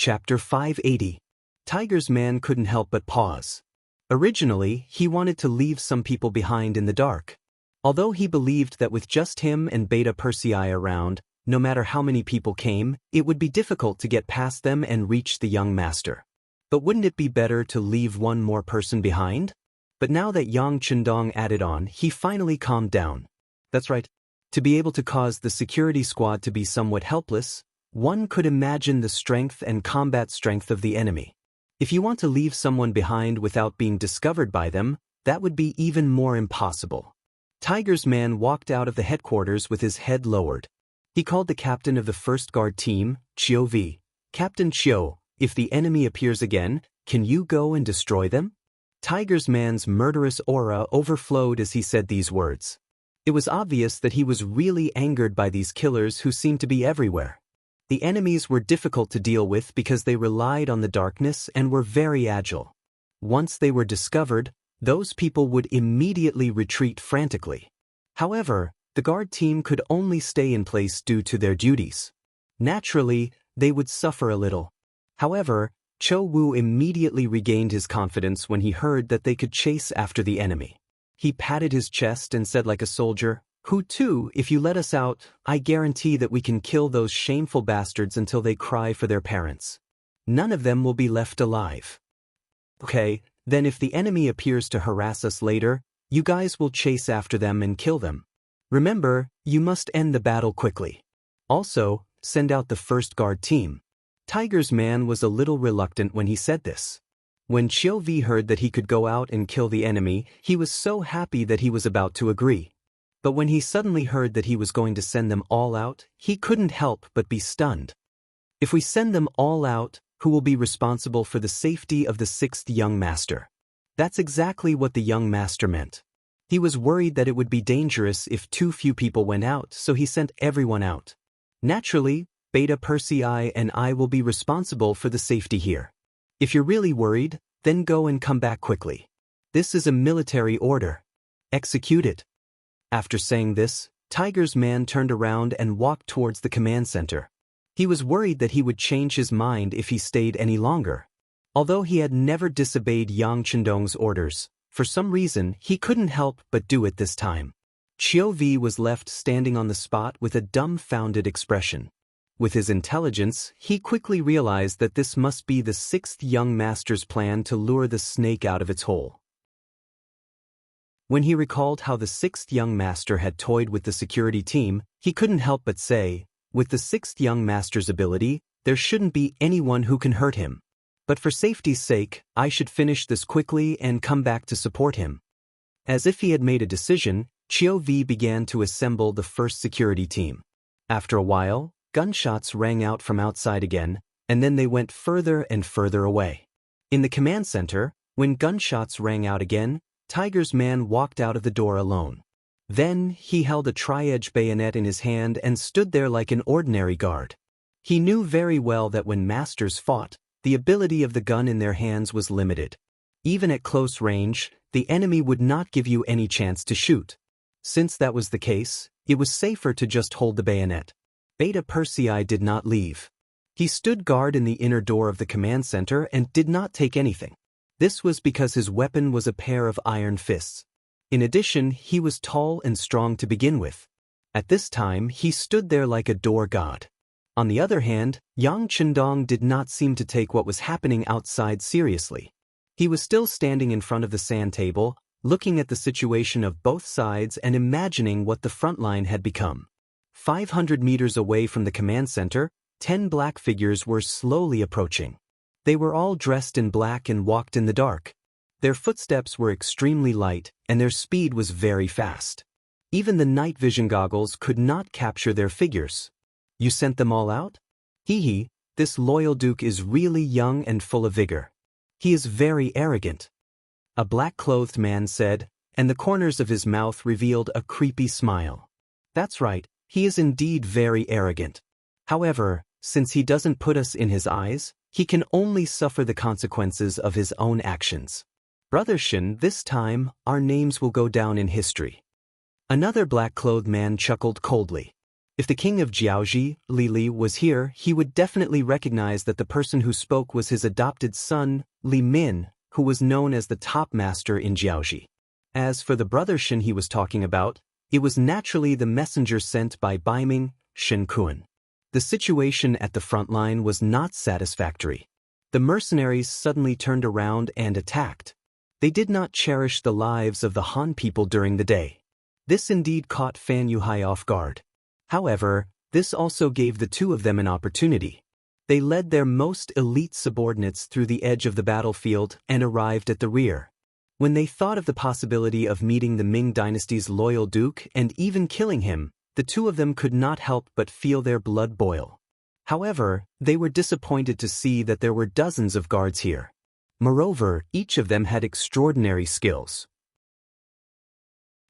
Chapter 580. Tiger's man couldn't help but pause. Originally, he wanted to leave some people behind in the dark. Although he believed that with just him and Beta Persei around, no matter how many people came, it would be difficult to get past them and reach the young master. But wouldn't it be better to leave one more person behind? But now that Yang Chendong added on, he finally calmed down. That's right. To be able to cause the security squad to be somewhat helpless, one could imagine the strength and combat strength of the enemy. If you want to leave someone behind without being discovered by them, that would be even more impossible. Tiger's man walked out of the headquarters with his head lowered. He called the captain of the first guard team, Chiu V. Captain Chiu, if the enemy appears again, can you go and destroy them? Tiger's man's murderous aura overflowed as he said these words. It was obvious that he was really angered by these killers who seemed to be everywhere. The enemies were difficult to deal with because they relied on the darkness and were very agile. Once they were discovered, those people would immediately retreat frantically. However, the guard team could only stay in place due to their duties. Naturally, they would suffer a little. However, Cho Wu immediately regained his confidence when he heard that they could chase after the enemy. He patted his chest and said like a soldier, "Who too, if you let us out, I guarantee that we can kill those shameful bastards until they cry for their parents. None of them will be left alive. Okay, then if the enemy appears to harass us later, you guys will chase after them and kill them. Remember, you must end the battle quickly. Also, send out the first guard team." Tiger's man was a little reluctant when he said this. When Chiu V heard that he could go out and kill the enemy, he was so happy that he was about to agree. But when he suddenly heard that he was going to send them all out, he couldn't help but be stunned. If we send them all out, who will be responsible for the safety of the sixth young master? That's exactly what the young master meant. He was worried that it would be dangerous if too few people went out, so he sent everyone out. Naturally, Beta Persei and I will be responsible for the safety here. If you're really worried, then go and come back quickly. This is a military order. Execute it. After saying this, Tiger's man turned around and walked towards the command center. He was worried that he would change his mind if he stayed any longer. Although he had never disobeyed Yang Chendong's orders, for some reason he couldn't help but do it this time. Chiu V was left standing on the spot with a dumbfounded expression. With his intelligence, he quickly realized that this must be the sixth young master's plan to lure the snake out of its hole. When he recalled how the sixth young master had toyed with the security team, he couldn't help but say, with the sixth young master's ability, there shouldn't be anyone who can hurt him. But for safety's sake, I should finish this quickly and come back to support him. As if he had made a decision, Chiu V began to assemble the first security team. After a while, gunshots rang out from outside again, and then they went further and further away. In the command center, when gunshots rang out again, Tiger's man walked out of the door alone. Then, he held a tri-edge bayonet in his hand and stood there like an ordinary guard. He knew very well that when masters fought, the ability of the gun in their hands was limited. Even at close range, the enemy would not give you any chance to shoot. Since that was the case, it was safer to just hold the bayonet. Beta Persei did not leave. He stood guard in the inner door of the command center and did not take anything. This was because his weapon was a pair of iron fists. In addition, he was tall and strong to begin with. At this time, he stood there like a door god. On the other hand, Yang Chendong did not seem to take what was happening outside seriously. He was still standing in front of the sand table, looking at the situation of both sides and imagining what the front line had become. 500 meters away from the command center, 10 black figures were slowly approaching. They were all dressed in black and walked in the dark. Their footsteps were extremely light, and their speed was very fast. Even the night vision goggles could not capture their figures. You sent them all out? Hee, this loyal duke is really young and full of vigor. He is very arrogant. A black-clothed man said, and the corners of his mouth revealed a creepy smile. That's right, he is indeed very arrogant. However, since he doesn't put us in his eyes, he can only suffer the consequences of his own actions. Brother Shin, this time, our names will go down in history. Another black-clothed man chuckled coldly. If the king of Jiaoji, Li, was here, he would definitely recognize that the person who spoke was his adopted son, Li Min, who was known as the top master in Jiaoji. As for the brother Shen he was talking about, it was naturally the messenger sent by Baiming, Shen Kuan. The situation at the front line was not satisfactory. The mercenaries suddenly turned around and attacked. They did not cherish the lives of the Han people during the day. This indeed caught Fan Yuhai off guard. However, this also gave the two of them an opportunity. They led their most elite subordinates through the edge of the battlefield and arrived at the rear. When they thought of the possibility of meeting the Ming dynasty's loyal duke and even killing him, the two of them could not help but feel their blood boil. However, they were disappointed to see that there were dozens of guards here. Moreover, each of them had extraordinary skills.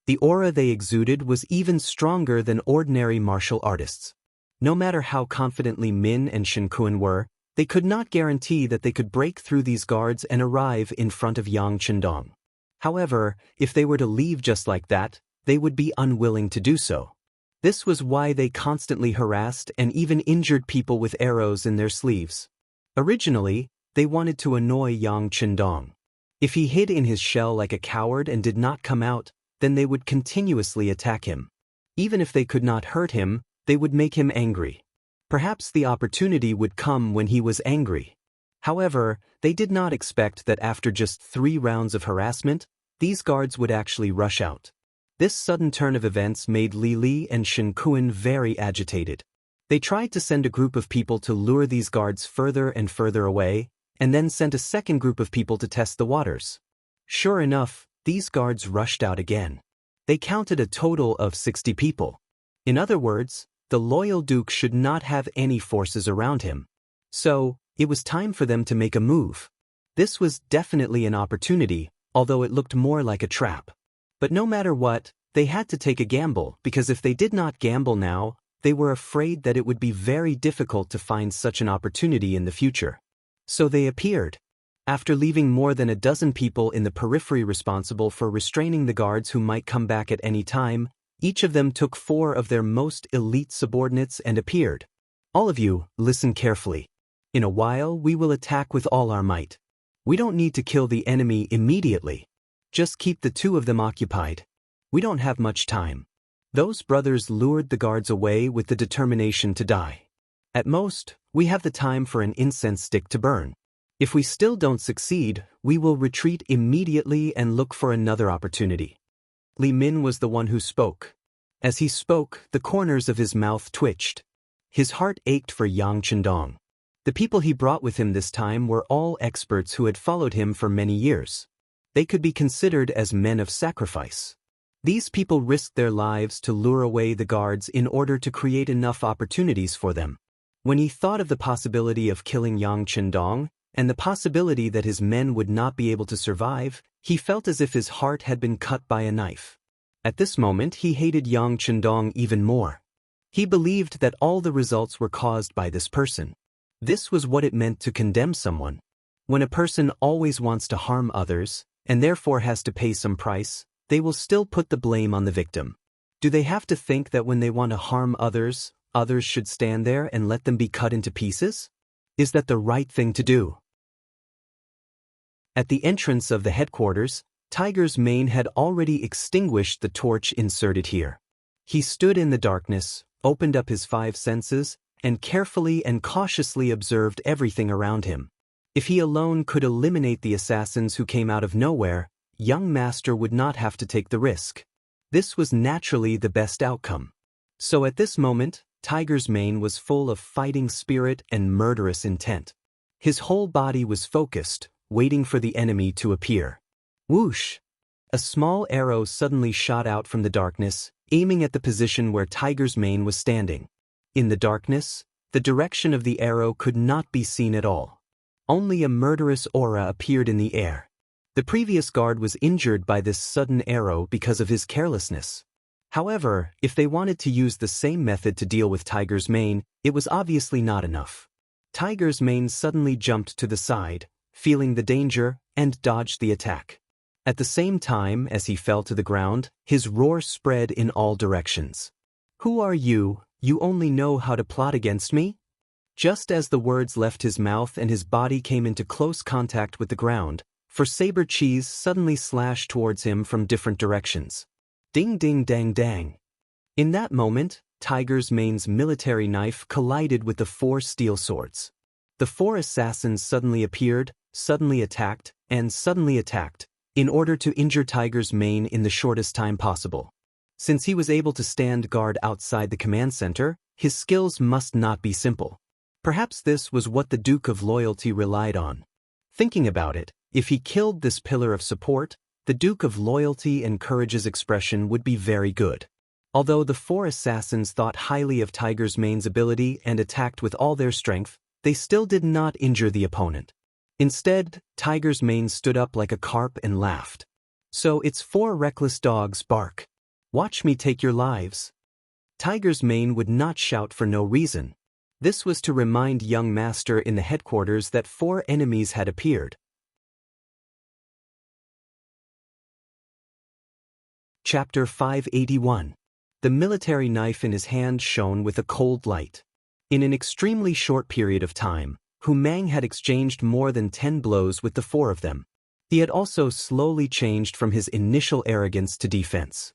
The aura they exuded was even stronger than ordinary martial artists. No matter how confidently Min and Shen Kuan were, they could not guarantee that they could break through these guards and arrive in front of Yang Chendong. However, if they were to leave just like that, they would be unwilling to do so. This was why they constantly harassed and even injured people with arrows in their sleeves. Originally, they wanted to annoy Yang Chendong. If he hid in his shell like a coward and did not come out, then they would continuously attack him. Even if they could not hurt him, they would make him angry. Perhaps the opportunity would come when he was angry. However, they did not expect that after just 3 rounds of harassment, these guards would actually rush out. This sudden turn of events made Li and Shen Kuan very agitated. They tried to send a group of people to lure these guards further and further away, and then sent a second group of people to test the waters. Sure enough, these guards rushed out again. They counted a total of 60 people. In other words, the loyal duke should not have any forces around him. So, it was time for them to make a move. This was definitely an opportunity, although it looked more like a trap. But no matter what, they had to take a gamble, because if they did not gamble now, they were afraid that it would be very difficult to find such an opportunity in the future. So they appeared. After leaving more than a dozen people in the periphery responsible for restraining the guards who might come back at any time, each of them took 4 of their most elite subordinates and appeared. All of you, listen carefully. In a while, we will attack with all our might. We don't need to kill the enemy immediately. Just keep the 2 of them occupied. We don't have much time. Those brothers lured the guards away with the determination to die. At most, we have the time for an incense stick to burn. If we still don't succeed, we will retreat immediately and look for another opportunity. Li Min was the one who spoke. As he spoke, the corners of his mouth twitched. His heart ached for Yang Chendong. The people he brought with him this time were all experts who had followed him for many years. They could be considered as men of sacrifice. These people risked their lives to lure away the guards in order to create enough opportunities for them. When he thought of the possibility of killing Yang Chendong, and the possibility that his men would not be able to survive, he felt as if his heart had been cut by a knife. At this moment, he hated Yang Chendong even more. He believed that all the results were caused by this person. This was what it meant to condemn someone. When a person always wants to harm others, and therefore has to pay some price, they will still put the blame on the victim. Do they have to think that when they want to harm others, others should stand there and let them be cut into pieces? Is that the right thing to do? At the entrance of the headquarters, Tiger's Mane had already extinguished the torch inserted here. He stood in the darkness, opened up his 5 senses, and carefully and cautiously observed everything around him. If he alone could eliminate the assassins who came out of nowhere, young master would not have to take the risk. This was naturally the best outcome. So at this moment, Tiger's Mane was full of fighting spirit and murderous intent. His whole body was focused, waiting for the enemy to appear. Whoosh! A small arrow suddenly shot out from the darkness, aiming at the position where Tiger's Mane was standing. In the darkness, the direction of the arrow could not be seen at all. Only a murderous aura appeared in the air. The previous guard was injured by this sudden arrow because of his carelessness. However, if they wanted to use the same method to deal with Tiger's Mane, it was obviously not enough. Tiger's Mane suddenly jumped to the side, feeling the danger, and dodged the attack. At the same time as he fell to the ground, his roar spread in all directions. "Who are you, You only know how to plot against me? Just as the words left his mouth and his body came into close contact with the ground, four saber cheese suddenly slashed towards him from different directions. Ding ding dang dang. In that moment, Tiger's Mane's military knife collided with the four steel swords. The four assassins suddenly appeared, suddenly attacked, and suddenly attacked, in order to injure Tiger's Mane in the shortest time possible. Since he was able to stand guard outside the command center, his skills must not be simple. Perhaps this was what the Duke of Loyalty relied on. Thinking about it, if he killed this pillar of support, the Duke of Loyalty and Courage's expression would be very good. Although the four assassins thought highly of Tiger's Mane's ability and attacked with all their strength, they still did not injure the opponent. Instead, Tiger's Mane stood up like a carp and laughed. So it's four reckless dogs bark. Watch me take your lives. Tiger's Mane would not shout for no reason. This was to remind young master in the headquarters that four enemies had appeared. Chapter 581. The military knife in his hand shone with a cold light. In an extremely short period of time, Hu Mang had exchanged more than 10 blows with the four of them. He had also slowly changed from his initial arrogance to defense.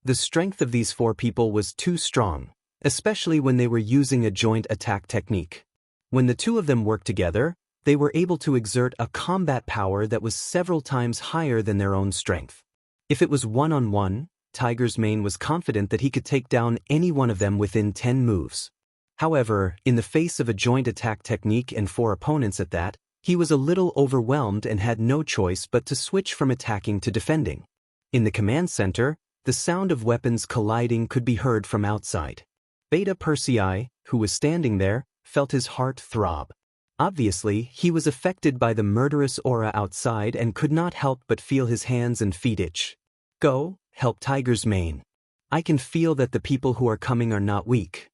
The strength of these four people was too strong, especially when they were using a joint attack technique. When the two of them worked together, they were able to exert a combat power that was several times higher than their own strength. If it was one-on-one, Tiger's Mane was confident that he could take down any one of them within 10 moves. However, in the face of a joint attack technique and four opponents at that, he was a little overwhelmed and had no choice but to switch from attacking to defending. In the command center, the sound of weapons colliding could be heard from outside. Beta Persei, who was standing there, felt his heart throb. Obviously, he was affected by the murderous aura outside and could not help but feel his hands and feet itch. Go, help Tiger's Mane. I can feel that the people who are coming are not weak.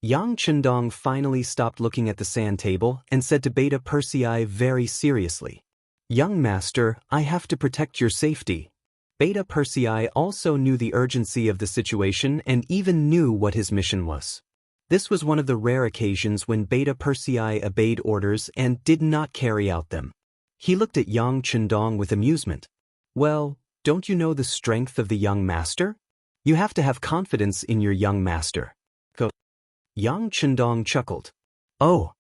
Yang Chendong finally stopped looking at the sand table and said to Beta Persei very seriously, "Young master, I have to protect your safety." Beta Persei also knew the urgency of the situation and even knew what his mission was. This was one of the rare occasions when Beta Persei obeyed orders and did not carry out them. He looked at Yang Chendong with amusement. Well, don't you know the strength of the young master? You have to have confidence in your young master. Yang Chendong chuckled. Oh!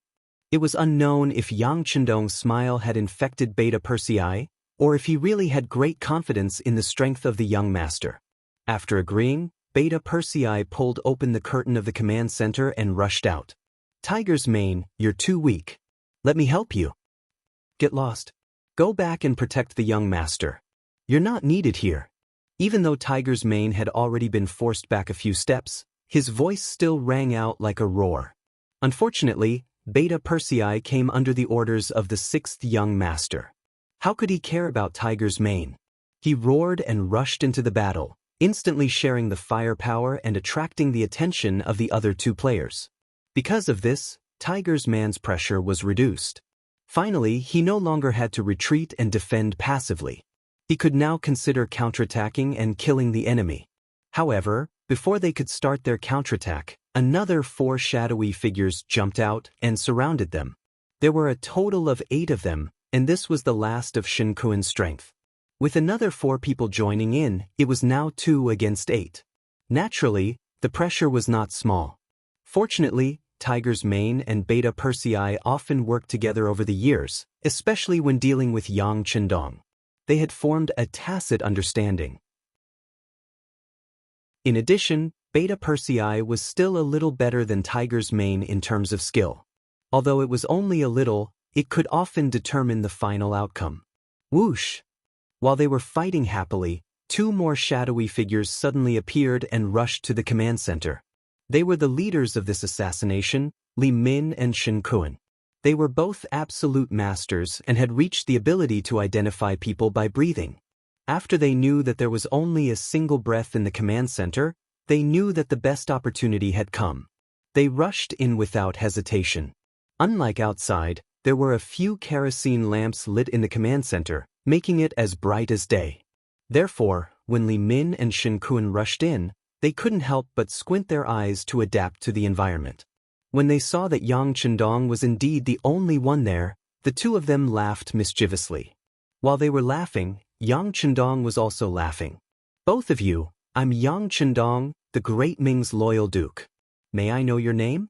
It was unknown if Yang Chendong's smile had infected Beta Persei, or if he really had great confidence in the strength of the young master. After agreeing, Beta Persei pulled open the curtain of the command center and rushed out. Tiger's Mane, you're too weak. Let me help you. Get lost. Go back and protect the young master. You're not needed here. Even though Tiger's Mane had already been forced back a few steps, his voice still rang out like a roar. Unfortunately, Beta Persei came under the orders of the sixth young master. How could he care about Tiger's Mane? He roared and rushed into the battle, instantly sharing the firepower and attracting the attention of the other two players. Because of this, Tiger's Mane's pressure was reduced. Finally, he no longer had to retreat and defend passively. He could now consider counterattacking and killing the enemy. However, before they could start their counterattack, another four shadowy figures jumped out and surrounded them. There were a total of 8 of them, and this was the last of Shinkuin's strength. With another 4 people joining in, it was now 2 against 8. Naturally, the pressure was not small. Fortunately, Tiger's Mane and Beta Persei often worked together over the years, especially when dealing with Yang Chendong. They had formed a tacit understanding. In addition, Beta Persei was still a little better than Tiger's Mane in terms of skill. Although it was only a little, it could often determine the final outcome. Whoosh! While they were fighting happily, 2 more shadowy figures suddenly appeared and rushed to the command center. They were the leaders of this assassination, Li Min and Shen Kun. They were both absolute masters and had reached the ability to identify people by breathing. After they knew that there was only a single breath in the command center, they knew that the best opportunity had come. They rushed in without hesitation. Unlike outside, there were a few kerosene lamps lit in the command center, making it as bright as day. Therefore, when Li Min and Shen Kun rushed in, They couldn't help but squint their eyes to adapt to the environment. When they saw that Yang Chendong was indeed the only one there, the two of them laughed mischievously. While they were laughing, Yang Chendong was also laughing. "Both of you, I'm Yang Chendong, the Great Ming's loyal duke. May I know your name?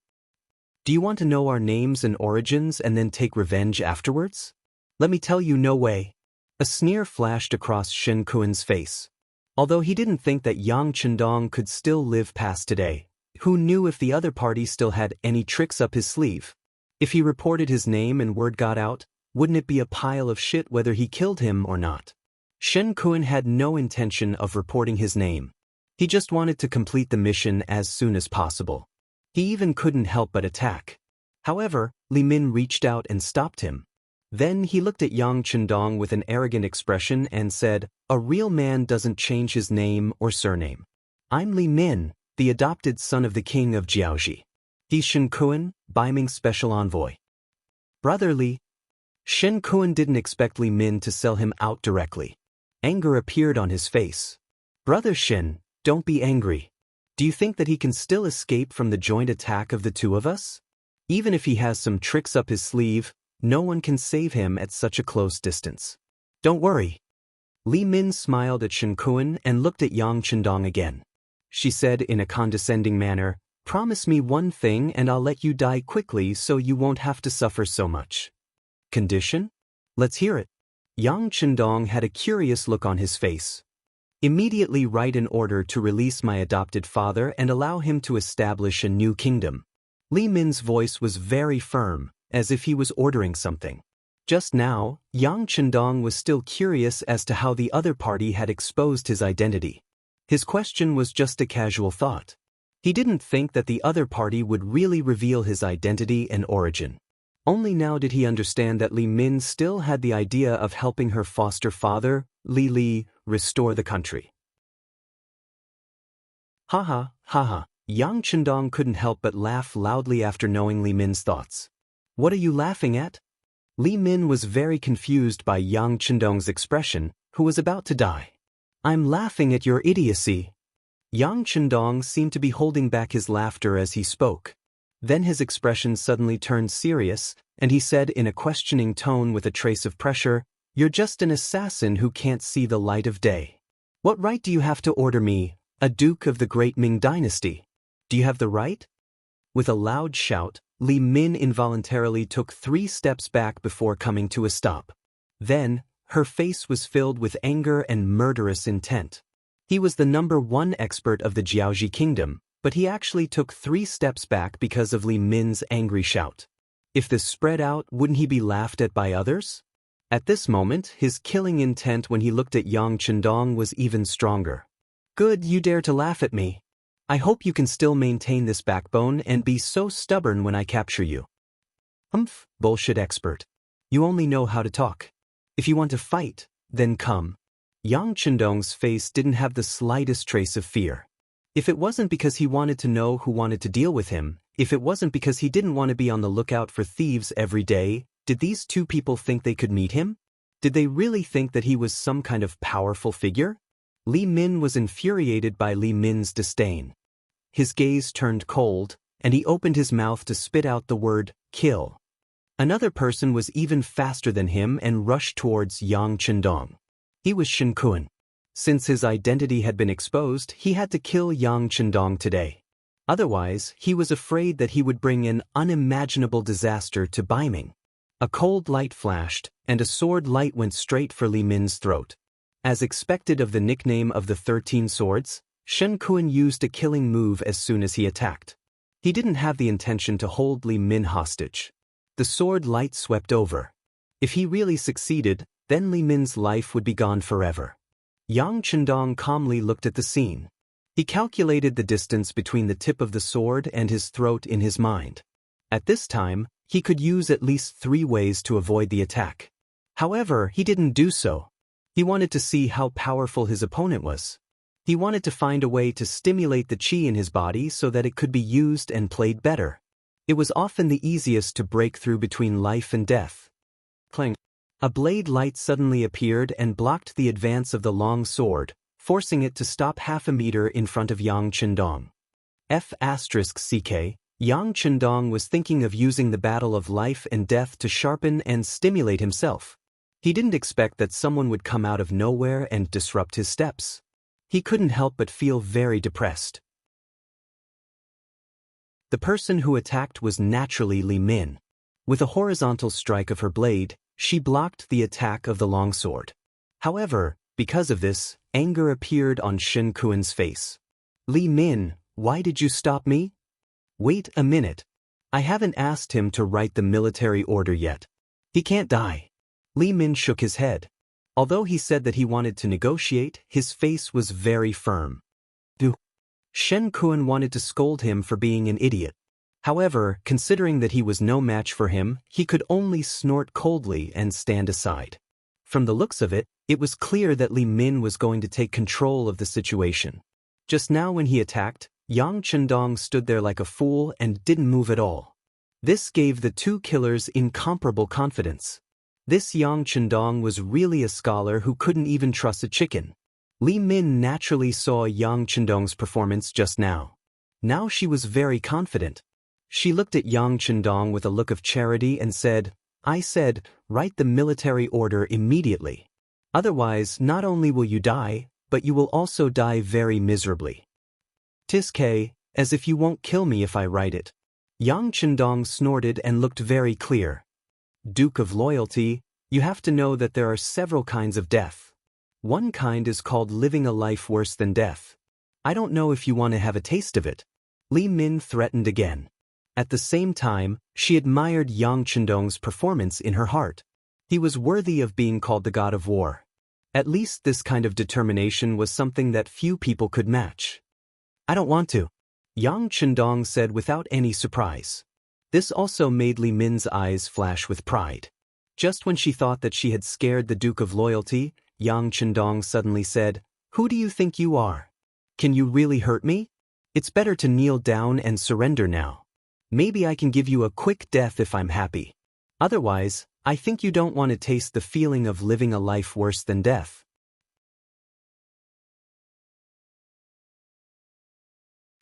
Do you want to know our names and origins and then take revenge afterwards? Let me tell you, no way." A sneer flashed across Shen Kuan's face. Although he didn't think that Yang Chendong could still live past today, who knew if the other party still had any tricks up his sleeve? If he reported his name and word got out, wouldn't it be a pile of shit whether he killed him or not? Shen Kuan had no intention of reporting his name. He just wanted to complete the mission as soon as possible. He even couldn't help but attack. However, Li Min reached out and stopped him. Then he looked at Yang Chendong with an arrogant expression and said, "A real man doesn't change his name or surname. I'm Li Min, the adopted son of the king of Jiaoji. He's Shen Kuan, Baiming's special envoy." "Brother Li." Shen Kuan didn't expect Li Min to sell him out directly. Anger appeared on his face. "Brother Shen, don't be angry. Do you think that he can still escape from the joint attack of the two of us? Even if he has some tricks up his sleeve, no one can save him at such a close distance. Don't worry." Li Min smiled at Shen Kuan and looked at Yang Chendong again. She said in a condescending manner, "Promise me one thing and I'll let you die quickly so you won't have to suffer so much." "Condition? Let's hear it." Yang Chendong had a curious look on his face. "Immediately write an order to release my adopted father and allow him to establish a new kingdom." Li Min's voice was very firm, as if he was ordering something. Just now, Yang Chendong was still curious as to how the other party had exposed his identity. His question was just a casual thought. He didn't think that the other party would really reveal his identity and origin. Only now did he understand that Li Min still had the idea of helping her foster father, Li, restore the country. "Ha ha. Yang Chendong couldn't help but laugh loudly after knowing Li Min's thoughts. "What are you laughing at?" Li Min was very confused by Yang Chendong's expression, who was about to die. "I'm laughing at your idiocy." Yang Chendong seemed to be holding back his laughter as he spoke. Then his expression suddenly turned serious, and he said in a questioning tone with a trace of pressure, "You're just an assassin who can't see the light of day. What right do you have to order me, a duke of the great Ming dynasty? Do you have the right?" With a loud shout, Li Min involuntarily took 3 steps back before coming to a stop. Then, her face was filled with anger and murderous intent. He was the #1 expert of the Jiaoji kingdom, but he actually took 3 steps back because of Li Min's angry shout. If this spread out, wouldn't he be laughed at by others? At this moment, his killing intent when he looked at Yang Chendong was even stronger. "Good, you dare to laugh at me. I hope you can still maintain this backbone and be so stubborn when I capture you." "Humph, bullshit expert. You only know how to talk. If you want to fight, then come." Yang Chendong's face didn't have the slightest trace of fear. If it wasn't because he wanted to know who wanted to deal with him, if it wasn't because he didn't want to be on the lookout for thieves every day, did these two people think they could meet him? Did they really think that he was some kind of powerful figure? Li Min was infuriated by Li Min's disdain. His gaze turned cold, and he opened his mouth to spit out the word, "kill." Another person was even faster than him and rushed towards Yang Chendong. He was Shen Kuan. Since his identity had been exposed, he had to kill Yang Chendong today. Otherwise, he was afraid that he would bring an unimaginable disaster to Baiming. A cold light flashed, and a sword light went straight for Li Min's throat. As expected of the nickname of the 13 Swords, Shen Kuan used a killing move as soon as he attacked. He didn't have the intention to hold Li Min hostage. The sword light swept over. If he really succeeded, then Li Min's life would be gone forever. Yang Chendong calmly looked at the scene. He calculated the distance between the tip of the sword and his throat in his mind. At this time, he could use at least 3 ways to avoid the attack. However, he didn't do so. He wanted to see how powerful his opponent was. He wanted to find a way to stimulate the qi in his body so that it could be used and played better. It was often the easiest to break through between life and death. Clang. A blade light suddenly appeared and blocked the advance of the long sword, forcing it to stop half a meter in front of Yang Chendong. F***ck, Yang Chendong was thinking of using the battle of life and death to sharpen and stimulate himself. He didn't expect that someone would come out of nowhere and disrupt his steps. He couldn't help but feel very depressed. The person who attacked was naturally Li Min. With a horizontal strike of her blade, she blocked the attack of the longsword. However, because of this, anger appeared on Shen Kuan's face. Li Min, why did you stop me? Wait a minute. I haven't asked him to write the military order yet. He can't die. Li Min shook his head. Although he said that he wanted to negotiate, his face was very firm. Shen Kuan wanted to scold him for being an idiot. However, considering that he was no match for him, he could only snort coldly and stand aside. From the looks of it, it was clear that Li Min was going to take control of the situation. Just now when he attacked, Yang Chendong stood there like a fool and didn't move at all. This gave the two killers incomparable confidence. This Yang Chendong was really a scholar who couldn't even trust a chicken. Li Min naturally saw Yang Chendong's performance just now. Now she was very confident. She looked at Yang Chendong with a look of charity and said, I said, write the military order immediately. Otherwise, not only will you die, but you will also die very miserably. Tiske, as if you won't kill me if I write it. Yang Chendong snorted and looked very clear. Duke of Loyalty, you have to know that there are several kinds of death. One kind is called living a life worse than death. I don't know if you want to have a taste of it. Li Min threatened again. At the same time, she admired Yang Chendong's performance in her heart. He was worthy of being called the god of war. At least this kind of determination was something that few people could match. I don't want to, Yang Chendong said without any surprise. This also made Li Min's eyes flash with pride. Just when she thought that she had scared the Duke of Loyalty, Yang Chendong suddenly said, Who do you think you are? Can you really hurt me? It's better to kneel down and surrender now. Maybe I can give you a quick death if I'm happy. Otherwise, I think you don't want to taste the feeling of living a life worse than death.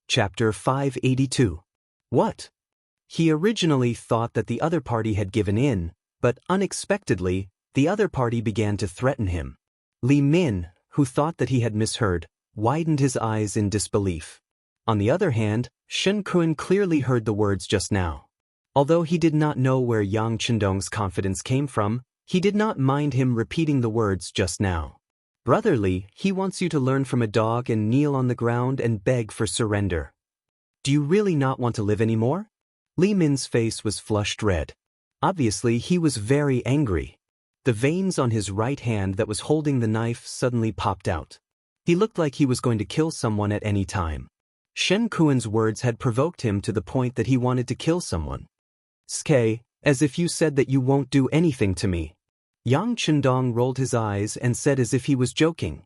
Chapter 582. What? He originally thought that the other party had given in, but unexpectedly, the other party began to threaten him. Li Min, who thought that he had misheard, widened his eyes in disbelief. On the other hand, Shen Kuan clearly heard the words just now. Although he did not know where Yang Chendong's confidence came from, he did not mind him repeating the words just now. Brotherly, he wants you to learn from a dog and kneel on the ground and beg for surrender. Do you really not want to live anymore? Li Min's face was flushed red. Obviously, he was very angry. The veins on his right hand that was holding the knife suddenly popped out. He looked like he was going to kill someone at any time. Shen Kuan's words had provoked him to the point that he wanted to kill someone. Ske, as if you said that you won't do anything to me. Yang Chendong rolled his eyes and said as if he was joking.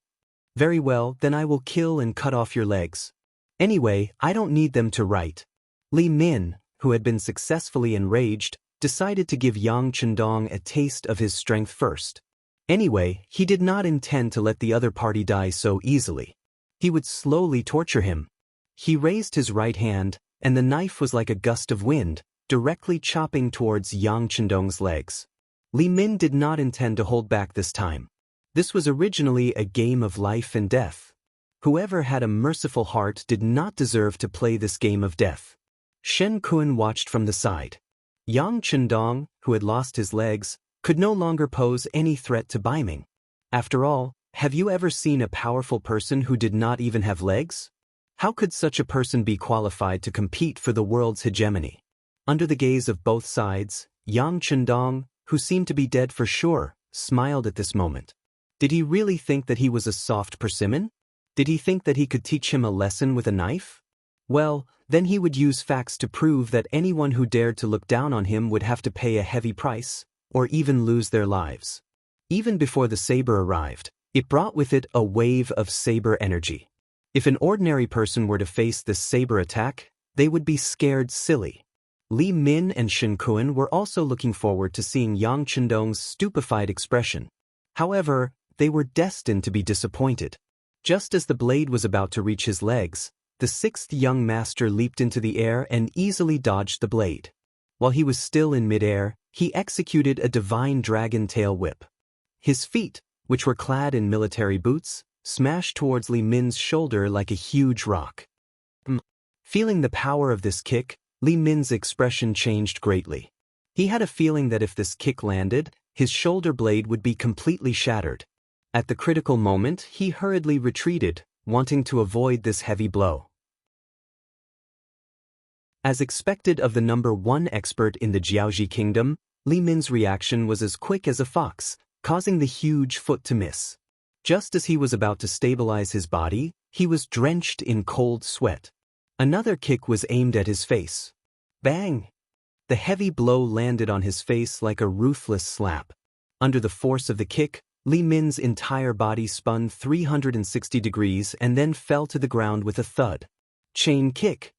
Very well, then I will kill and cut off your legs. Anyway, I don't need them to write. Li Min, who had been successfully enraged, decided to give Yang Chendong a taste of his strength first. Anyway, he did not intend to let the other party die so easily. He would slowly torture him. He raised his right hand, and the knife was like a gust of wind, directly chopping towards Yang Chendong's legs. Li Min did not intend to hold back this time. This was originally a game of life and death. Whoever had a merciful heart did not deserve to play this game of death. Shen Kuan watched from the side. Yang Chendong, who had lost his legs, could no longer pose any threat to Baiming. After all, have you ever seen a powerful person who did not even have legs? How could such a person be qualified to compete for the world's hegemony? Under the gaze of both sides, Yang Chendong, who seemed to be dead for sure, smiled at this moment. Did he really think that he was a soft persimmon? Did he think that he could teach him a lesson with a knife? Well, then he would use facts to prove that anyone who dared to look down on him would have to pay a heavy price, or even lose their lives. Even before the saber arrived, it brought with it a wave of saber energy. If an ordinary person were to face this saber attack, they would be scared silly. Li Min and Shen Kuan were also looking forward to seeing Yang Chendong's stupefied expression. However, they were destined to be disappointed. Just as the blade was about to reach his legs, the sixth young master leaped into the air and easily dodged the blade. While he was still in midair, he executed a divine dragon tail whip. His feet, which were clad in military boots, smashed towards Li Min's shoulder like a huge rock. Feeling the power of this kick, Li Min's expression changed greatly. He had a feeling that if this kick landed, his shoulder blade would be completely shattered. At the critical moment, he hurriedly retreated, wanting to avoid this heavy blow. As expected of the number one expert in the Jiaoji kingdom, Li Min's reaction was as quick as a fox, causing the huge foot to miss. Just as he was about to stabilize his body, he was drenched in cold sweat. Another kick was aimed at his face. Bang! The heavy blow landed on his face like a ruthless slap. Under the force of the kick, Li Min's entire body spun 360 degrees and then fell to the ground with a thud. Chain kick.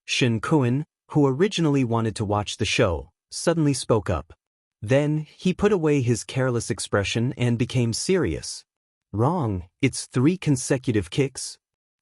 Shen Kun, who originally wanted to watch the show, suddenly spoke up. Then, he put away his careless expression and became serious. Wrong, it's 3 consecutive kicks.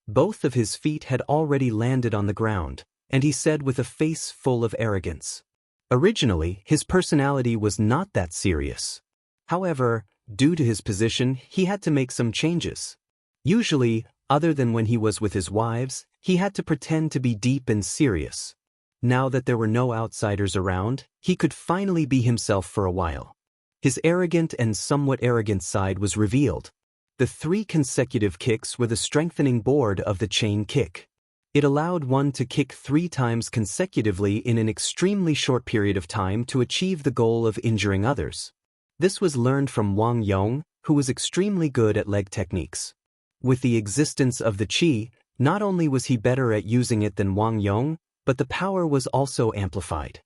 Both of his feet had already landed on the ground, and he said with a face full of arrogance. Originally, his personality was not that serious. However, due to his position, he had to make some changes. Usually, other than when he was with his wives, he had to pretend to be deep and serious. Now that there were no outsiders around, he could finally be himself for a while. His arrogant and somewhat arrogant side was revealed. The 3 consecutive kicks were the strengthening board of the chain kick. It allowed one to kick 3 times consecutively in an extremely short period of time to achieve the goal of injuring others. This was learned from Wang Yong, who was extremely good at leg techniques. With the existence of the qi, not only was he better at using it than Wang Yong, but the power was also amplified.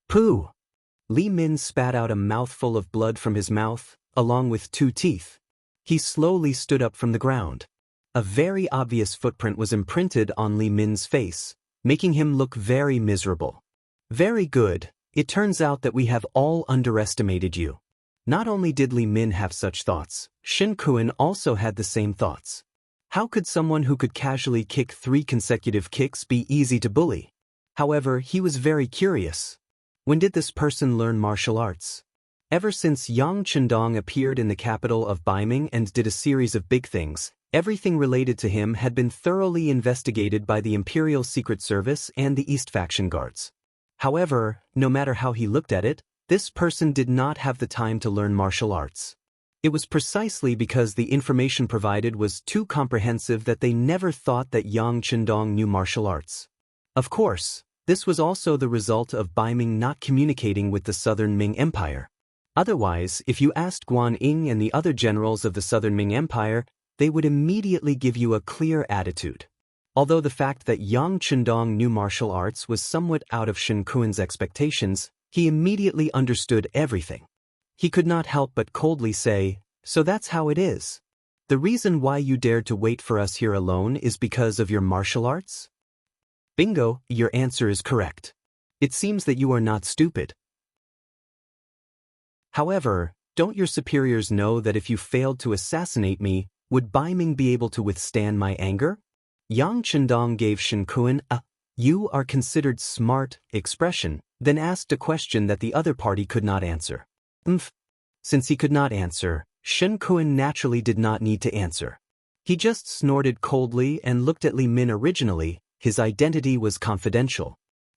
Pooh! Li Min spat out a mouthful of blood from his mouth, along with 2 teeth. He slowly stood up from the ground. A very obvious footprint was imprinted on Li Min's face, making him look very miserable. Very good, it turns out that we have all underestimated you. Not only did Li Min have such thoughts, Shen Kun also had the same thoughts. How could someone who could casually kick 3 consecutive kicks be easy to bully? However, he was very curious. When did this person learn martial arts? Ever since Yang Chendong appeared in the capital of Baiming and did a series of big things, everything related to him had been thoroughly investigated by the Imperial Secret Service and the East Faction Guards. However, no matter how he looked at it, this person did not have the time to learn martial arts. It was precisely because the information provided was too comprehensive that they never thought that Yang Chendong knew martial arts. Of course, this was also the result of Baiming not communicating with the Southern Ming Empire. Otherwise, if you asked Guan Ying and the other generals of the Southern Ming Empire, they would immediately give you a clear attitude. Although the fact that Yang Chendong knew martial arts was somewhat out of Shen Kun's expectations, he immediately understood everything. He could not help but coldly say, "So that's how it is. The reason why you dared to wait for us here alone is because of your martial arts?" Bingo, your answer is correct. It seems that you are not stupid. However, don't your superiors know that if you failed to assassinate me, would Baiming be able to withstand my anger? Yang Chendong gave Shen Kun a "you are considered smart" expression, then asked a question that the other party could not answer. Since he could not answer, Shen Kun naturally did not need to answer. He just snorted coldly and looked at Li Min. Originally, his identity was confidential.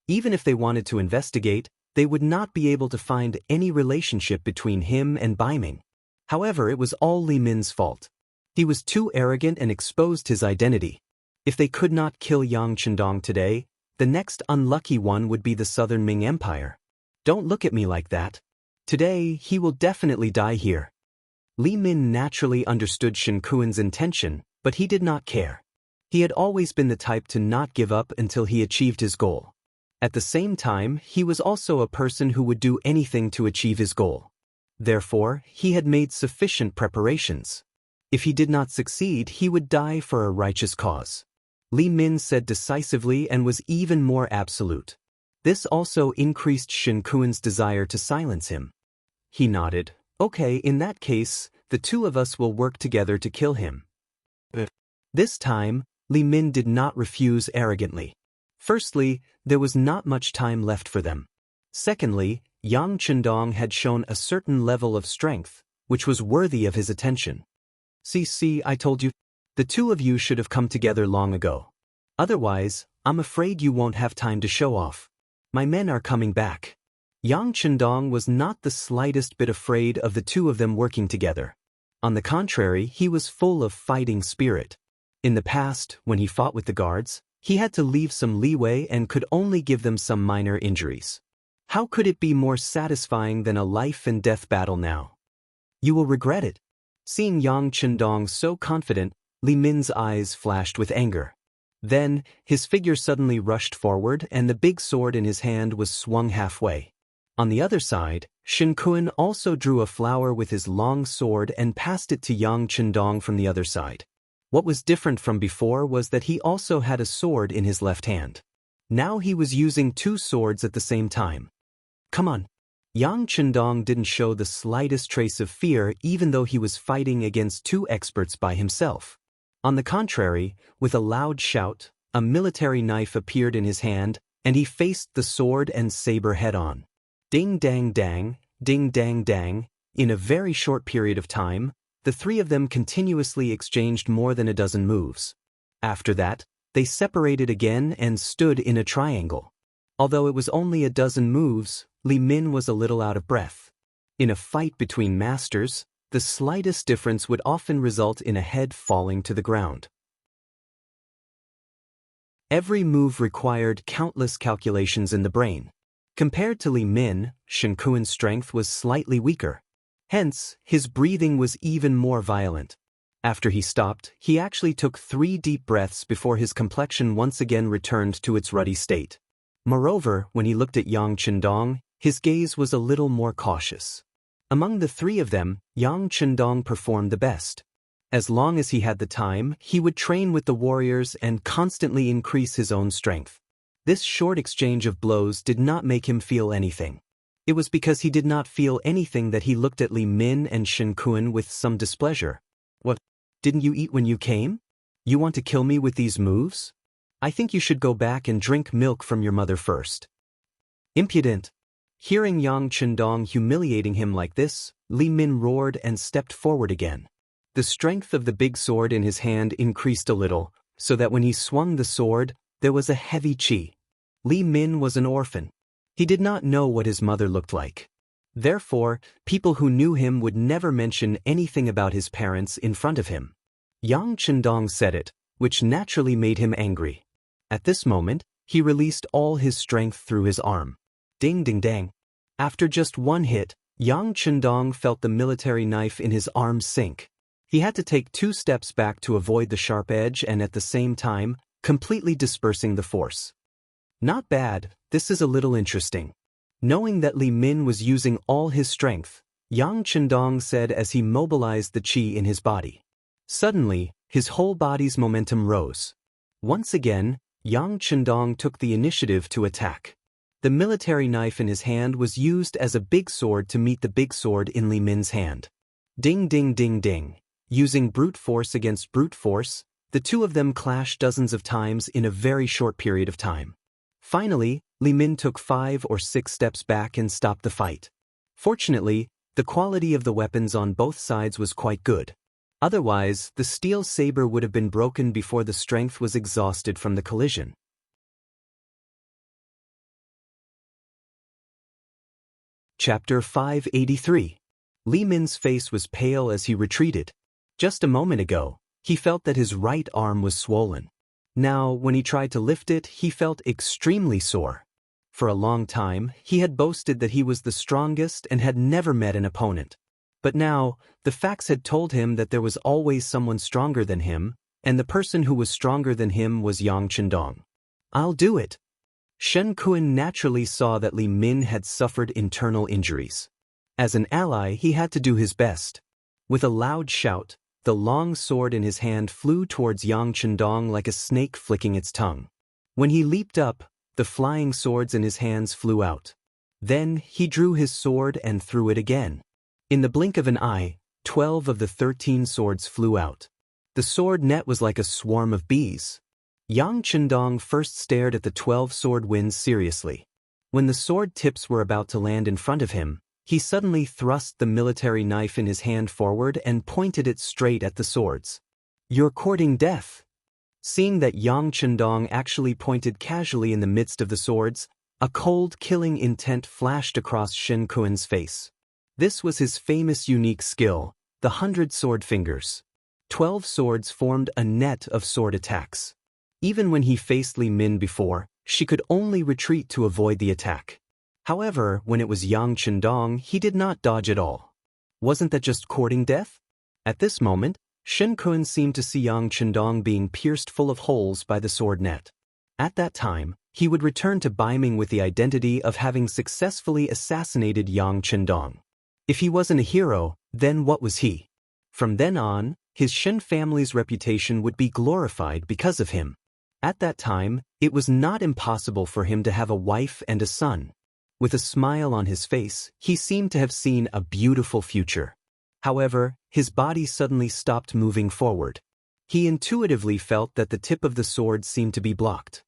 Even if they wanted to investigate, they would not be able to find any relationship between him and Baiming. However, it was all Li Min's fault. He was too arrogant and exposed his identity. If they could not kill Yang Chendong today, the next unlucky one would be the Southern Ming Empire. Don't look at me like that. Today, he will definitely die here. Li Min naturally understood Shen Kun's intention, but he did not care. He had always been the type to not give up until he achieved his goal. At the same time, he was also a person who would do anything to achieve his goal. Therefore, he had made sufficient preparations. If he did not succeed, he would die for a righteous cause. Li Min said decisively and was even more absolute. This also increased Shen Kun's desire to silence him. He nodded. Okay, in that case, the 2 of us will work together to kill him. This time, Li Min did not refuse arrogantly. Firstly, there was not much time left for them. Secondly, Yang Chendong had shown a certain level of strength, which was worthy of his attention. See, I told you. The two of you should have come together long ago. Otherwise, I'm afraid you won't have time to show off. My men are coming back. Yang Chendong was not the slightest bit afraid of the two of them working together. On the contrary, he was full of fighting spirit. In the past, when he fought with the guards, he had to leave some leeway and could only give them some minor injuries. How could it be more satisfying than a life-and-death battle now? You will regret it. Seeing Yang Chendong so confident, Li Min's eyes flashed with anger. Then, his figure suddenly rushed forward and the big sword in his hand was swung halfway. On the other side, Shen Kun also drew a flower with his long sword and passed it to Yang Chendong from the other side. What was different from before was that he also had a sword in his left hand. Now he was using two swords at the same time. Come on. Yang Chendong didn't show the slightest trace of fear even though he was fighting against two experts by himself. On the contrary, with a loud shout, a military knife appeared in his hand, and he faced the sword and saber head-on. Ding dang dang, ding dang dang. In a very short period of time, the three of them continuously exchanged more than a dozen moves. After that, they separated again and stood in a triangle. Although it was only a dozen moves, Li Min was a little out of breath. In a fight between masters, the slightest difference would often result in a head falling to the ground. Every move required countless calculations in the brain. Compared to Li Min, Shen Kun's strength was slightly weaker. Hence, his breathing was even more violent. After he stopped, he actually took 3 deep breaths before his complexion once again returned to its ruddy state. Moreover, when he looked at Yang Chendong, his gaze was a little more cautious. Among the three of them, Yang Chendong performed the best. As long as he had the time, he would train with the warriors and constantly increase his own strength. This short exchange of blows did not make him feel anything. It was because he did not feel anything that he looked at Li Min and Shen Kun with some displeasure. What? Didn't you eat when you came? You want to kill me with these moves? I think you should go back and drink milk from your mother first. Impudent! Hearing Yang Chendong humiliating him like this, Li Min roared and stepped forward again. The strength of the big sword in his hand increased a little, so that when he swung the sword, there was a heavy chi. Li Min was an orphan. He did not know what his mother looked like. Therefore, people who knew him would never mention anything about his parents in front of him. Yang Chendong said it, which naturally made him angry. At this moment, he released all his strength through his arm. Ding ding dang. After just one hit, Yang Chendong felt the military knife in his arm sink. He had to take 2 steps back to avoid the sharp edge and at the same time, completely dispersing the force. Not bad, this is a little interesting. Knowing that Li Min was using all his strength, Yang Chendong said as he mobilized the qi in his body. Suddenly, his whole body's momentum rose. Once again, Yang Chendong took the initiative to attack. The military knife in his hand was used as a big sword to meet the big sword in Li Min's hand. Ding ding ding ding. Using brute force against brute force, the two of them clashed dozens of times in a very short period of time. Finally, Li Min took 5 or 6 steps back and stopped the fight. Fortunately, the quality of the weapons on both sides was quite good. Otherwise, the steel saber would have been broken before the strength was exhausted from the collision. Chapter 583. Li Min's face was pale as he retreated. Just a moment ago, he felt that his right arm was swollen. Now, when he tried to lift it, he felt extremely sore. For a long time, he had boasted that he was the strongest and had never met an opponent. But now, the facts had told him that there was always someone stronger than him, and the person who was stronger than him was Yang Chendong. I'll do it. Shen Kun naturally saw that Li Min had suffered internal injuries. As an ally, he had to do his best. With a loud shout, the long sword in his hand flew towards Yang Chendong like a snake flicking its tongue. When he leaped up, the flying swords in his hands flew out. Then he drew his sword and threw it again. In the blink of an eye, 12 of the 13 swords flew out. The sword net was like a swarm of bees. Yang Chendong first stared at the 12 sword winds seriously. When the sword tips were about to land in front of him, he suddenly thrust the military knife in his hand forward and pointed it straight at the swords. "You're courting death." Seeing that Yang Chendong actually pointed casually in the midst of the swords, a cold, killing intent flashed across Shen Kuan's face. This was his famous unique skill, the 100 sword fingers. 12 swords formed a net of sword attacks. Even when he faced Li Min before, she could only retreat to avoid the attack. However, when it was Yang Chendong, he did not dodge at all. Wasn't that just courting death? At this moment, Shen Kun seemed to see Yang Chendong being pierced full of holes by the sword net. At that time, he would return to Baiming with the identity of having successfully assassinated Yang Chendong. If he wasn't a hero, then what was he? From then on, his Shen family's reputation would be glorified because of him. At that time, it was not impossible for him to have a wife and a son. With a smile on his face, he seemed to have seen a beautiful future. However, his body suddenly stopped moving forward. He intuitively felt that the tip of the sword seemed to be blocked.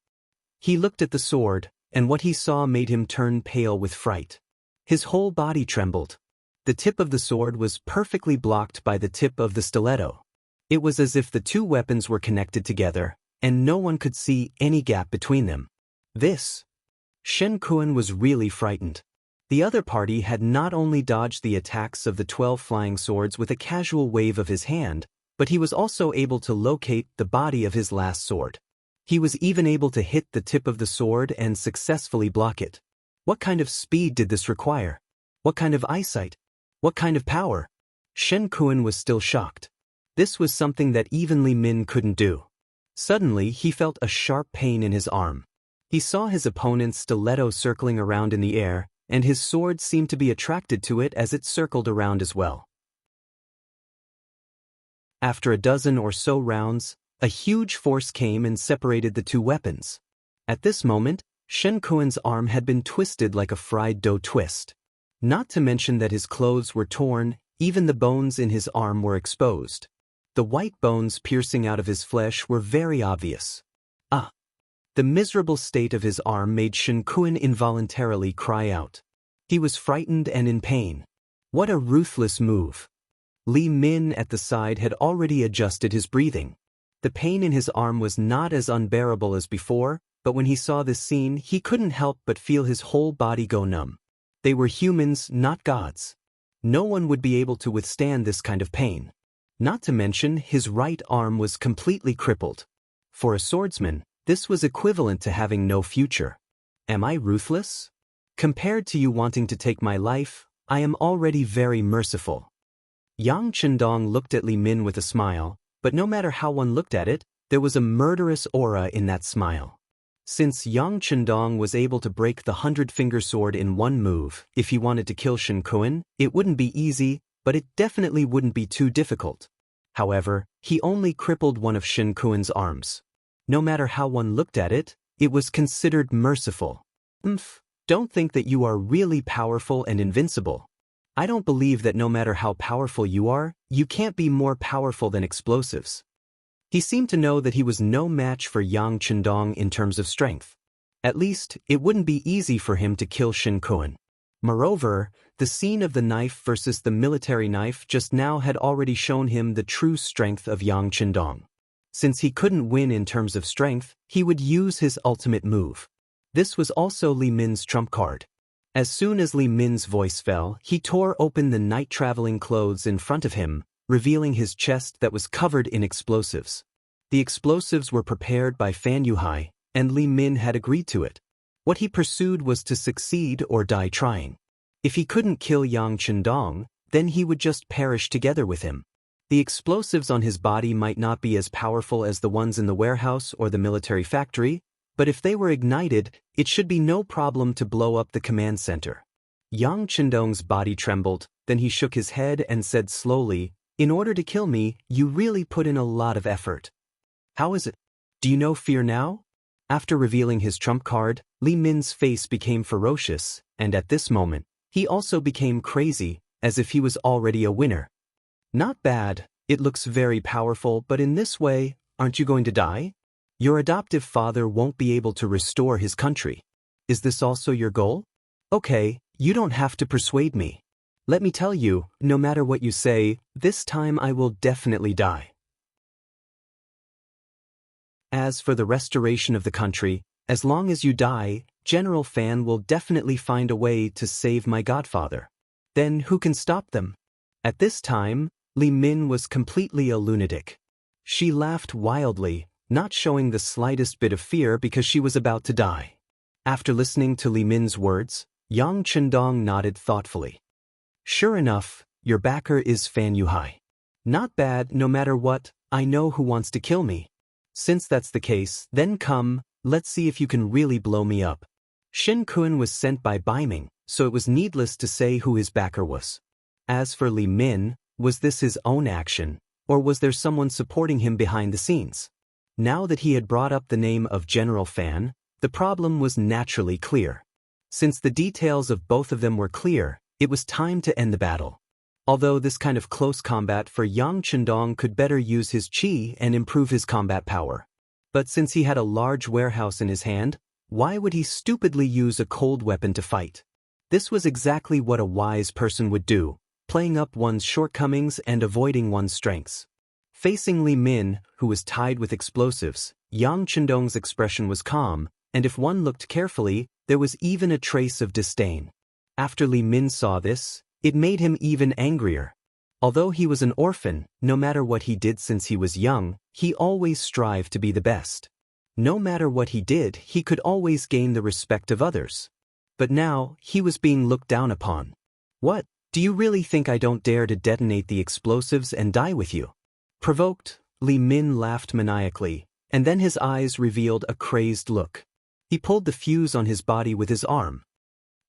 He looked at the sword, and what he saw made him turn pale with fright. His whole body trembled. The tip of the sword was perfectly blocked by the tip of the stiletto. It was as if the two weapons were connected together, and no one could see any gap between them. Shen Kun was really frightened. The other party had not only dodged the attacks of the 12 flying swords with a casual wave of his hand, but he was also able to locate the body of his last sword. He was even able to hit the tip of the sword and successfully block it. What kind of speed did this require? What kind of eyesight? What kind of power? Shen Kun was still shocked. This was something that even Li Min couldn't do. Suddenly, he felt a sharp pain in his arm. He saw his opponent's stiletto circling around in the air, and his sword seemed to be attracted to it as it circled around as well. After a dozen or so rounds, a huge force came and separated the two weapons. At this moment, Shen Kuan's arm had been twisted like a fried dough twist. Not to mention that his clothes were torn, even the bones in his arm were exposed. The white bones piercing out of his flesh were very obvious. The miserable state of his arm made Shen Kun involuntarily cry out. He was frightened and in pain. What a ruthless move. Li Min at the side had already adjusted his breathing. The pain in his arm was not as unbearable as before, but when he saw this scene, he couldn't help but feel his whole body go numb. They were humans, not gods. No one would be able to withstand this kind of pain. Not to mention, his right arm was completely crippled. For a swordsman, this was equivalent to having no future. Am I ruthless? Compared to you wanting to take my life, I am already very merciful. Yang Chendong looked at Li Min with a smile, but no matter how one looked at it, there was a murderous aura in that smile. Since Yang Chendong was able to break the 100-finger sword in one move, if he wanted to kill Shen Kun, it wouldn't be easy, but it definitely wouldn't be too difficult. However, he only crippled one of Shen Kuan's arms. No matter how one looked at it, it was considered merciful. Don't think that you are really powerful and invincible. I don't believe that no matter how powerful you are, you can't be more powerful than explosives. He seemed to know that he was no match for Yang Chendong in terms of strength. At least, it wouldn't be easy for him to kill Shen Kun. Moreover, the scene of the knife versus the military knife just now had already shown him the true strength of Yang Chendong. Since he couldn't win in terms of strength, he would use his ultimate move. This was also Li Min's trump card. As soon as Li Min's voice fell, he tore open the night-traveling clothes in front of him, revealing his chest that was covered in explosives. The explosives were prepared by Fan Yuhai, and Li Min had agreed to it. What he pursued was to succeed or die trying. If he couldn't kill Yang Chendong, then he would just perish together with him. The explosives on his body might not be as powerful as the ones in the warehouse or the military factory, but if they were ignited, it should be no problem to blow up the command center. Yang Chendong's body trembled, then he shook his head and said slowly, "In order to kill me, you really put in a lot of effort. How is it? Do you know fear now?" After revealing his trump card, Li Min's face became ferocious, and at this moment, he also became crazy, as if he was already a winner. Not bad, It looks very powerful, but in this way, aren't you going to die? Your adoptive father won't be able to restore his country. Is this also your goal? Okay, you don't have to persuade me. Let me tell you, no matter what you say, this time I will definitely die. As for the restoration of the country, as long as you die, General Fan will definitely find a way to save my godfather. Then who can stop them? At this time, Li Min was completely a lunatic. She laughed wildly, not showing the slightest bit of fear because she was about to die. After listening to Li Min's words, Yang Chendong nodded thoughtfully. Sure enough, your backer is Fan Yuhai. Not bad, no matter what, I know who wants to kill me. Since that's the case, then come, let's see if you can really blow me up. Shen Kun was sent by Baiming, so it was needless to say who his backer was. As for Li Min, was this his own action, or was there someone supporting him behind the scenes? Now that he had brought up the name of General Fan, the problem was naturally clear. Since the details of both of them were clear, it was time to end the battle. Although this kind of close combat for Yang Chendong could better use his qi and improve his combat power. But since he had a large warehouse in his hand, why would he stupidly use a cold weapon to fight? This was exactly what a wise person would do, playing up one's shortcomings and avoiding one's strengths. Facing Li Min, who was tied with explosives, Yang Chendong's expression was calm, and if one looked carefully, there was even a trace of disdain. After Li Min saw this, it made him even angrier. Although he was an orphan, no matter what he did since he was young, he always strived to be the best. No matter what he did, he could always gain the respect of others. But now, he was being looked down upon. What? Do you really think I don't dare to detonate the explosives and die with you? Provoked, Li Min laughed maniacally, and then his eyes revealed a crazed look. He pulled the fuse on his body with his arm.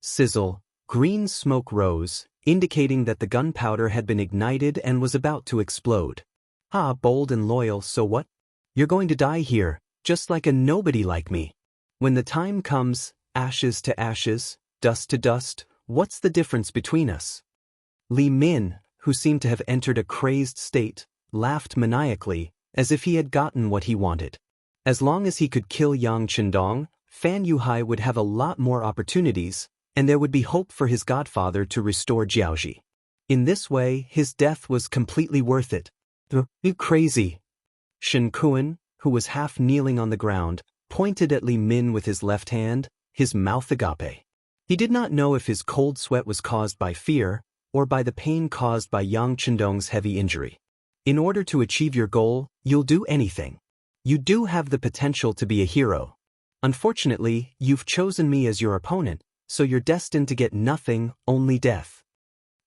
Sizzle, green smoke rose, indicating that the gunpowder had been ignited and was about to explode. Ah, bold and loyal, so what? You're going to die here, just like a nobody like me. When the time comes, ashes to ashes, dust to dust, what's the difference between us? Li Min, who seemed to have entered a crazed state, laughed maniacally, as if he had gotten what he wanted. As long as he could kill Yang Chendong, Fan Yuhai would have a lot more opportunities, and there would be hope for his godfather to restore Jiaoji. In this way, his death was completely worth it. You crazy. Shen Kun, who was half kneeling on the ground, pointed at Li Min with his left hand, his mouth agape. He did not know if his cold sweat was caused by fear, or by the pain caused by Yang Chendong's heavy injury. In order to achieve your goal, you'll do anything. You do have the potential to be a hero. Unfortunately, you've chosen me as your opponent, so you're destined to get nothing, only death.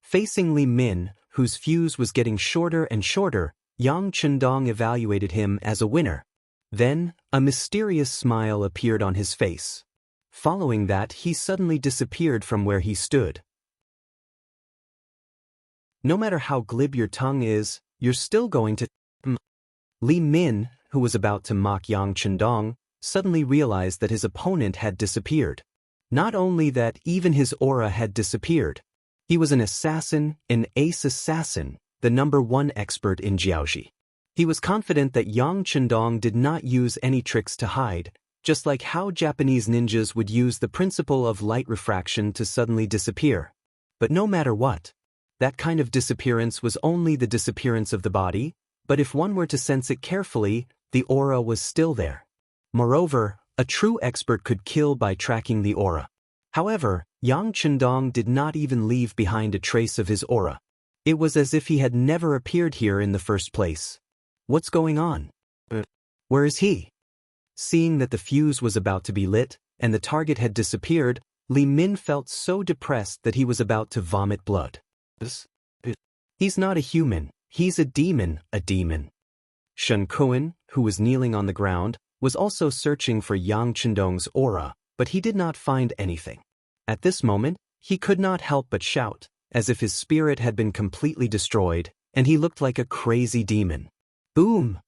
Facing Li Min, whose fuse was getting shorter and shorter, Yang Chendong evaluated him as a winner. Then, a mysterious smile appeared on his face. Following that, he suddenly disappeared from where he stood. No matter how glib your tongue is, you're still going to... Li Min, who was about to mock Yang Chendong, suddenly realized that his opponent had disappeared. Not only that, even his aura had disappeared. He was an assassin, an ace assassin, the #1 expert in Jiaoji. He was confident that Yang Chendong did not use any tricks to hide, just like how Japanese ninjas would use the principle of light refraction to suddenly disappear. But no matter what, that kind of disappearance was only the disappearance of the body, but if one were to sense it carefully, the aura was still there. Moreover, a true expert could kill by tracking the aura. However, Yang Chendong did not even leave behind a trace of his aura. It was as if he had never appeared here in the first place. What's going on? Where is he? Seeing that the fuse was about to be lit, and the target had disappeared, Li Min felt so depressed that he was about to vomit blood. He's not a human, he's a demon, a demon. Shen Kun, who was kneeling on the ground, was also searching for Yang Chendong's aura, but he did not find anything. At this moment, he could not help but shout, as if his spirit had been completely destroyed, and he looked like a crazy demon. Boom!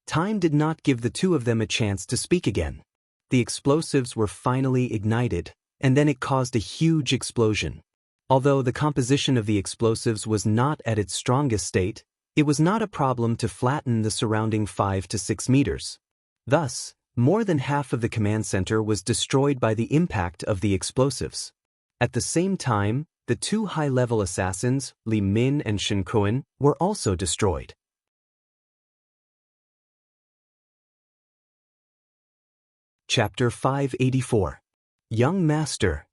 Time did not give the two of them a chance to speak again. The explosives were finally ignited, and then it caused a huge explosion. Although the composition of the explosives was not at its strongest state, It was not a problem to flatten the surrounding 5 to 6 meters. Thus, more than half of the command center was destroyed by the impact of the explosives. At the same time, the two high-level assassins, Li Min and Shen Kuan, were also destroyed. Chapter 584. Young Master.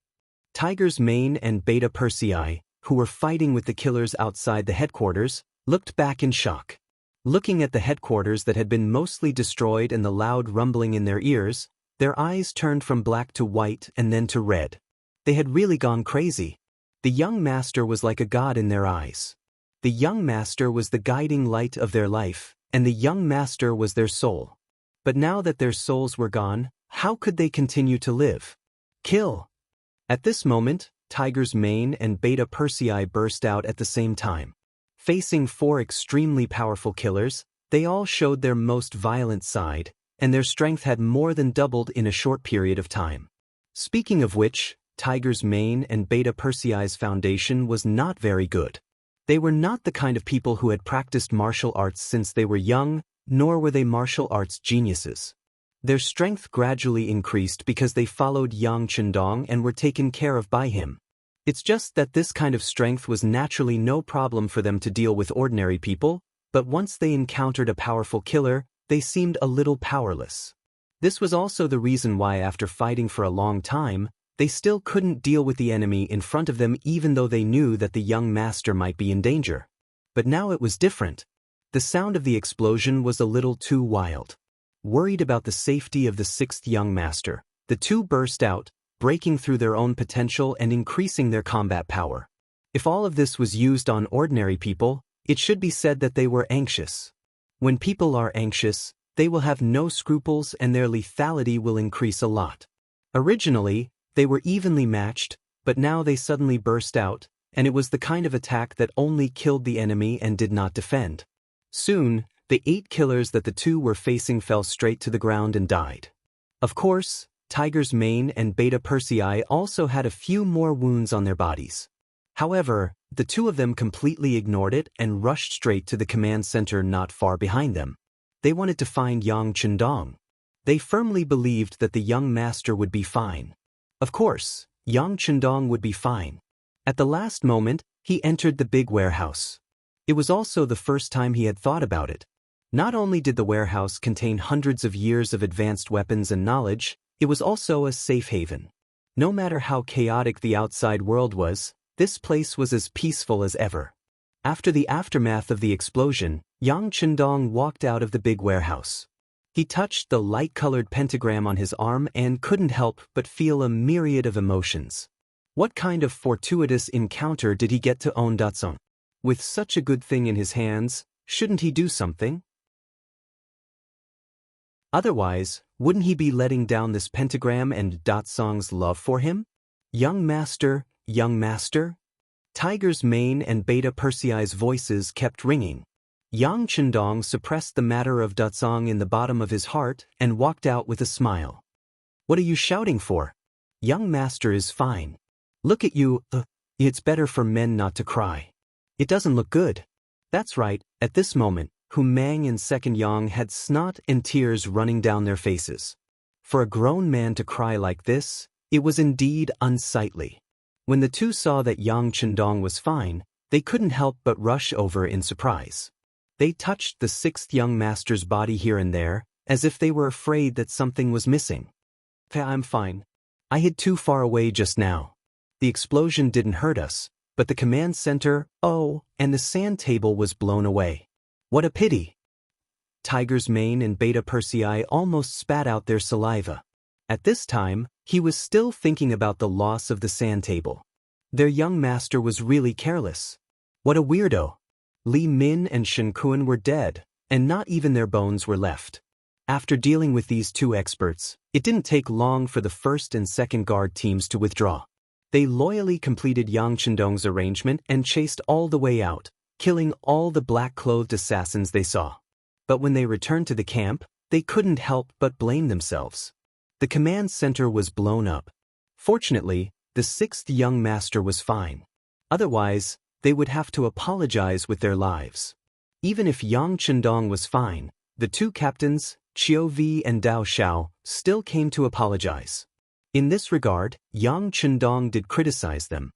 Tiger's Mane and Beta Persei, who were fighting with the killers outside the headquarters, looked back in shock. Looking at the headquarters that had been mostly destroyed and the loud rumbling in their ears, their eyes turned from black to white and then to red. They had really gone crazy. The young master was like a god in their eyes. The young master was the guiding light of their life, and the young master was their soul. But now that their souls were gone, how could they continue to live? Kill! At this moment, Tiger's Mane and Beta Persei burst out at the same time. Facing 4 extremely powerful killers, they all showed their most violent side, and their strength had more than doubled in a short period of time. Speaking of which, Tiger's Mane and Beta Persei's foundation was not very good. They were not the kind of people who had practiced martial arts since they were young, nor were they martial arts geniuses. Their strength gradually increased because they followed Yang Chendong and were taken care of by him. It's just that this kind of strength was naturally no problem for them to deal with ordinary people, but once they encountered a powerful killer, they seemed a little powerless. This was also the reason why after fighting for a long time, they still couldn't deal with the enemy in front of them even though they knew that the young master might be in danger. But now it was different. The sound of the explosion was a little too wild. Worried about the safety of the 6th young master, the two burst out, breaking through their own potential and increasing their combat power. If all of this was used on ordinary people, it should be said that they were anxious. When people are anxious, they will have no scruples and their lethality will increase a lot. Originally, they were evenly matched, but now they suddenly burst out, and it was the kind of attack that only killed the enemy and did not defend. Soon, the 8 killers that the two were facing fell straight to the ground and died. Of course, Tiger's Mane and Beta Persei also had a few more wounds on their bodies. However, the two of them completely ignored it and rushed straight to the command center not far behind them. They wanted to find Yang Chendong. They firmly believed that the young master would be fine. Of course, Yang Chendong would be fine. At the last moment, he entered the big warehouse. It was also the first time he had thought about it. Not only did the warehouse contain hundreds of years of advanced weapons and knowledge, it was also a safe haven. No matter how chaotic the outside world was, this place was as peaceful as ever. After the aftermath of the explosion, Yang Chendong walked out of the big warehouse. He touched the light-colored pentagram on his arm and couldn't help but feel a myriad of emotions. What kind of fortuitous encounter did he get to own Datsong? With such a good thing in his hands, shouldn't he do something? Otherwise, wouldn't he be letting down this pentagram and Datsong's love for him? Young master, young master? Tiger's Mane and Beta Persei's voices kept ringing. Yang Chendong suppressed the matter of Datsong in the bottom of his heart and walked out with a smile. What are you shouting for? Young master is fine. Look at you, it's better for men not to cry. It doesn't look good. That's right, at this moment, Hu Mang and Second Yang had snot and tears running down their faces. For a grown man to cry like this, it was indeed unsightly. When the two saw that Yang Chendong was fine, they couldn't help but rush over in surprise. They touched the 6th young master's body here and there, as if they were afraid that something was missing. I'm fine. I hid too far away just now. The explosion didn't hurt us, but the command center, and the sand table was blown away. What a pity! Tiger's Mane and Beta Persei almost spat out their saliva. At this time, he was still thinking about the loss of the sand table. Their young master was really careless. What a weirdo! Li Min and Shen Kuan were dead, and not even their bones were left. After dealing with these two experts, it didn't take long for the 1st and 2nd guard teams to withdraw. They loyally completed Yang Chendong's arrangement and chased all the way out, killing all the black-clothed assassins they saw. But when they returned to the camp, they couldn't help but blame themselves. The command center was blown up. Fortunately, the 6th young master was fine. Otherwise, they would have to apologize with their lives. Even if Yang Chendong was fine, the two captains, Qiu Vi and Dao Xiao, still came to apologize. In this regard, Yang Chendong did criticize them.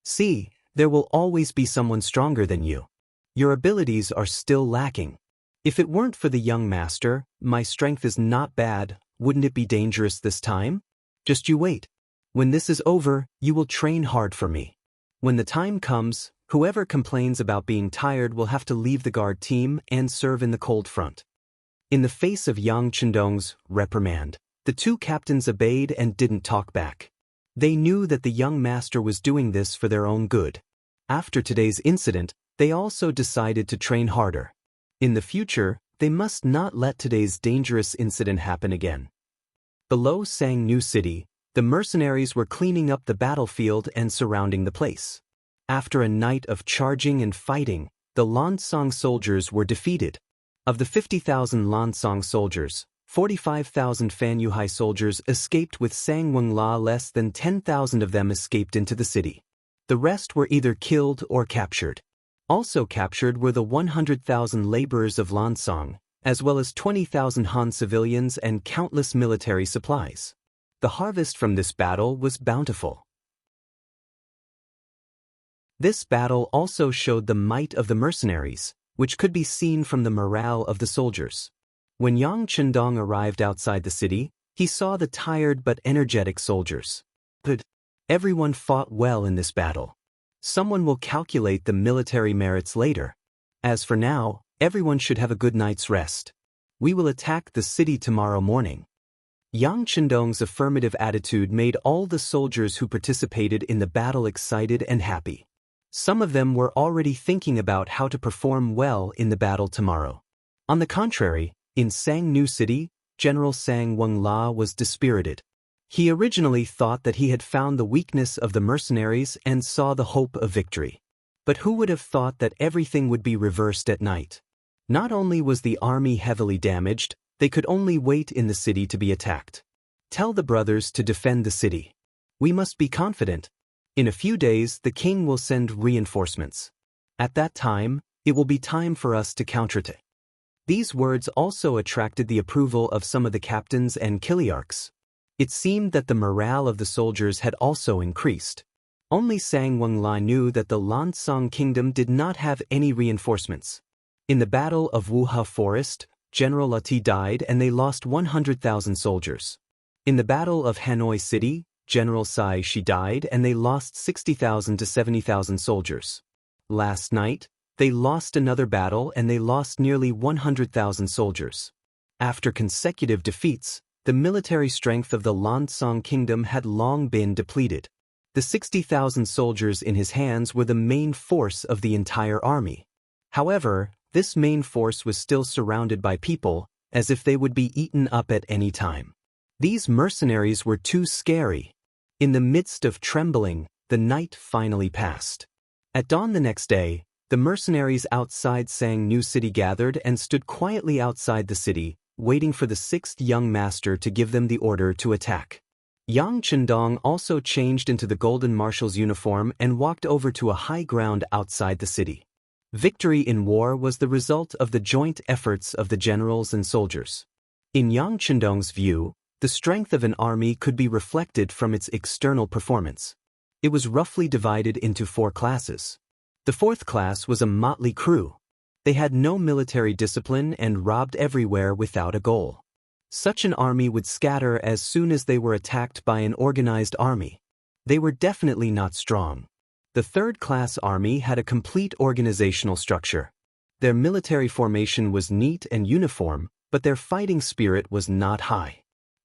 See, there will always be someone stronger than you. Your abilities are still lacking. If it weren't for the young master, my strength is not bad, wouldn't it be dangerous this time? Just you wait. When this is over, you will train hard for me. When the time comes, whoever complains about being tired will have to leave the guard team and serve in the cold front. In the face of Yang Chendong's reprimand, the two captains obeyed and didn't talk back. They knew that the young master was doing this for their own good. After today's incident, they also decided to train harder. In the future, they must not let today's dangerous incident happen again. Below Sangnu City, the mercenaries were cleaning up the battlefield and surrounding the place. After a night of charging and fighting, the Lansong soldiers were defeated. Of the 50,000 Lansong soldiers, 45,000 Fan Yuhai soldiers escaped with Sang Wengla. Less than 10,000 of them escaped into the city. The rest were either killed or captured. Also captured were the 100,000 laborers of Lansong, as well as 20,000 Han civilians and countless military supplies. The harvest from this battle was bountiful. This battle also showed the might of the mercenaries, which could be seen from the morale of the soldiers. When Yang Chendong arrived outside the city, he saw the tired but energetic soldiers. But everyone fought well in this battle. Someone will calculate the military merits later. As for now, everyone should have a good night's rest. We will attack the city tomorrow morning. Yang Chendong's affirmative attitude made all the soldiers who participated in the battle excited and happy. Some of them were already thinking about how to perform well in the battle tomorrow. On the contrary, in Sangnu City, General Sang Wengla was dispirited. He originally thought that he had found the weakness of the mercenaries and saw the hope of victory. But who would have thought that everything would be reversed at night? Not only was the army heavily damaged, they could only wait in the city to be attacked. Tell the brothers to defend the city. We must be confident. In a few days, the king will send reinforcements. At that time, it will be time for us to counterattack. These words also attracted the approval of some of the captains and kiliarchs. It seemed that the morale of the soldiers had also increased. Only Sang Wengla knew that the Lansong kingdom did not have any reinforcements. In the Battle of Wuha Forest, General Lati died and they lost 100,000 soldiers. In the Battle of Hanoi City, General Sai Shi died and they lost 60,000 to 70,000 soldiers. Last night, they lost another battle and they lost nearly 100,000 soldiers. After consecutive defeats, the military strength of the Lansong kingdom had long been depleted. The 60,000 soldiers in his hands were the main force of the entire army. However, this main force was still surrounded by people, as if they would be eaten up at any time. These mercenaries were too scary. In the midst of trembling, the night finally passed. At dawn the next day, the mercenaries outside Sangnu City gathered and stood quietly outside the city, waiting for the sixth young master to give them the order to attack. Yang Chendong also changed into the golden marshal's uniform and walked over to a high ground outside the city. Victory in war was the result of the joint efforts of the generals and soldiers. In Yang Chendong's view, the strength of an army could be reflected from its external performance. It was roughly divided into 4 classes. The 4th class was a motley crew. They had no military discipline and robbed everywhere without a goal. Such an army would scatter as soon as they were attacked by an organized army. They were definitely not strong. The 3rd class army had a complete organizational structure. Their military formation was neat and uniform, but their fighting spirit was not high.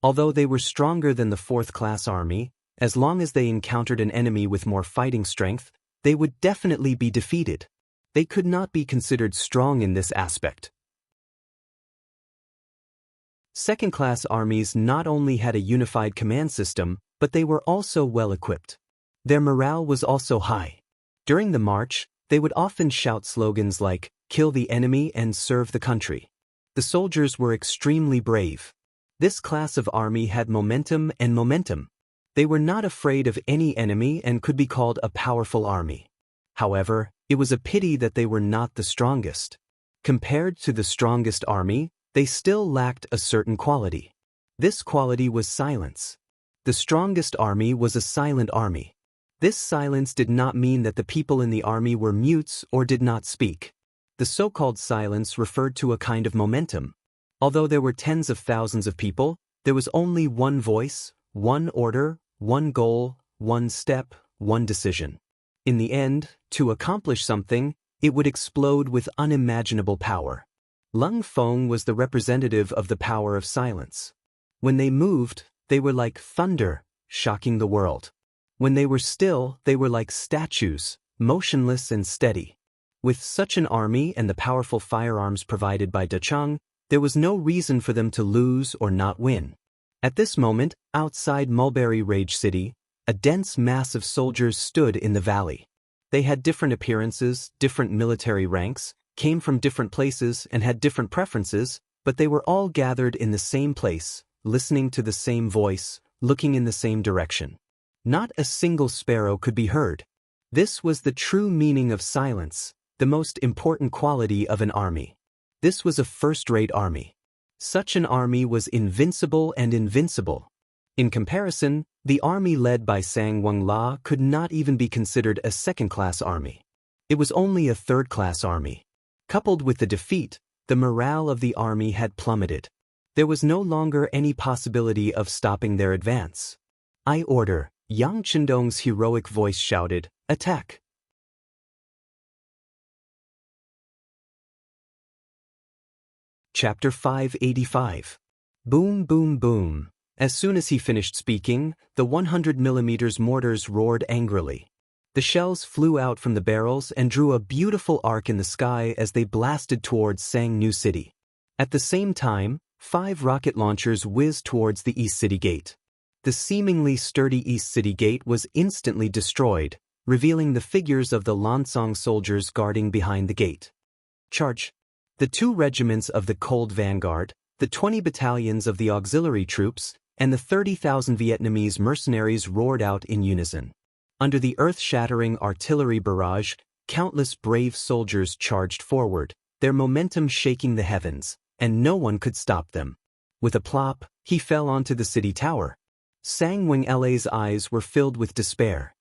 Although they were stronger than the 4th class army, as long as they encountered an enemy with more fighting strength, they would definitely be defeated. They could not be considered strong in this aspect. 2nd class armies not only had a unified command system, but they were also well equipped. Their morale was also high. During the march, they would often shout slogans like, "Kill the enemy and serve the country." The soldiers were extremely brave. This class of army had momentum. They were not afraid of any enemy and could be called a powerful army. However, it was a pity that they were not the strongest. Compared to the strongest army, they still lacked a certain quality. This quality was silence. The strongest army was a silent army. This silence did not mean that the people in the army were mutes or did not speak. The so-called silence referred to a kind of momentum. Although there were tens of thousands of people, there was only one voice, one order, one goal, one step, one decision. In the end, to accomplish something, it would explode with unimaginable power. Lung Feng was the representative of the power of silence. When they moved, they were like thunder, shocking the world. When they were still, they were like statues, motionless and steady. With such an army and the powerful firearms provided by Decheng, there was no reason for them to lose or not win. At this moment, outside Mulberry Rage City, a dense mass of soldiers stood in the valley. They had different appearances, different military ranks, came from different places and had different preferences, but they were all gathered in the same place, listening to the same voice, looking in the same direction. Not a single sparrow could be heard. This was the true meaning of silence, the most important quality of an army. This was a first-rate army. Such an army was invincible and invincible. In comparison, the army led by Sang Wenla could not even be considered a second-class army. It was only a third-class army. Coupled with the defeat, the morale of the army had plummeted. There was no longer any possibility of stopping their advance. "I order," Yang Chendong's heroic voice shouted, "Attack!" Chapter 585. Boom, boom, boom. As soon as he finished speaking, the 100mm mortars roared angrily. The shells flew out from the barrels and drew a beautiful arc in the sky as they blasted towards Sang New City. At the same time, 5 rocket launchers whizzed towards the East City Gate. The seemingly sturdy East City Gate was instantly destroyed, revealing the figures of the Lansong soldiers guarding behind the gate. Charge! The 2 regiments of the Cold Vanguard, the 20 battalions of the auxiliary troops, and the 30,000 Vietnamese mercenaries roared out in unison. Under the earth-shattering artillery barrage, countless brave soldiers charged forward, their momentum shaking the heavens, and no one could stop them. With a plop, he fell onto the city tower. Sang Wenla's eyes were filled with despair.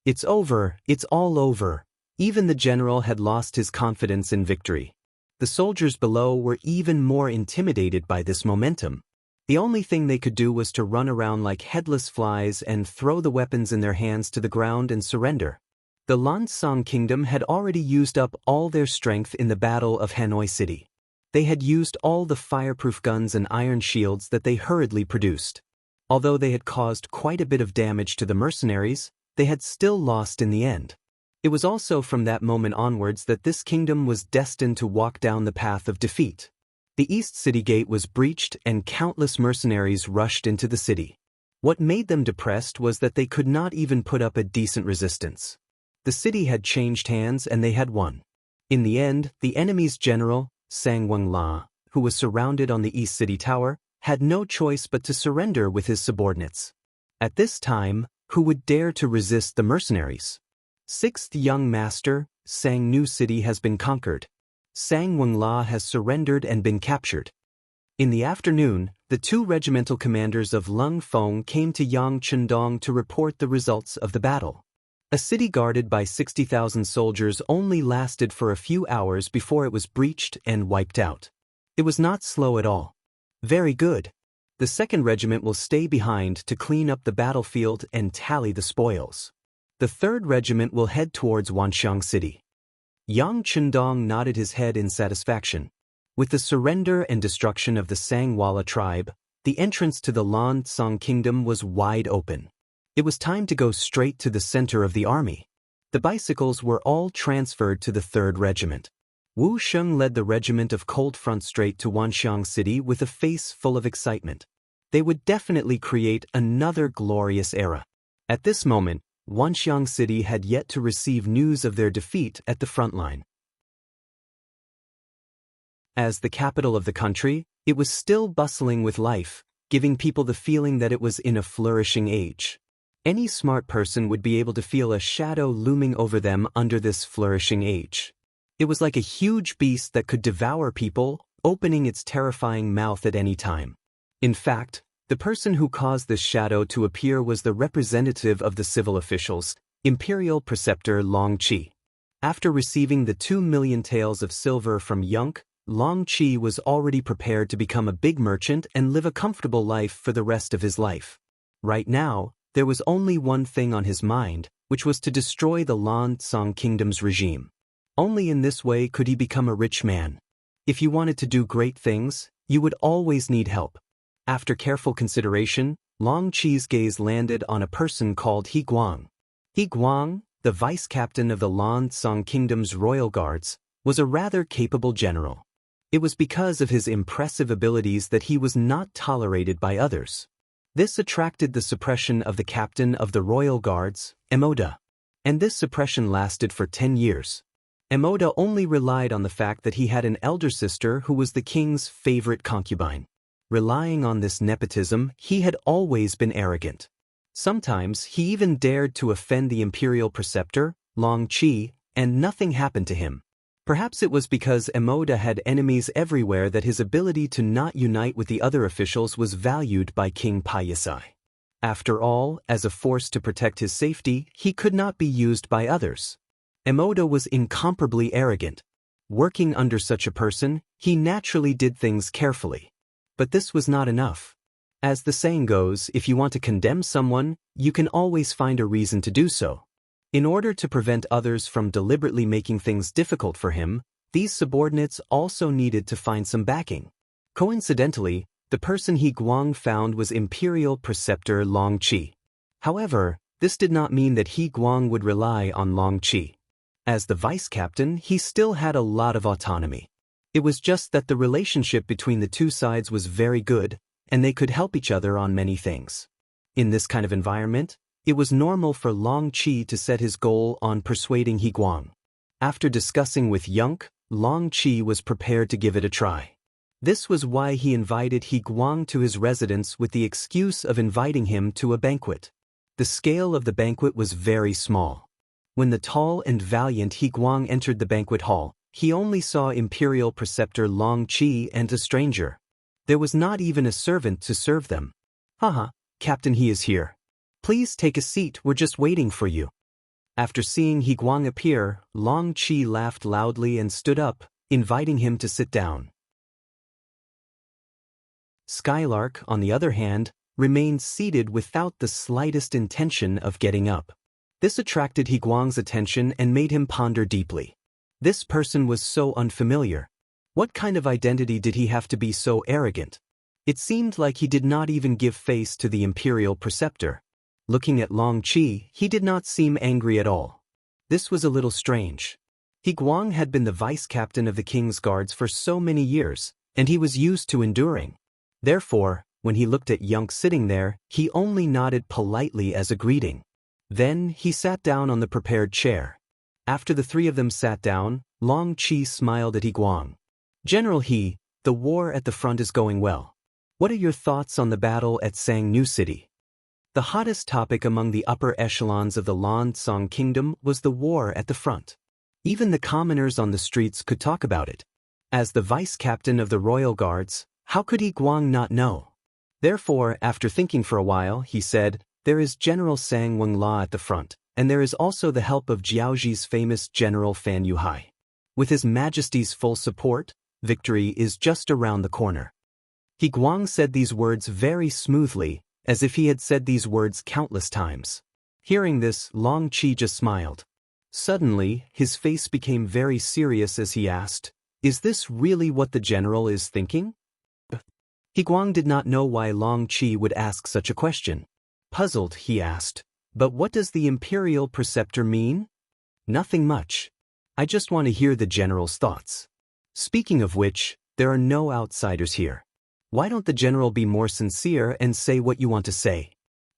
It's over, it's all over. Even the general had lost his confidence in victory. The soldiers below were even more intimidated by this momentum. The only thing they could do was to run around like headless flies and throw the weapons in their hands to the ground and surrender. The Lansong Kingdom had already used up all their strength in the Battle of Hanoi City. They had used all the fireproof guns and iron shields that they hurriedly produced. Although they had caused quite a bit of damage to the mercenaries, they had still lost in the end. It was also from that moment onwards that this kingdom was destined to walk down the path of defeat. The East City Gate was breached and countless mercenaries rushed into the city. What made them depressed was that they could not even put up a decent resistance. The city had changed hands and they had won. In the end, the enemy's general, Sang Wenla, who was surrounded on the East City Tower, had no choice but to surrender with his subordinates. At this time, who would dare to resist the mercenaries? 6th Young Master, Sang New City has been conquered. Sang Wenla has surrendered and been captured. In the afternoon, the 2 regimental commanders of Lung Feng came to Yang Chendong to report the results of the battle. A city guarded by 60,000 soldiers only lasted for a few hours before it was breached and wiped out. It was not slow at all. Very good. The 2nd Regiment will stay behind to clean up the battlefield and tally the spoils. The 3rd Regiment will head towards Wanxiang City. Yang Chendong nodded his head in satisfaction. With the surrender and destruction of the Sangwala tribe, the entrance to the Lansong Kingdom was wide open. It was time to go straight to the center of the army. The bicycles were all transferred to the 3rd Regiment. Wu Sheng led the regiment of Cold Front straight to Wanxiang City with a face full of excitement. They would definitely create another glorious era. At this moment, Wanxiang City had yet to receive news of their defeat at the front line. As the capital of the country, it was still bustling with life, giving people the feeling that it was in a flourishing age. Any smart person would be able to feel a shadow looming over them under this flourishing age. It was like a huge beast that could devour people, opening its terrifying mouth at any time. In fact, the person who caused this shadow to appear was the representative of the civil officials, Imperial Preceptor Long Qi. After receiving the 2 million taels of silver from Yunk, Long Qi was already prepared to become a big merchant and live a comfortable life for the rest of his life. Right now, there was only one thing on his mind, which was to destroy the Longtime Kingdom's regime. Only in this way could he become a rich man. If you wanted to do great things, you would always need help. After careful consideration, Long Qi's gaze landed on a person called He Guang. He Guang, the vice-captain of the Longtime Kingdom's royal guards, was a rather capable general. It was because of his impressive abilities that he was not tolerated by others. This attracted the suppression of the captain of the royal guards, Emoda. And this suppression lasted for 10 years. Emoda only relied on the fact that he had an elder sister who was the king's favorite concubine. Relying on this nepotism, he had always been arrogant. Sometimes he even dared to offend the imperial preceptor, Long Qi, and nothing happened to him. Perhaps it was because Emoda had enemies everywhere that his ability to not unite with the other officials was valued by King Paiyasai. After all, as a force to protect his safety, he could not be used by others. Emoda was incomparably arrogant. Working under such a person, he naturally did things carefully. But this was not enough. As the saying goes, if you want to condemn someone, you can always find a reason to do so. In order to prevent others from deliberately making things difficult for him, these subordinates also needed to find some backing. Coincidentally, the person He Guang found was Imperial Preceptor Long Qi. However, this did not mean that He Guang would rely on Long Qi. As the vice-captain, he still had a lot of autonomy. It was just that the relationship between the two sides was very good, and they could help each other on many things. In this kind of environment, it was normal for Long Qi to set his goal on persuading He Guang. After discussing with Yunk, Long Qi was prepared to give it a try. This was why he invited He Guang to his residence with the excuse of inviting him to a banquet. The scale of the banquet was very small. When the tall and valiant He Guang entered the banquet hall, he only saw Imperial Preceptor Long Qi and a stranger. There was not even a servant to serve them. Haha, Captain, he is here. Please take a seat, we're just waiting for you. After seeing He Guang appear, Long Qi laughed loudly and stood up, inviting him to sit down. Skylark, on the other hand, remained seated without the slightest intention of getting up. This attracted He Guang's attention and made him ponder deeply. This person was so unfamiliar. What kind of identity did he have to be so arrogant? It seemed like he did not even give face to the imperial preceptor. Looking at Long Qi, he did not seem angry at all. This was a little strange. He Guang had been the vice-captain of the king's guards for so many years, and he was used to enduring. Therefore, when he looked at Yunk sitting there, he only nodded politely as a greeting. Then, he sat down on the prepared chair. After the three of them sat down, Long Qi smiled at He Guang. General He, the war at the front is going well. What are your thoughts on the battle at Sang New City? The hottest topic among the upper echelons of the Longtime Kingdom was the war at the front. Even the commoners on the streets could talk about it. As the vice-captain of the royal guards, how could He Guang not know? Therefore, after thinking for a while, he said, "There is General Sang Wenla at the front, and there is also the help of Jiaoji's famous General Fan Yuhai. With His Majesty's full support, victory is just around the corner." He Guang said these words very smoothly, as if he had said these words countless times. Hearing this, Long Qi just smiled. Suddenly, his face became very serious as he asked, "Is this really what the general is thinking?" He Guang did not know why Long Qi would ask such a question. Puzzled, he asked, "But what does the imperial preceptor mean?" "Nothing much. I just want to hear the general's thoughts. Speaking of which, there are no outsiders here. Why don't the general be more sincere and say what you want to say?"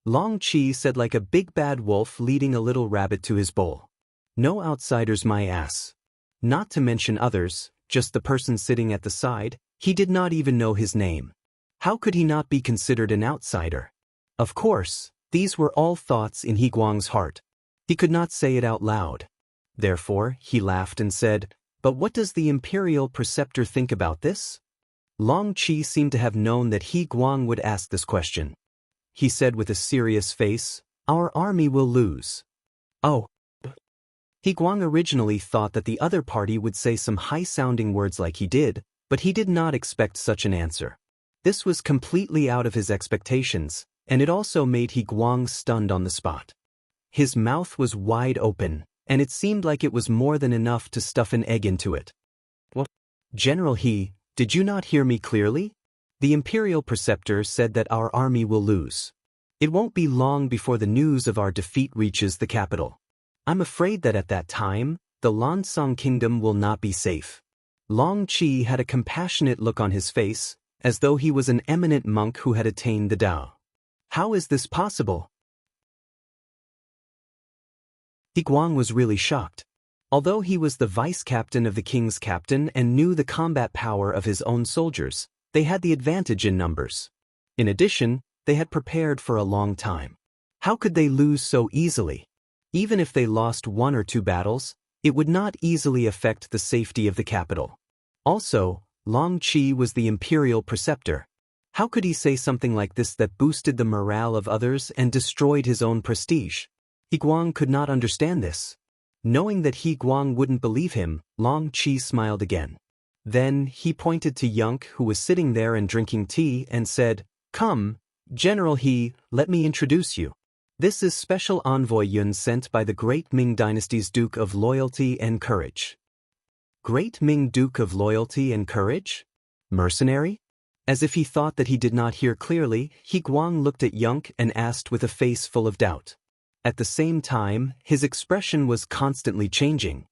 Long Qi said like a big bad wolf leading a little rabbit to his bowl. "No outsiders, my ass. Not to mention others, just the person sitting at the side, he did not even know his name. How could he not be considered an outsider?" Of course, these were all thoughts in He Guang's heart. He could not say it out loud. Therefore, he laughed and said, But what does the imperial preceptor think about this? Long Qi seemed to have known that He Guang would ask this question. He said with a serious face, "Our army will lose." Oh. He Guang originally thought that the other party would say some high-sounding words like he did, but he did not expect such an answer. This was completely out of his expectations, and it also made He Guang stunned on the spot. His mouth was wide open, and it seemed like it was more than enough to stuff an egg into it. "What? General He, did you not hear me clearly? The imperial preceptor said that our army will lose. It won't be long before the news of our defeat reaches the capital. I'm afraid that at that time, the Lansong kingdom will not be safe." Long Qi had a compassionate look on his face, as though he was an eminent monk who had attained the Tao. How is this possible? He Guang was really shocked. Although he was the vice-captain of the king's captain and knew the combat power of his own soldiers, they had the advantage in numbers. In addition, they had prepared for a long time. How could they lose so easily? Even if they lost 1 or 2 battles, it would not easily affect the safety of the capital. Also, Long Qi was the imperial preceptor. How could he say something like this that boosted the morale of others and destroyed his own prestige? He Guang could not understand this. Knowing that He Guang wouldn't believe him, Long Qi smiled again. Then he pointed to Yunk, who was sitting there and drinking tea, and said, "Come, General He, let me introduce you. This is Special Envoy Yun sent by the Great Ming Dynasty's Duke of Loyalty and Courage." Great Ming Duke of Loyalty and Courage? Mercenary? As if he thought that he did not hear clearly, He Guang looked at Yunk and asked with a face full of doubt. At the same time, his expression was constantly changing.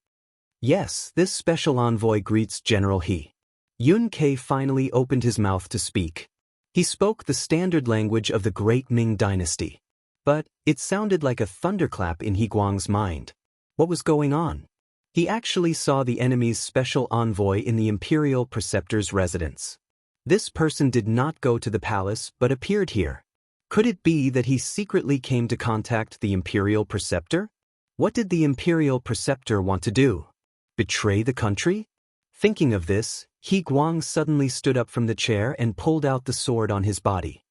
"Yes, this special envoy greets General He." Yun Ke finally opened his mouth to speak. He spoke the standard language of the Great Ming Dynasty. But it sounded like a thunderclap in He Guang's mind. What was going on? He actually saw the enemy's special envoy in the imperial preceptor's residence. This person did not go to the palace but appeared here. Could it be that he secretly came to contact the imperial preceptor? What did the imperial preceptor want to do? Betray the country? Thinking of this, He Guang suddenly stood up from the chair and pulled out the sword on his body.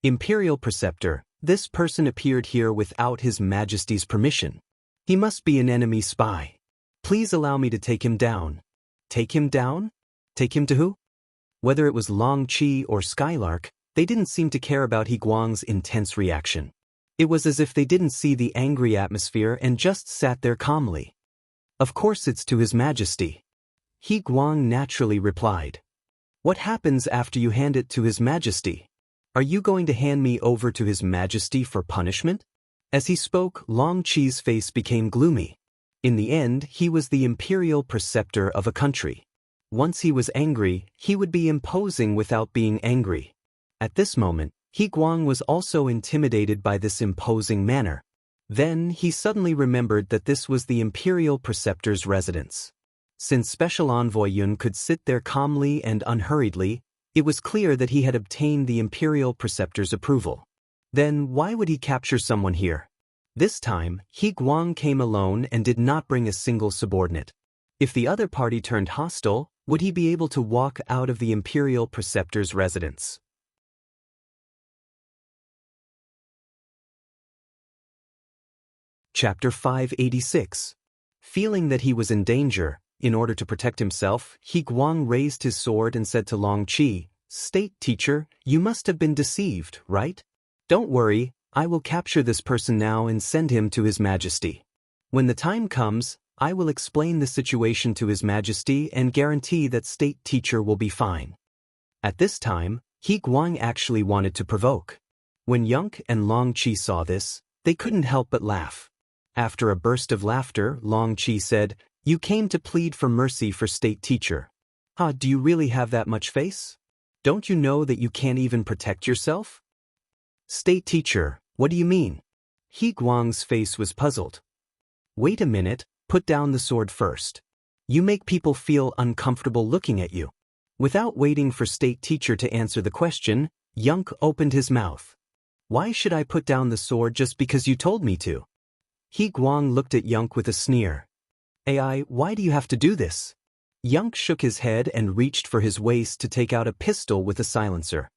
"Imperial preceptor, this person appeared here without His Majesty's permission. He must be an enemy spy. Please allow me to take him down." Take him down? Take him to who? Whether it was Long Qi or Skylark, they didn't seem to care about He Guang's intense reaction. It was as if they didn't see the angry atmosphere and just sat there calmly. "Of course it's to His Majesty." He Guang naturally replied. "What happens after you hand it to His Majesty? Are you going to hand me over to His Majesty for punishment?" As he spoke, Long Qi's face became gloomy. In the end, he was the imperial preceptor of a country. Once he was angry, he would be imposing without being angry. At this moment, He Guang was also intimidated by this imposing manner. Then he suddenly remembered that this was the imperial preceptor's residence. Since Special Envoy Yun could sit there calmly and unhurriedly, it was clear that he had obtained the imperial preceptor's approval. Then why would he capture someone here? This time, He Guang came alone and did not bring a single subordinate. If the other party turned hostile, would he be able to walk out of the imperial preceptor's residence? Chapter 586. Feeling that he was in danger, in order to protect himself, He Guang raised his sword and said to Long Qi, "State teacher, you must have been deceived, right? Don't worry, I will capture this person now and send him to His Majesty. When the time comes, I will explain the situation to His Majesty and guarantee that state teacher will be fine." At this time, He Guang actually wanted to provoke. When Yunk and Long Qi saw this, they couldn't help but laugh. After a burst of laughter, Long Qi said, "You came to plead for mercy for state teacher. Do you really have that much face? Don't you know that you can't even protect yourself?" "State teacher, what do you mean?" He Guang's face was puzzled. "Wait a minute, put down the sword first. You make people feel uncomfortable looking at you." Without waiting for state teacher to answer the question, Yunk opened his mouth. "Why should I put down the sword just because you told me to?" He Guang looked at Yunk with a sneer. "Ai, why do you have to do this? Young shook his head and reached for his waist to take out a pistol with a silencer.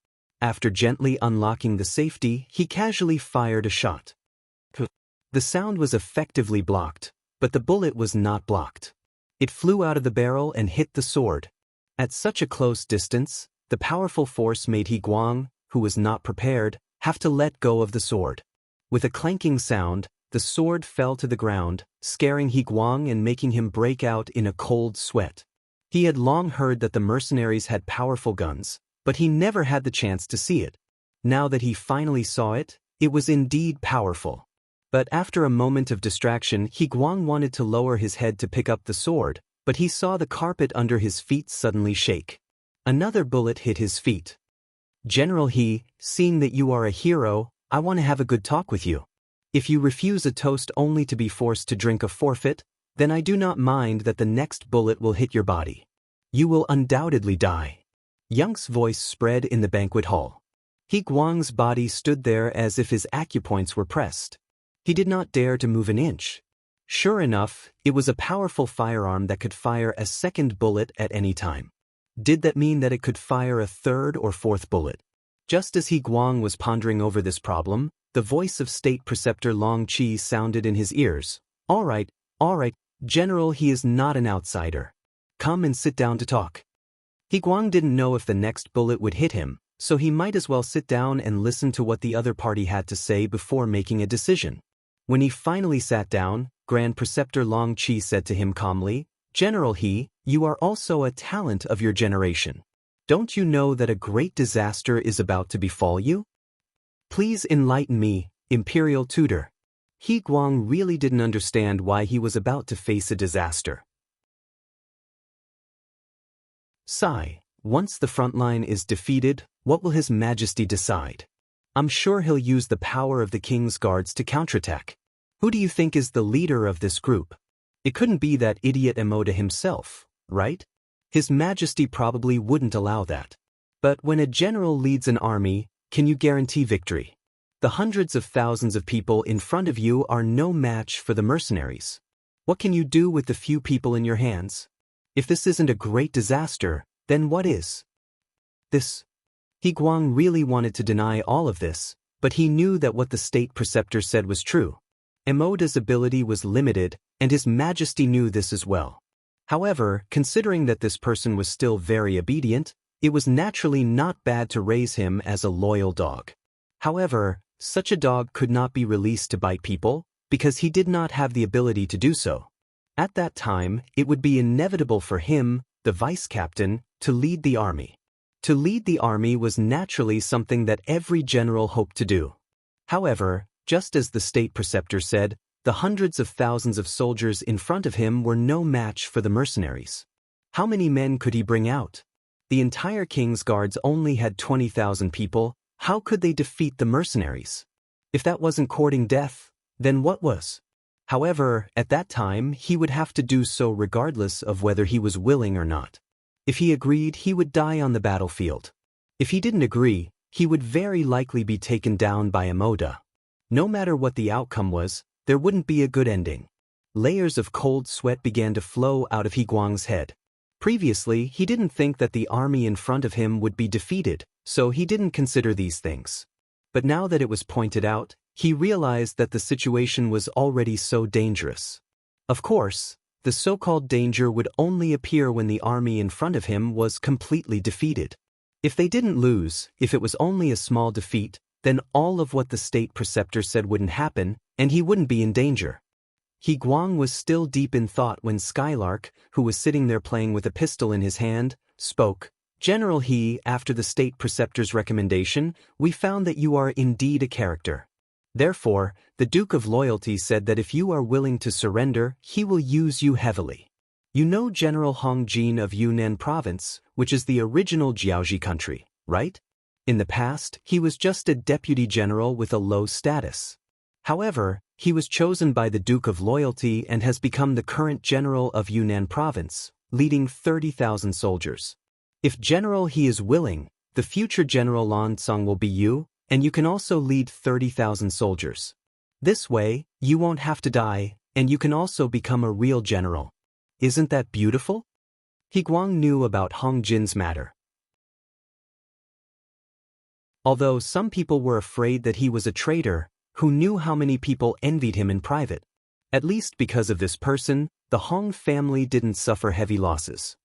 After gently unlocking the safety, he casually fired a shot. The sound was effectively blocked, but the bullet was not blocked. It flew out of the barrel and hit the sword. At such a close distance, the powerful force made He Guang, who was not prepared, have to let go of the sword. With a clanking sound, the sword fell to the ground, scaring He Guang and making him break out in a cold sweat. He had long heard that the mercenaries had powerful guns, but he never had the chance to see it. Now that he finally saw it, it was indeed powerful. But after a moment of distraction, He Guang wanted to lower his head to pick up the sword, but he saw the carpet under his feet suddenly shake. Another bullet hit his feet. General He, seeing that you are a hero, I want to have a good talk with you. If you refuse a toast only to be forced to drink a forfeit, then I do not mind that the next bullet will hit your body. You will undoubtedly die. Young's voice spread in the banquet hall. He Guang's body stood there as if his acupoints were pressed. He did not dare to move an inch. Sure enough, it was a powerful firearm that could fire a second bullet at any time. Did that mean that it could fire a third or fourth bullet? Just as He Guang was pondering over this problem, the voice of State Preceptor Long Qi sounded in his ears. All right, General, he is not an outsider. Come and sit down to talk. He Guang didn't know if the next bullet would hit him, so he might as well sit down and listen to what the other party had to say before making a decision. When he finally sat down, Grand Preceptor Long Qi said to him calmly, General He, you are also a talent of your generation. Don't you know that a great disaster is about to befall you? Please enlighten me, Imperial Tutor. He Guang really didn't understand why he was about to face a disaster. Sigh, once the front line is defeated, what will His Majesty decide? I'm sure he'll use the power of the King's Guards to counterattack. Who do you think is the leader of this group? It couldn't be that idiot Emoda himself, right? His Majesty probably wouldn't allow that. But when a general leads an army, can you guarantee victory? The hundreds of thousands of people in front of you are no match for the mercenaries. What can you do with the few people in your hands? If this isn't a great disaster, then what is? This. He Guang really wanted to deny all of this, but he knew that what the State Preceptor said was true. Emoda's ability was limited, and His Majesty knew this as well. However, considering that this person was still very obedient, it was naturally not bad to raise him as a loyal dog. However, such a dog could not be released to bite people, because he did not have the ability to do so. At that time, it would be inevitable for him, the vice-captain, to lead the army. To lead the army was naturally something that every general hoped to do. However, just as the State Preceptor said, the hundreds of thousands of soldiers in front of him were no match for the mercenaries. How many men could he bring out? The entire King's Guards only had 20,000 people. How could they defeat the mercenaries? If that wasn't courting death, then what was? However, at that time, he would have to do so regardless of whether he was willing or not. If he agreed, he would die on the battlefield. If he didn't agree, he would very likely be taken down by Emoda. No matter what the outcome was, there wouldn't be a good ending. Layers of cold sweat began to flow out of He Guang's head. Previously, he didn't think that the army in front of him would be defeated, so he didn't consider these things. But now that it was pointed out, he realized that the situation was already so dangerous. Of course, the so-called danger would only appear when the army in front of him was completely defeated. If they didn't lose, if it was only a small defeat, then all of what the State Preceptor said wouldn't happen, and he wouldn't be in danger. He Guang was still deep in thought when Skylark, who was sitting there playing with a pistol in his hand, spoke. General He, after the State Preceptor's recommendation, we found that you are indeed a character. Therefore, the Duke of Loyalty said that if you are willing to surrender, he will use you heavily. You know General Hong Jin of Yunnan Province, which is the original Jiaoji country, right? In the past, he was just a deputy general with a low status. However, he was chosen by the Duke of Loyalty and has become the current general of Yunnan Province, leading 30,000 soldiers. If General He is willing, the future General Lan Tsang will be you, and you can also lead 30,000 soldiers. This way, you won't have to die, and you can also become a real general. Isn't that beautiful? He Guang knew about Hong Jin's matter. Although some people were afraid that he was a traitor, who knew how many people envied him in private. At least because of this person, the Hong family didn't suffer heavy losses.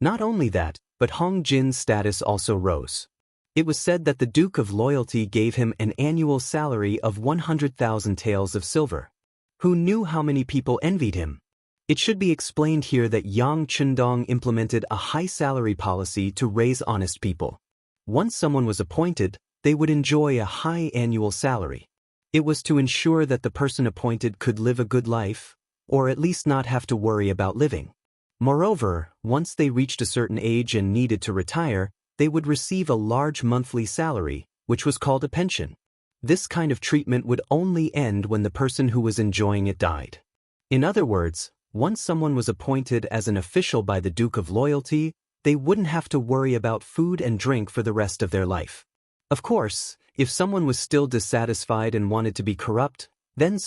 Not only that, but Hong Jin's status also rose. It was said that the Duke of Loyalty gave him an annual salary of 100,000 taels of silver. Who knew how many people envied him? It should be explained here that Yang Chundong implemented a high salary policy to raise honest people. Once someone was appointed, they would enjoy a high annual salary. It was to ensure that the person appointed could live a good life, or at least not have to worry about living. Moreover, once they reached a certain age and needed to retire, they would receive a large monthly salary, which was called a pension. This kind of treatment would only end when the person who was enjoying it died. In other words, once someone was appointed as an official by the Duke of Loyalty, they wouldn't have to worry about food and drink for the rest of their life. Of course, if someone was still dissatisfied and wanted to be corrupt, then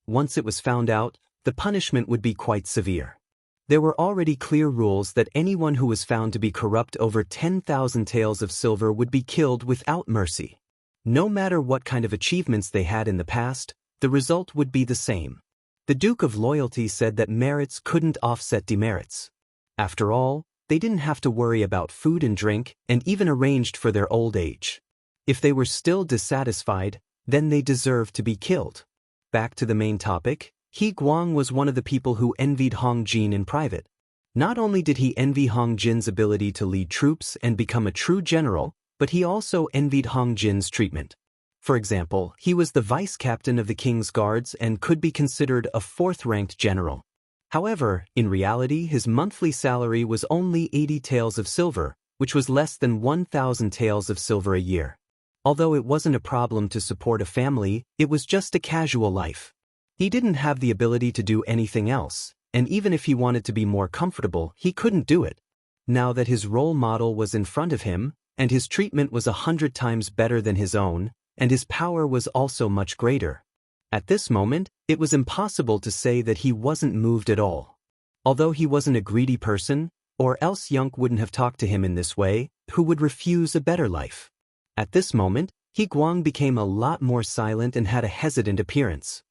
once it was found out, the punishment would be quite severe. There were already clear rules that anyone who was found to be corrupt over 10,000 taels of silver would be killed without mercy. No matter what kind of achievements they had in the past, the result would be the same. The Duke of Loyalty said that merits couldn't offset demerits. After all, they didn't have to worry about food and drink, and even arranged for their old age. If they were still dissatisfied, then they deserved to be killed. Back to the main topic, He Guang was one of the people who envied Hong Jin in private. Not only did he envy Hong Jin's ability to lead troops and become a true general, but he also envied Hong Jin's treatment. For example, he was the vice captain of the king's guards and could be considered a fourth-ranked general. However, in reality his monthly salary was only 80 taels of silver, which was less than 1,000 taels of silver a year. Although it wasn't a problem to support a family, it was just a casual life. He didn't have the ability to do anything else, and even if he wanted to be more comfortable, he couldn't do it. Now that his role model was in front of him, and his treatment was 100 times better than his own, and his power was also much greater. At this moment, it was impossible to say that he wasn't moved at all. Although he wasn't a greedy person, or else Yunk wouldn't have talked to him in this way, who would refuse a better life. At this moment, He Guang became a lot more silent and had a hesitant appearance.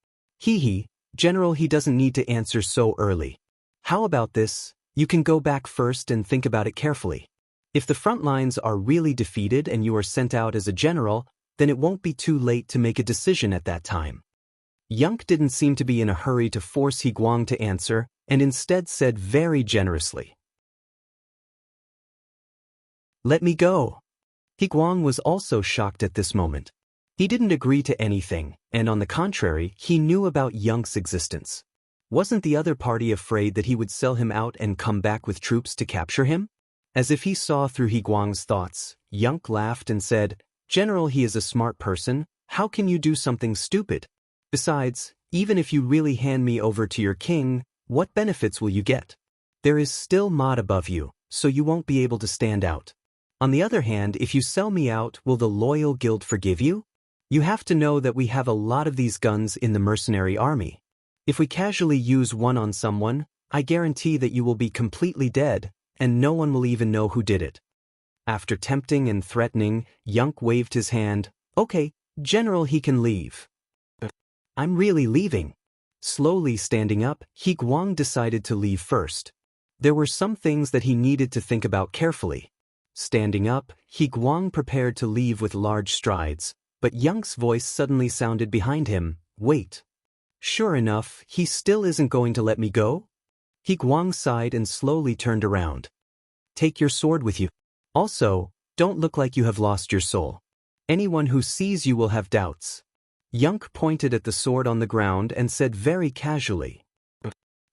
General, he doesn't need to answer so early. How about this? You can go back first and think about it carefully. If the front lines are really defeated and you are sent out as a general, then it won't be too late to make a decision at that time. Yunk didn't seem to be in a hurry to force He Guang to answer, and instead said very generously, "Let me go." He Guang was also shocked at this moment. He didn't agree to anything, and on the contrary, he knew about Yunk's existence. Wasn't the other party afraid that he would sell him out and come back with troops to capture him? As if he saw through He Guang's thoughts, Yunk laughed and said, "General, he is a smart person. How can you do something stupid? Besides, even if you really hand me over to your king, what benefits will you get? There is still Mod above you, so you won't be able to stand out. On the other hand, if you sell me out, will the loyal guild forgive you? You have to know that we have a lot of these guns in the mercenary army. If we casually use one on someone, I guarantee that you will be completely dead, and no one will even know who did it." After tempting and threatening, Yunk waved his hand. "Okay, General, he can leave." "I'm really leaving." Slowly standing up, He Guang decided to leave first. There were some things that he needed to think about carefully. Standing up, He Guang prepared to leave with large strides, but Yunk's voice suddenly sounded behind him, "Wait. Sure enough, he still isn't going to let me go?" He Guang sighed and slowly turned around. "Take your sword with you. Also, don't look like you have lost your soul. Anyone who sees you will have doubts." Yunk pointed at the sword on the ground and said very casually.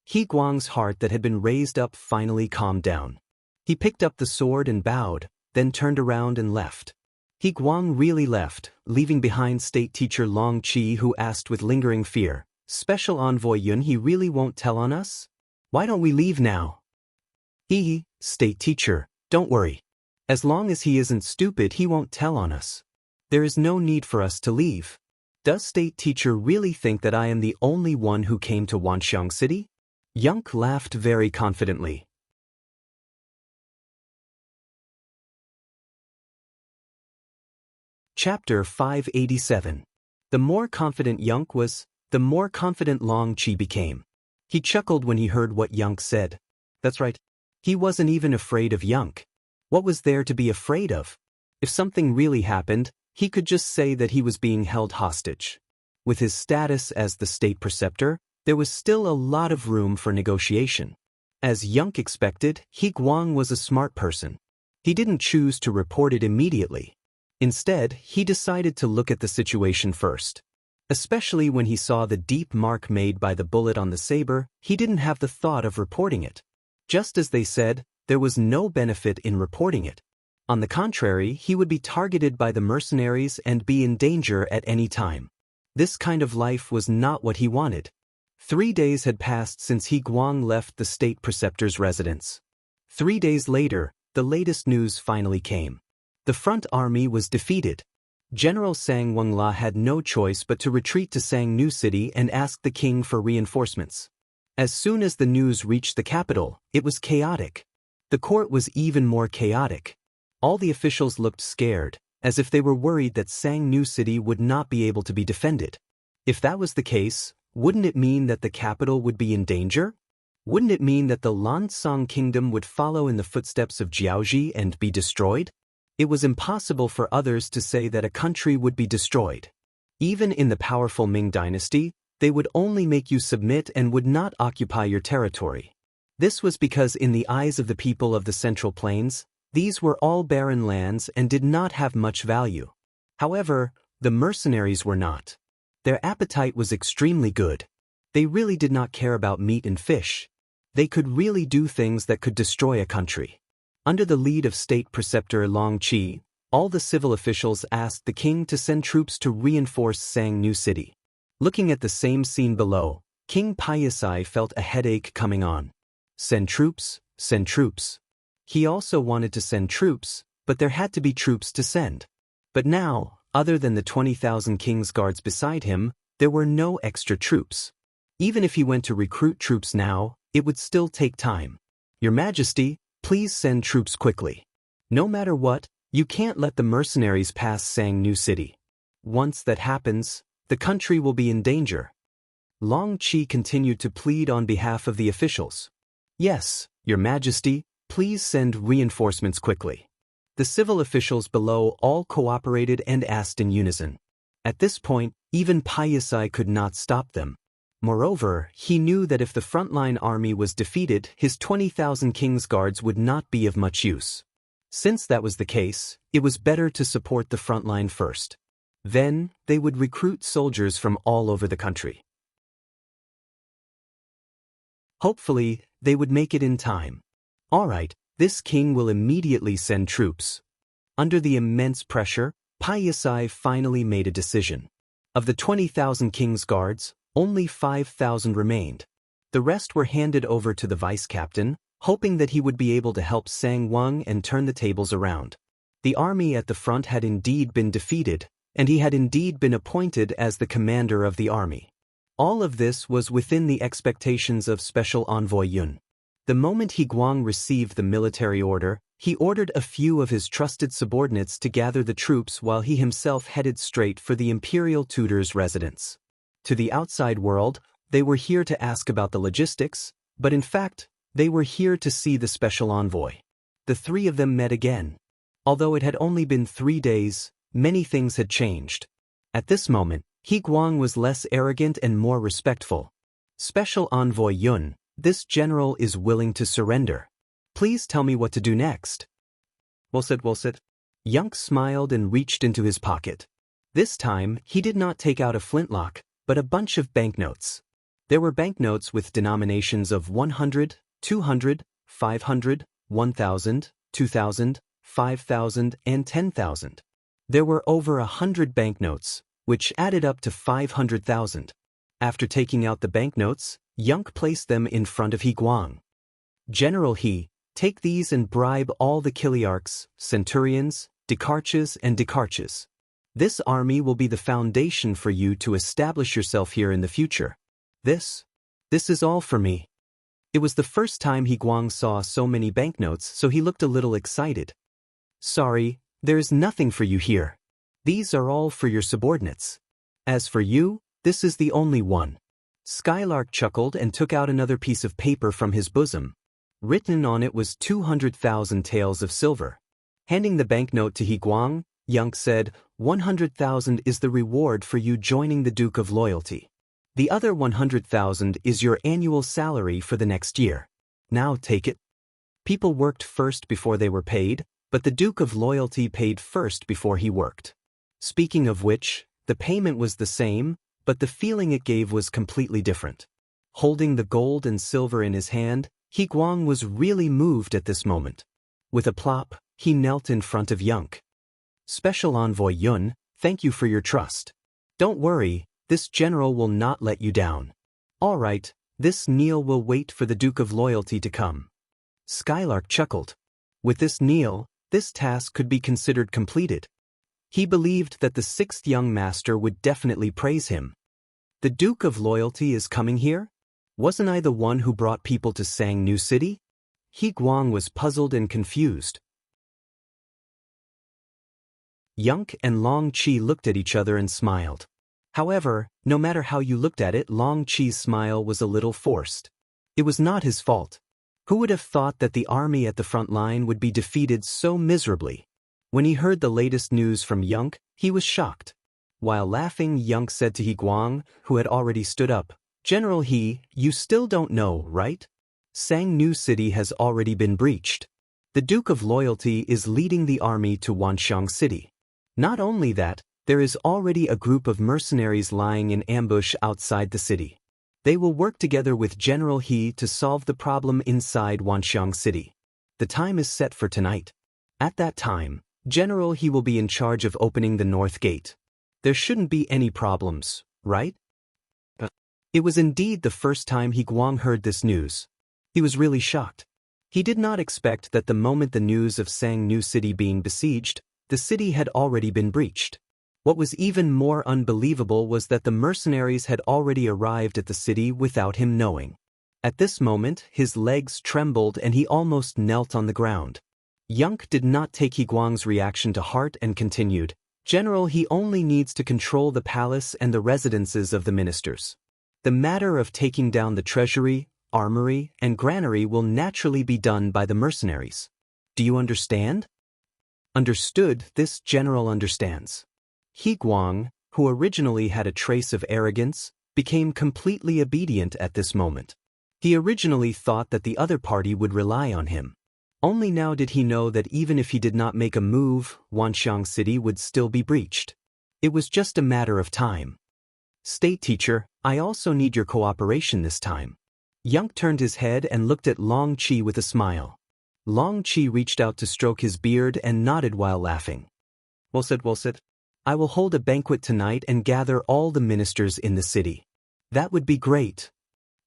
He Guang's heart that had been raised up finally calmed down. He picked up the sword and bowed, then turned around and left. He Guang really left, leaving behind State Teacher Long Qi, who asked with lingering fear, "Special Envoy Yun, he really won't tell on us? Why don't we leave now?" State Teacher, don't worry. As long as he isn't stupid, he won't tell on us. There is no need for us to leave. Does State Teacher really think that I am the only one who came to Wanxiang City?" Yunk laughed very confidently. Chapter 587. The more confident Yonk was, the more confident Long Qi became. He chuckled when he heard what Yonk said. That's right. He wasn't even afraid of Yonk. What was there to be afraid of? If something really happened, he could just say that he was being held hostage. With his status as the state preceptor, there was still a lot of room for negotiation. As Yonk expected, He Guang was a smart person. He didn't choose to report it immediately. Instead, he decided to look at the situation first. Especially when he saw the deep mark made by the bullet on the saber, he didn't have the thought of reporting it. Just as they said, there was no benefit in reporting it. On the contrary, he would be targeted by the mercenaries and be in danger at any time. This kind of life was not what he wanted. 3 days had passed since He Guang left the state preceptor's residence. 3 days later, the latest news finally came. The front army was defeated. General Sang Wangla had no choice but to retreat to Sang New City and ask the king for reinforcements. As soon as the news reached the capital, it was chaotic. The court was even more chaotic. All the officials looked scared, as if they were worried that Sang New City would not be able to be defended. If that was the case, wouldn't it mean that the capital would be in danger? Wouldn't it mean that the Lansong kingdom would follow in the footsteps of Jiaoji and be destroyed? It was impossible for others to say that a country would be destroyed. Even in the powerful Ming dynasty, they would only make you submit and would not occupy your territory. This was because in the eyes of the people of the Central Plains, these were all barren lands and did not have much value. However, the mercenaries were not. Their appetite was extremely good. They really did not care about meat and fish. They could really do things that could destroy a country. Under the lead of State Preceptor Long Qi, all the civil officials asked the king to send troops to reinforce Sang New City. Looking at the same scene below, King Paisai felt a headache coming on. Send troops, send troops. He also wanted to send troops, but there had to be troops to send. But now, other than the 20,000 king's guards beside him, there were no extra troops. Even if he went to recruit troops now, it would still take time. Your Majesty, please send troops quickly. No matter what, you can't let the mercenaries pass Sang New City. Once that happens, the country will be in danger. Long Qi continued to plead on behalf of the officials. Yes, Your Majesty, please send reinforcements quickly. The civil officials below all cooperated and asked in unison. At this point, even Paisai could not stop them. Moreover, he knew that if the frontline army was defeated, his 20,000 king's guards would not be of much use. Since that was the case, it was better to support the frontline first. Then, they would recruit soldiers from all over the country. Hopefully, they would make it in time. All right, this king will immediately send troops. Under the immense pressure, Paisai finally made a decision. Of the 20,000 king's guards, only 5,000 remained. The rest were handed over to the vice-captain, hoping that he would be able to help Sang Wang and turn the tables around. The army at the front had indeed been defeated, and he had indeed been appointed as the commander of the army. All of this was within the expectations of Special Envoy Yun. The moment He Guang received the military order, he ordered a few of his trusted subordinates to gather the troops while he himself headed straight for the imperial tutor's residence. To the outside world, they were here to ask about the logistics, but in fact, they were here to see the special envoy. The three of them met again. Although it had only been 3 days, many things had changed. At this moment, He Guang was less arrogant and more respectful. Special Envoy Yun, this general is willing to surrender. Please tell me what to do next. Well said, well said. Yonk smiled and reached into his pocket. This time, he did not take out a flintlock, but a bunch of banknotes. There were banknotes with denominations of 100, 200, 500, 1,000, 2,000, 5,000, and 10,000. There were over 100 banknotes, which added up to 500,000. After taking out the banknotes, Yonk placed them in front of He Guang. General He, take these and bribe all the Kiliarchs, Centurions, Dekarches, and Dekarches. This army will be the foundation for you to establish yourself here in the future. This is all for me. It was the first time He Guang saw so many banknotes, so he looked a little excited. Sorry, there is nothing for you here. These are all for your subordinates. As for you, this is the only one." Skylark chuckled and took out another piece of paper from his bosom. Written on it was 200,000 taels of silver. Handing the banknote to Guang, Yang said, 100,000 is the reward for you joining the Duke of Loyalty. The other 100,000 is your annual salary for the next year. Now take it." People worked first before they were paid, but the Duke of Loyalty paid first before he worked. Speaking of which, the payment was the same, but the feeling it gave was completely different. Holding the gold and silver in his hand, Guang was really moved at this moment. With a plop, he knelt in front of Yunk. "Special Envoy Yun, thank you for your trust. Don't worry, this general will not let you down. All right, this kneel will wait for the Duke of Loyalty to come." Skylark chuckled. With this kneel, this task could be considered completed. He believed that the sixth young master would definitely praise him. "The Duke of Loyalty is coming here? Wasn't I the one who brought people to Sang New City?" Guang was puzzled and confused. Yunk and Long Chi looked at each other and smiled. However, no matter how you looked at it, Long Chi's smile was a little forced. It was not his fault. Who would have thought that the army at the front line would be defeated so miserably? When he heard the latest news from Yunk, he was shocked. While laughing, Yunk said to Guang, who had already stood up, "General He, you still don't know, right? Sang New City has already been breached. The Duke of Loyalty is leading the army to Wanxiang City. Not only that, there is already a group of mercenaries lying in ambush outside the city. They will work together with General He to solve the problem inside Wanxiang City. The time is set for tonight. At that time, General He will be in charge of opening the North Gate. There shouldn't be any problems, right?" It was indeed the first time Guang heard this news. He was really shocked. He did not expect that the moment the news of Sang New City being besieged, the city had already been breached. What was even more unbelievable was that the mercenaries had already arrived at the city without him knowing. At this moment, his legs trembled and he almost knelt on the ground. Yunk did not take Guang's reaction to heart and continued, "General, he only needs to control the palace and the residences of the ministers. The matter of taking down the treasury, armory, and granary will naturally be done by the mercenaries. Do you understand?" Understood, this general understands. Guang, who originally had a trace of arrogance, became completely obedient at this moment. He originally thought that the other party would rely on him. Only now did he know that even if he did not make a move, Wanxiang City would still be breached. It was just a matter of time. "State teacher, I also need your cooperation this time." Yunk turned his head and looked at Long Chi with a smile. Long Chi reached out to stroke his beard and nodded while laughing. Well said. I will hold a banquet tonight and gather all the ministers in the city. That would be great."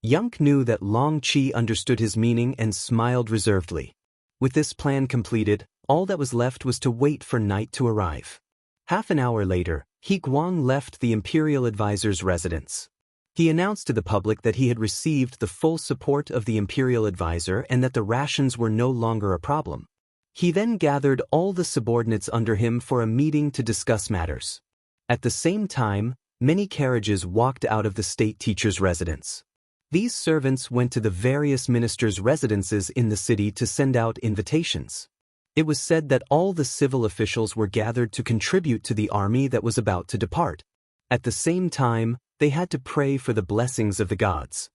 Yunk knew that Long Chi understood his meaning and smiled reservedly. With this plan completed, all that was left was to wait for night to arrive. Half an hour later, Guang left the imperial advisor's residence. He announced to the public that he had received the full support of the imperial advisor and that the rations were no longer a problem. He then gathered all the subordinates under him for a meeting to discuss matters. At the same time, many carriages walked out of the state teacher's residence. These servants went to the various ministers' residences in the city to send out invitations. It was said that all the civil officials were gathered to contribute to the army that was about to depart. At the same time, they had to pray for the blessings of the gods.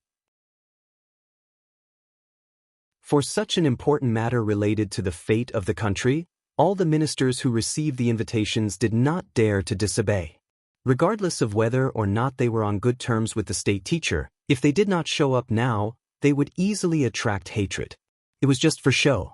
For such an important matter related to the fate of the country, all the ministers who received the invitations did not dare to disobey. Regardless of whether or not they were on good terms with the state teacher, if they did not show up now, they would easily attract hatred. It was just for show.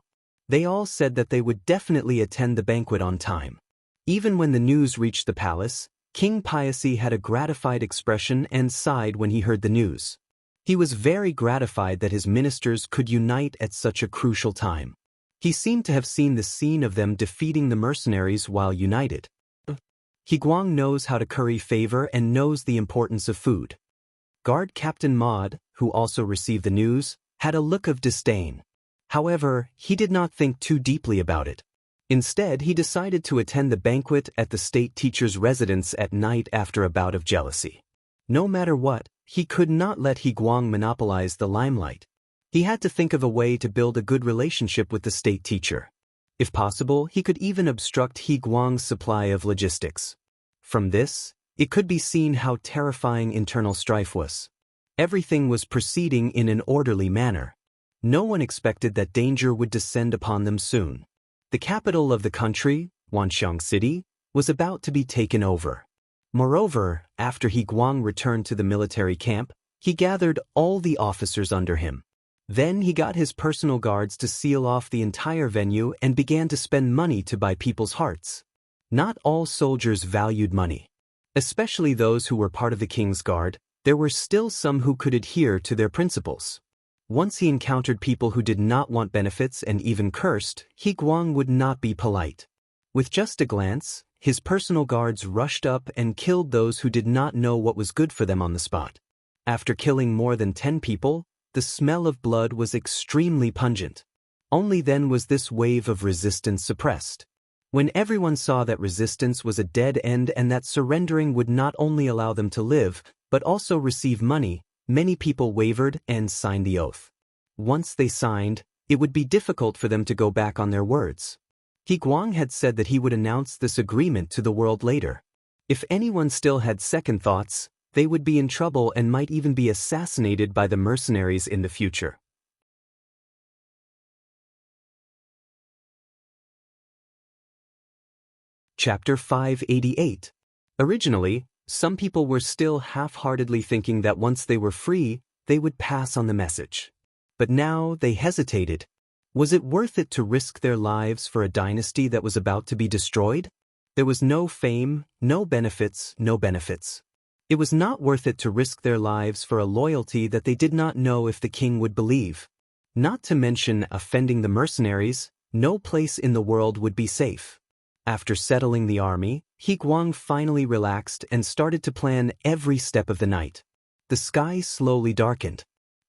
They all said that they would definitely attend the banquet on time. Even when the news reached the palace, King Piacy had a gratified expression and sighed when he heard the news. He was very gratified that his ministers could unite at such a crucial time. He seemed to have seen the scene of them defeating the mercenaries while united. Guang knows how to curry favor and knows the importance of food. Guard Captain Maud, who also received the news, had a look of disdain. However, he did not think too deeply about it. Instead, he decided to attend the banquet at the state teacher's residence at night after a bout of jealousy. No matter what, he could not let He Guang monopolize the limelight. He had to think of a way to build a good relationship with the state teacher. If possible, he could even obstruct He Guang's supply of logistics. From this, it could be seen how terrifying internal strife was. Everything was proceeding in an orderly manner. No one expected that danger would descend upon them soon. The capital of the country, Wanxiang City, was about to be taken over. Moreover, after He Guang returned to the military camp, he gathered all the officers under him. Then he got his personal guards to seal off the entire venue and began to spend money to buy people's hearts. Not all soldiers valued money. Especially those who were part of the king's guard, there were still some who could adhere to their principles. Once he encountered people who did not want benefits and even cursed, He Guang would not be polite. With just a glance, his personal guards rushed up and killed those who did not know what was good for them on the spot. After killing more than 10 people, the smell of blood was extremely pungent. Only then was this wave of resistance suppressed. When everyone saw that resistance was a dead end and that surrendering would not only allow them to live, but also receive money, many people wavered and signed the oath. Once they signed, it would be difficult for them to go back on their words. He Guang had said that he would announce this agreement to the world later. If anyone still had second thoughts, they would be in trouble and might even be assassinated by the mercenaries in the future. Chapter 588. Originally, some people were still half-heartedly thinking that once they were free, they would pass on the message. But now they hesitated. Was it worth it to risk their lives for a dynasty that was about to be destroyed? There was no fame, no benefits, no benefits. It was not worth it to risk their lives for a loyalty that they did not know if the king would believe. Not to mention offending the mercenaries, no place in the world would be safe. After settling the army, He Guang finally relaxed and started to plan every step of the night. The sky slowly darkened.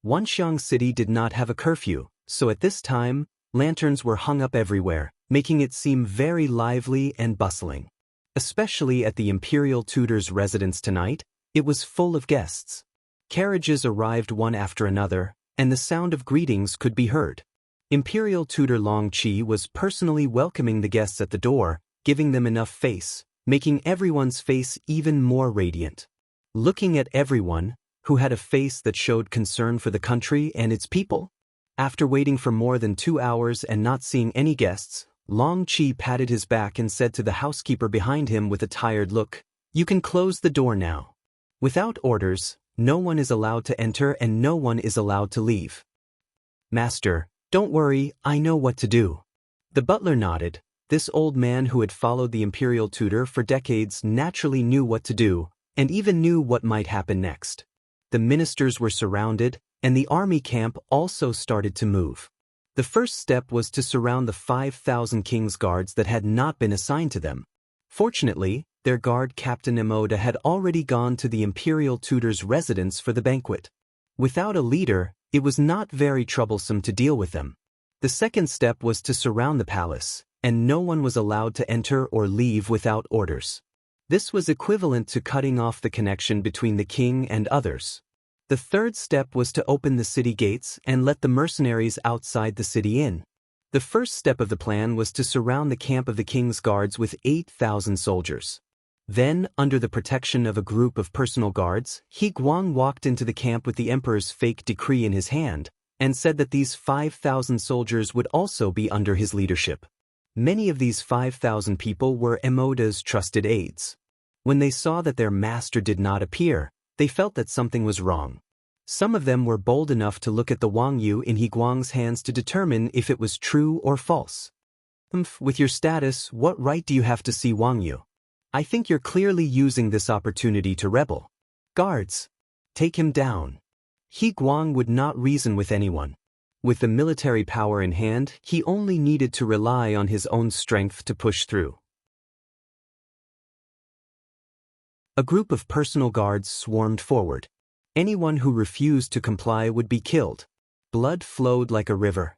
Wanxiang City did not have a curfew, so at this time, lanterns were hung up everywhere, making it seem very lively and bustling. Especially at the imperial tutor's residence tonight, it was full of guests. Carriages arrived one after another, and the sound of greetings could be heard. Imperial tutor Long Qi was personally welcoming the guests at the door, giving them enough face, making everyone's face even more radiant. Looking at everyone, who had a face that showed concern for the country and its people. After waiting for more than 2 hours and not seeing any guests, Long Qi patted his back and said to the housekeeper behind him with a tired look, "You can close the door now." Without orders, no one is allowed to enter and no one is allowed to leave. "Master, don't worry, I know what to do." The butler nodded. This old man who had followed the imperial tutor for decades naturally knew what to do, and even knew what might happen next. The ministers were surrounded, and the army camp also started to move. The first step was to surround the 5,000 king's guards that had not been assigned to them. Fortunately, their guard captain Emoda had already gone to the imperial tutor's residence for the banquet. Without a leader, it was not very troublesome to deal with them. The second step was to surround the palace, and no one was allowed to enter or leave without orders. This was equivalent to cutting off the connection between the king and others. The third step was to open the city gates and let the mercenaries outside the city in. The first step of the plan was to surround the camp of the king's guards with 8,000 soldiers. Then, under the protection of a group of personal guards, He Guang walked into the camp with the emperor's fake decree in his hand, and said that these 5,000 soldiers would also be under his leadership. Many of these 5,000 people were Emoda's trusted aides. When they saw that their master did not appear, they felt that something was wrong. Some of them were bold enough to look at the Wang Yu in He Guang's hands to determine if it was true or false. With your status, what right do you have to see Wang Yu? I think you're clearly using this opportunity to rebel. Guards, take him down. He Guang would not reason with anyone. With the military power in hand, he only needed to rely on his own strength to push through. A group of personal guards swarmed forward. Anyone who refused to comply would be killed. Blood flowed like a river.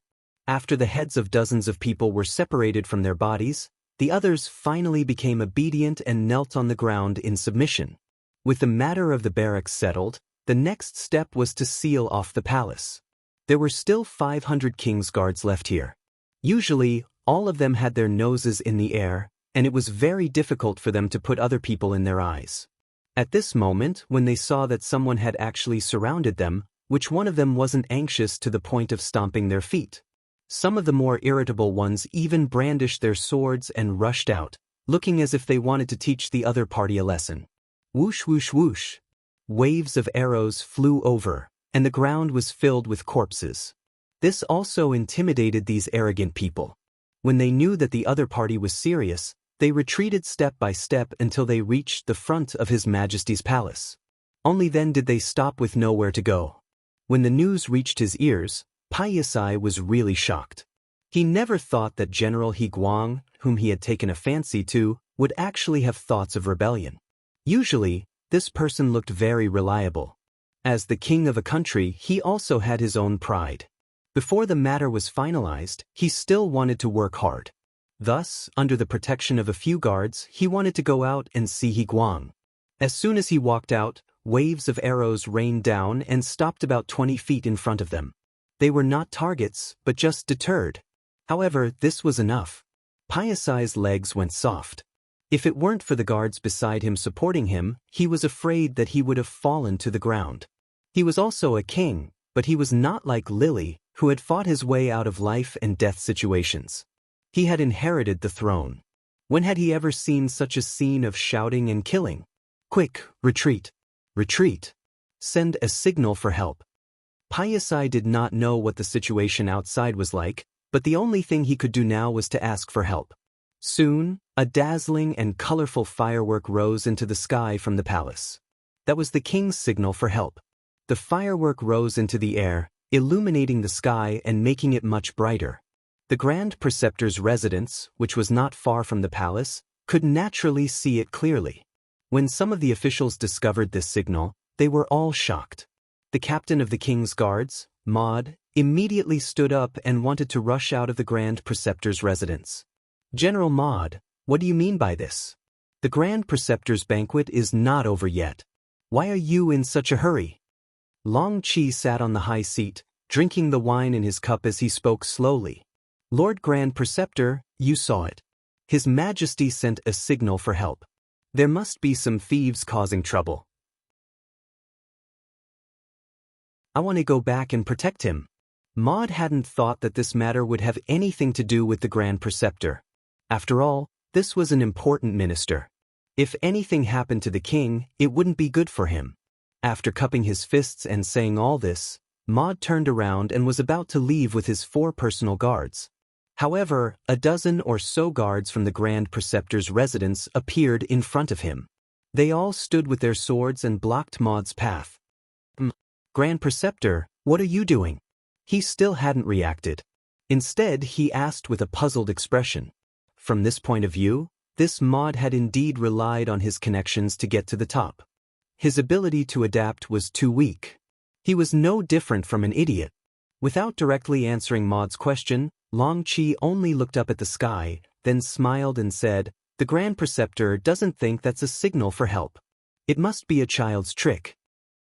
After the heads of dozens of people were separated from their bodies, the others finally became obedient and knelt on the ground in submission. With the matter of the barracks settled, the next step was to seal off the palace. There were still 500 king's guards left here. Usually, all of them had their noses in the air, and it was very difficult for them to put other people in their eyes. At this moment, when they saw that someone had actually surrounded them, which one of them wasn't anxious to the point of stomping their feet? Some of the more irritable ones even brandished their swords and rushed out, looking as if they wanted to teach the other party a lesson. Whoosh whoosh whoosh. Waves of arrows flew over, and the ground was filled with corpses. This also intimidated these arrogant people. When they knew that the other party was serious, they retreated step by step until they reached the front of His Majesty's palace. Only then did they stop with nowhere to go. When the news reached his ears, Paiyasai was really shocked. He never thought that General He Guang, whom he had taken a fancy to, would actually have thoughts of rebellion. Usually, this person looked very reliable. As the king of a country, he also had his own pride. Before the matter was finalized, he still wanted to work hard. Thus, under the protection of a few guards, he wanted to go out and see He Guang. As soon as he walked out, waves of arrows rained down and stopped about 20 feet in front of them. They were not targets, but just deterred. However, this was enough. Paiyasai's legs went soft. If it weren't for the guards beside him supporting him, he was afraid that he would have fallen to the ground. He was also a king, but he was not like Lily, who had fought his way out of life and death situations. He had inherited the throne. When had he ever seen such a scene of shouting and killing? Quick, retreat! Retreat! Send a signal for help. Paiyasai did not know what the situation outside was like, but the only thing he could do now was to ask for help. Soon, a dazzling and colorful firework rose into the sky from the palace. That was the king's signal for help. The firework rose into the air, illuminating the sky and making it much brighter. The Grand Preceptor's residence, which was not far from the palace, could naturally see it clearly. When some of the officials discovered this signal, they were all shocked. The captain of the king's guards, Maud, immediately stood up and wanted to rush out of the Grand Preceptor's residence. General Maud, what do you mean by this? The Grand Preceptor's banquet is not over yet. Why are you in such a hurry? Long Qi sat on the high seat, drinking the wine in his cup as he spoke slowly. Lord Grand Preceptor, you saw it. His Majesty sent a signal for help. There must be some thieves causing trouble. I want to go back and protect him. Maud hadn't thought that this matter would have anything to do with the Grand Preceptor. After all, this was an important minister. If anything happened to the king, it wouldn't be good for him. After cupping his fists and saying all this, Maud turned around and was about to leave with his 4 personal guards. However, a dozen or so guards from the Grand Preceptor's residence appeared in front of him. They all stood with their swords and blocked Maud's path. Grand Preceptor, what are you doing? He still hadn't reacted. Instead, he asked with a puzzled expression. From this point of view, this Maud had indeed relied on his connections to get to the top. His ability to adapt was too weak. He was no different from an idiot. Without directly answering Maud's question, Long Qi only looked up at the sky, then smiled and said, "The Grand Preceptor doesn't think that's a signal for help. It must be a child's trick."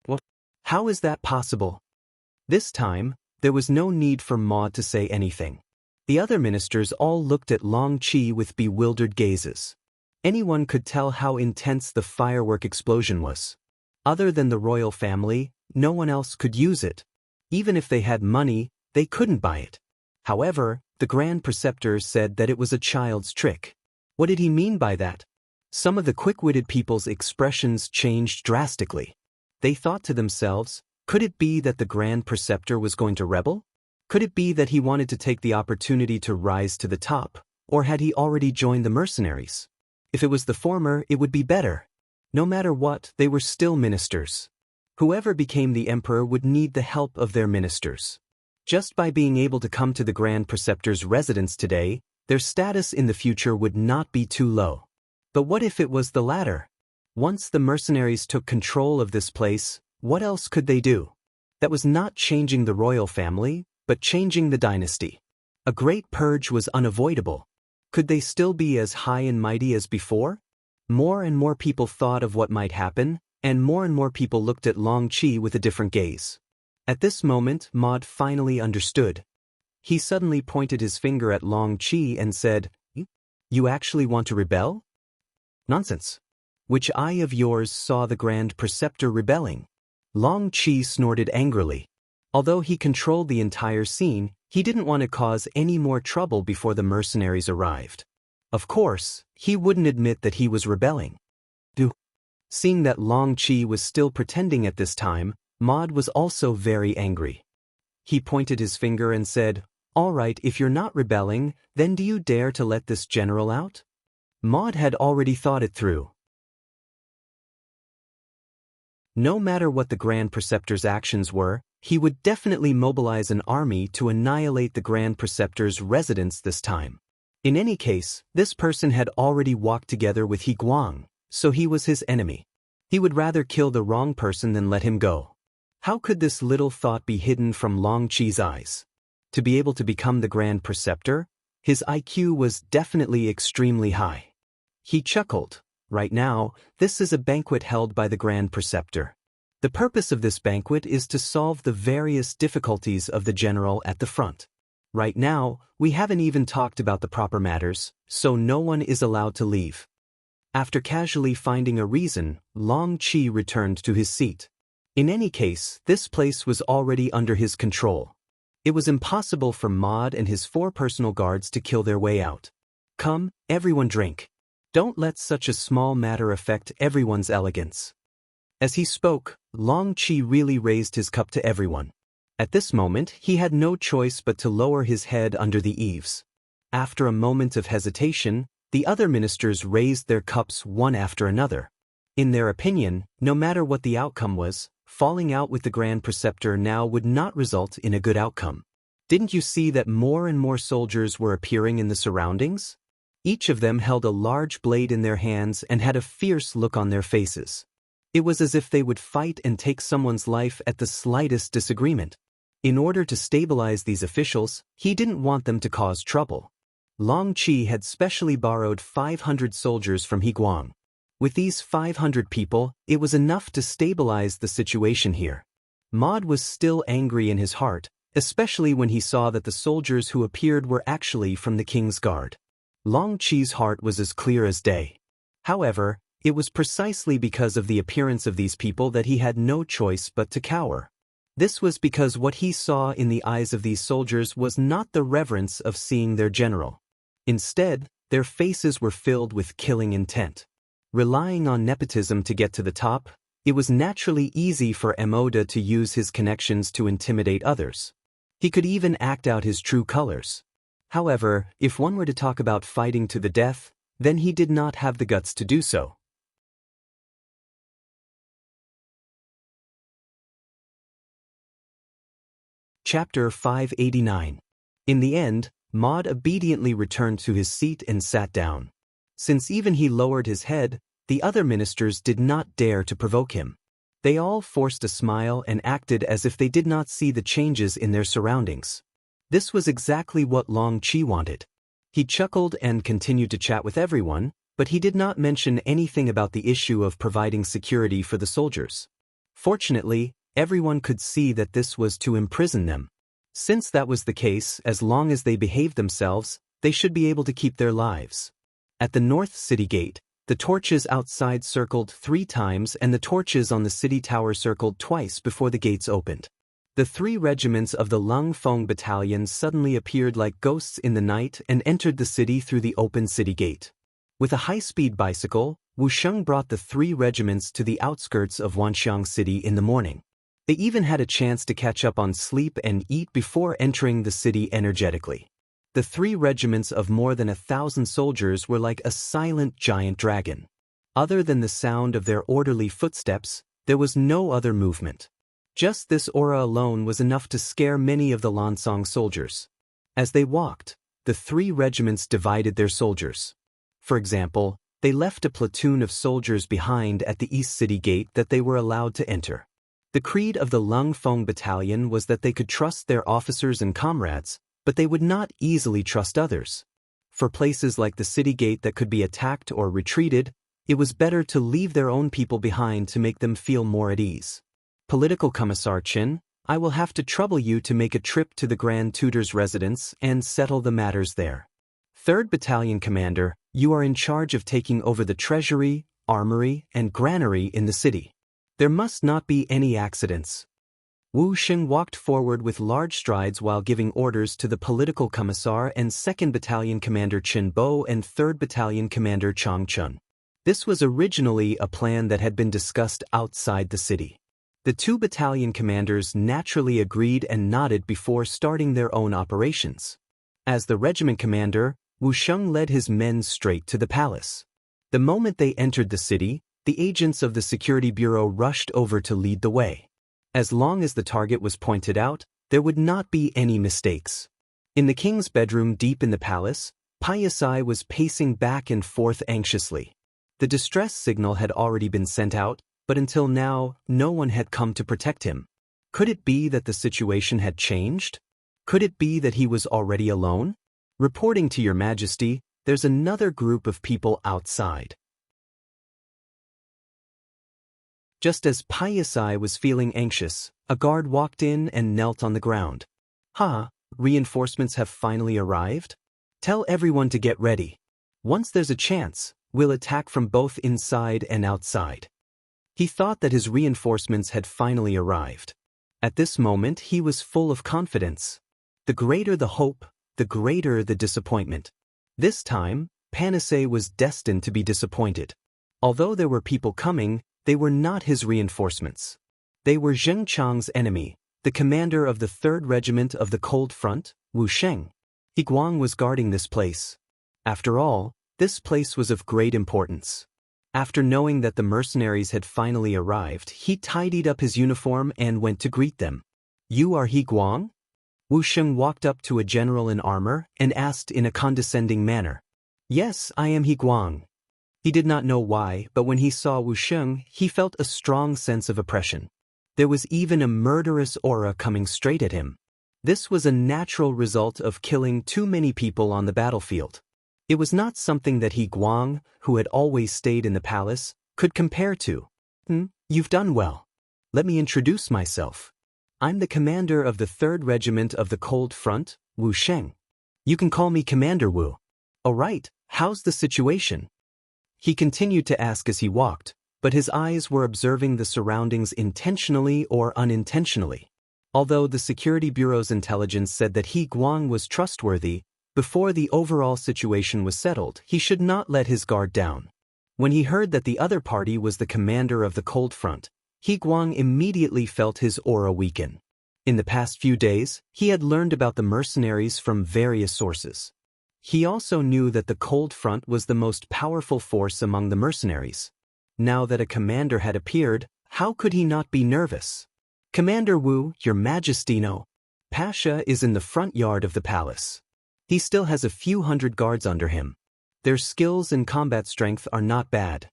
Well, how is that possible? This time, there was no need for Maud to say anything. The other ministers all looked at Long Qi with bewildered gazes. Anyone could tell how intense the firework explosion was. Other than the royal family, no one else could use it. Even if they had money, they couldn't buy it. However, the Grand Preceptor said that it was a child's trick. What did he mean by that? Some of the quick-witted people's expressions changed drastically. They thought to themselves, could it be that the Grand Preceptor was going to rebel? Could it be that he wanted to take the opportunity to rise to the top, or had he already joined the mercenaries? If it was the former, it would be better. No matter what, they were still ministers. Whoever became the emperor would need the help of their ministers. Just by being able to come to the Grand Preceptor's residence today, their status in the future would not be too low. But what if it was the latter? Once the mercenaries took control of this place, what else could they do? That was not changing the royal family, but changing the dynasty. A great purge was unavoidable. Could they still be as high and mighty as before? More and more people thought of what might happen, and more people looked at Long Qi with a different gaze. At this moment, Maud finally understood. He suddenly pointed his finger at Long Qi and said, "You actually want to rebel? Nonsense. Which eye of yours saw the Grand Preceptor rebelling?" Long Qi snorted angrily. Although he controlled the entire scene, he didn't want to cause any more trouble before the mercenaries arrived. Of course, he wouldn't admit that he was rebelling. Seeing that Long Qi was still pretending at this time, Maud was also very angry. He pointed his finger and said, "All right, if you're not rebelling, then do you dare to let this general out?" Maud had already thought it through. No matter what the Grand Preceptor's actions were, he would definitely mobilize an army to annihilate the Grand Preceptor's residence this time. In any case, this person had already walked together with He Guang, so he was his enemy. He would rather kill the wrong person than let him go. How could this little thought be hidden from Long Qi's eyes? To be able to become the Grand Preceptor, his IQ was definitely extremely high. He chuckled. Right now, this is a banquet held by the Grand Preceptor. The purpose of this banquet is to solve the various difficulties of the general at the front. Right now, we haven't even talked about the proper matters, so no one is allowed to leave. After casually finding a reason, Long Qi returned to his seat. In any case, this place was already under his control. It was impossible for Maud and his 4 personal guards to kill their way out. Come, everyone drink. Don't let such a small matter affect everyone's elegance. As he spoke, Long Qi really raised his cup to everyone. At this moment, he had no choice but to lower his head under the eaves. After a moment of hesitation, the other ministers raised their cups one after another. In their opinion, no matter what the outcome was, falling out with the Grand Preceptor now would not result in a good outcome. Didn't you see that more and more soldiers were appearing in the surroundings? Each of them held a large blade in their hands and had a fierce look on their faces. It was as if they would fight and take someone's life at the slightest disagreement. In order to stabilize these officials, he didn't want them to cause trouble. Long Qi had specially borrowed 500 soldiers from He Guang. With these 500 people, it was enough to stabilize the situation here. Maud was still angry in his heart, especially when he saw that the soldiers who appeared were actually from the king's guard. Long Qi's heart was as clear as day. However, it was precisely because of the appearance of these people that he had no choice but to cower. This was because what he saw in the eyes of these soldiers was not the reverence of seeing their general. Instead, their faces were filled with killing intent. Relying on nepotism to get to the top, it was naturally easy for Emoda to use his connections to intimidate others. He could even act out his true colors. However, if one were to talk about fighting to the death, then he did not have the guts to do so. Chapter 589. In the end, Maud obediently returned to his seat and sat down. Since even he lowered his head, the other ministers did not dare to provoke him. They all forced a smile and acted as if they did not see the changes in their surroundings. This was exactly what Long Qi wanted. He chuckled and continued to chat with everyone, but he did not mention anything about the issue of providing security for the soldiers. Fortunately, everyone could see that this was to imprison them. Since that was the case, as long as they behaved themselves, they should be able to keep their lives. At the North City Gate, the torches outside circled 3 times and the torches on the city tower circled twice before the gates opened. The 3 regiments of the Lung Feng battalion suddenly appeared like ghosts in the night and entered the city through the open city gate. With a high-speed bicycle, Wu Sheng brought the 3 regiments to the outskirts of Wanxiang City in the morning. They even had a chance to catch up on sleep and eat before entering the city energetically. The 3 regiments of more than 1,000 soldiers were like a silent giant dragon. Other than the sound of their orderly footsteps, there was no other movement. Just this aura alone was enough to scare many of the Lansong soldiers. As they walked, the 3 regiments divided their soldiers. For example, they left a platoon of soldiers behind at the East City Gate that they were allowed to enter. The creed of the Lung Feng battalion was that they could trust their officers and comrades, but they would not easily trust others. For places like the city gate that could be attacked or retreated, it was better to leave their own people behind to make them feel more at ease. Political Commissar Qin, I will have to trouble you to make a trip to the Grand Tutor's residence and settle the matters there. 3rd Battalion Commander, you are in charge of taking over the treasury, armory, and granary in the city. There must not be any accidents. Wu Sheng walked forward with large strides while giving orders to the Political Commissar and 2nd Battalion Commander Qin Bo and 3rd Battalion Commander Chang Chun. This was originally a plan that had been discussed outside the city. The 2 battalion commanders naturally agreed and nodded before starting their own operations. As the regiment commander, Wu Sheng led his men straight to the palace. The moment they entered the city, the agents of the security bureau rushed over to lead the way. As long as the target was pointed out, there would not be any mistakes. In the king's bedroom deep in the palace, Payasai was pacing back and forth anxiously. The distress signal had already been sent out, but until now, no one had come to protect him. Could it be that the situation had changed? Could it be that he was already alone? Reporting to your majesty, there's another group of people outside. Just as Payasai was feeling anxious, a guard walked in and knelt on the ground. Reinforcements have finally arrived? Tell everyone to get ready. Once there's a chance, we'll attack from both inside and outside. He thought that his reinforcements had finally arrived. At this moment he was full of confidence. The greater the hope, the greater the disappointment. This time, Panacea was destined to be disappointed. Although there were people coming, they were not his reinforcements. They were Zheng Chang's enemy, the commander of the 3rd Regiment of the Cold Front, Wu Sheng. He Guang was guarding this place. After all, this place was of great importance. After knowing that the mercenaries had finally arrived, he tidied up his uniform and went to greet them. You are He Guang? Wu Sheng walked up to a general in armor and asked in a condescending manner. Yes, I am He Guang. He did not know why, but when he saw Wu Sheng, he felt a strong sense of oppression. There was even a murderous aura coming straight at him. This was a natural result of killing too many people on the battlefield. It was not something that He Guang, who had always stayed in the palace, could compare to. You've done well. Let me introduce myself. I'm the commander of the 3rd Regiment of the Cold Front, Wu Sheng. You can call me Commander Wu. All right, how's the situation? He continued to ask as he walked, but his eyes were observing the surroundings intentionally or unintentionally. Although the Security Bureau's intelligence said that He Guang was trustworthy, before the overall situation was settled, he should not let his guard down. When he heard that the other party was the commander of the Cold Front, He Guang immediately felt his aura weaken. In the past few days, he had learned about the mercenaries from various sources. He also knew that the Cold Front was the most powerful force among the mercenaries. Now that a commander had appeared, how could he not be nervous? Commander Wu, your majesty, no. Pasha is in the front yard of the palace. He still has a few hundred guards under him. Their skills and combat strength are not bad.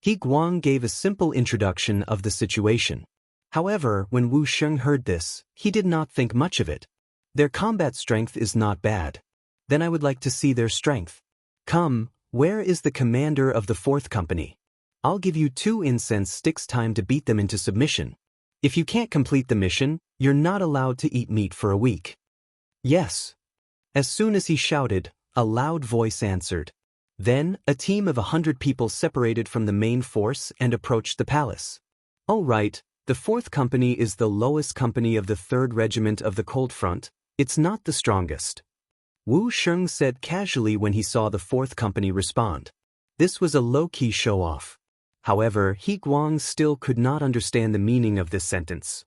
He Guang gave a simple introduction of the situation. However, when Wu Sheng heard this, he did not think much of it. Their combat strength is not bad. Then I would like to see their strength. Come, where is the commander of the 4th Company? I'll give you 2 incense sticks time to beat them into submission. If you can't complete the mission, you're not allowed to eat meat for a week. Yes. As soon as he shouted, a loud voice answered. Then, a team of 100 people separated from the main force and approached the palace. All right, the 4th Company is the lowest company of the 3rd Regiment of the Cold Front. It's not the strongest. Wu Sheng said casually when he saw the 4th Company respond. This was a low-key show-off. However, He Guang still could not understand the meaning of this sentence.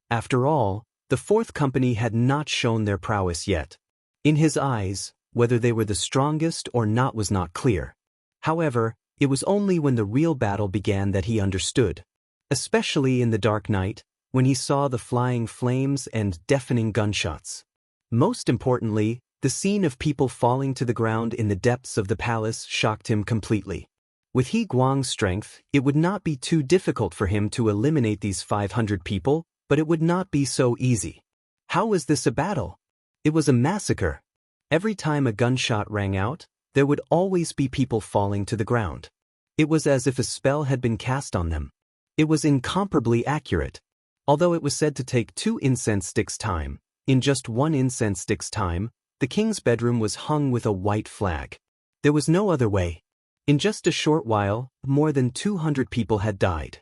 After all, the 4th Company had not shown their prowess yet. In his eyes, whether they were the strongest or not was not clear. However, it was only when the real battle began that he understood. Especially in the dark night, when he saw the flying flames and deafening gunshots. Most importantly, the scene of people falling to the ground in the depths of the palace shocked him completely. With He Guang's strength, it would not be too difficult for him to eliminate these 500 people, But it would not be so easy. How was this a battle? It was a massacre. Every time a gunshot rang out, there would always be people falling to the ground. It was as if a spell had been cast on them. It was incomparably accurate. Although it was said to take 2 incense sticks' time, in just 1 incense stick's time, the king's bedroom was hung with a white flag. There was no other way. In just a short while, more than 200 people had died.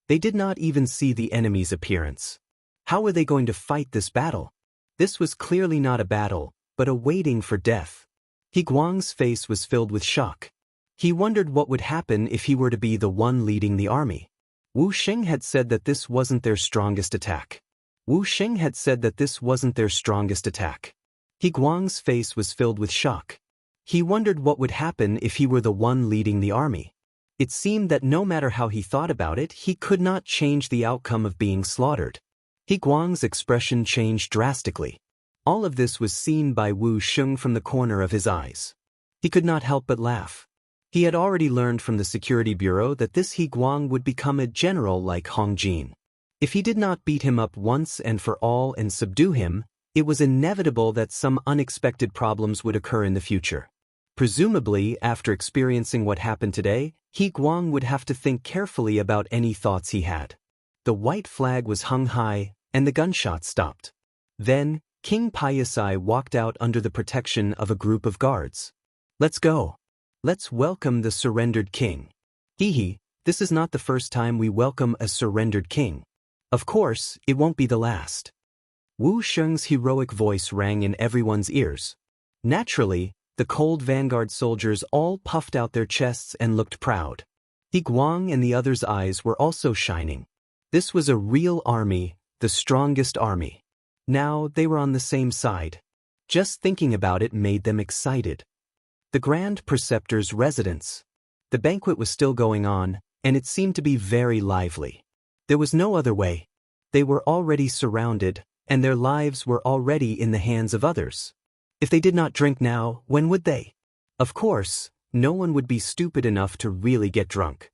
They did not even see the enemy's appearance. How were they going to fight this battle? This was clearly not a battle, but a waiting for death. He Guang's face was filled with shock. He wondered what would happen if he were to be the one leading the army. Wu Sheng had said that this wasn't their strongest attack. Wu Sheng had said that this wasn't their strongest attack. He Guang's face was filled with shock. He wondered what would happen if he were the one leading the army. It seemed that no matter how he thought about it, he could not change the outcome of being slaughtered. He Guang's expression changed drastically. All of this was seen by Wu Sheng from the corner of his eyes. He could not help but laugh. He had already learned from the security bureau that this He Guang would become a general like Hong Jin. If he did not beat him up once and for all and subdue him, it was inevitable that some unexpected problems would occur in the future. Presumably, after experiencing what happened today, He Guang would have to think carefully about any thoughts he had. The white flag was hung high, and the gunshot stopped. Then, King Payasai walked out under the protection of a group of guards. Let's go. Let's welcome the surrendered king. Hee, this is not the first time we welcome a surrendered king. Of course, it won't be the last. Wu Sheng's heroic voice rang in everyone's ears. Naturally, the cold vanguard soldiers all puffed out their chests and looked proud. He Guang and the others' eyes were also shining. This was a real army, the strongest army. Now they were on the same side. Just thinking about it made them excited. The Grand Preceptor's residence. The banquet was still going on, and it seemed to be very lively. There was no other way. They were already surrounded, and their lives were already in the hands of others. If they did not drink now, when would they? Of course, no one would be stupid enough to really get drunk.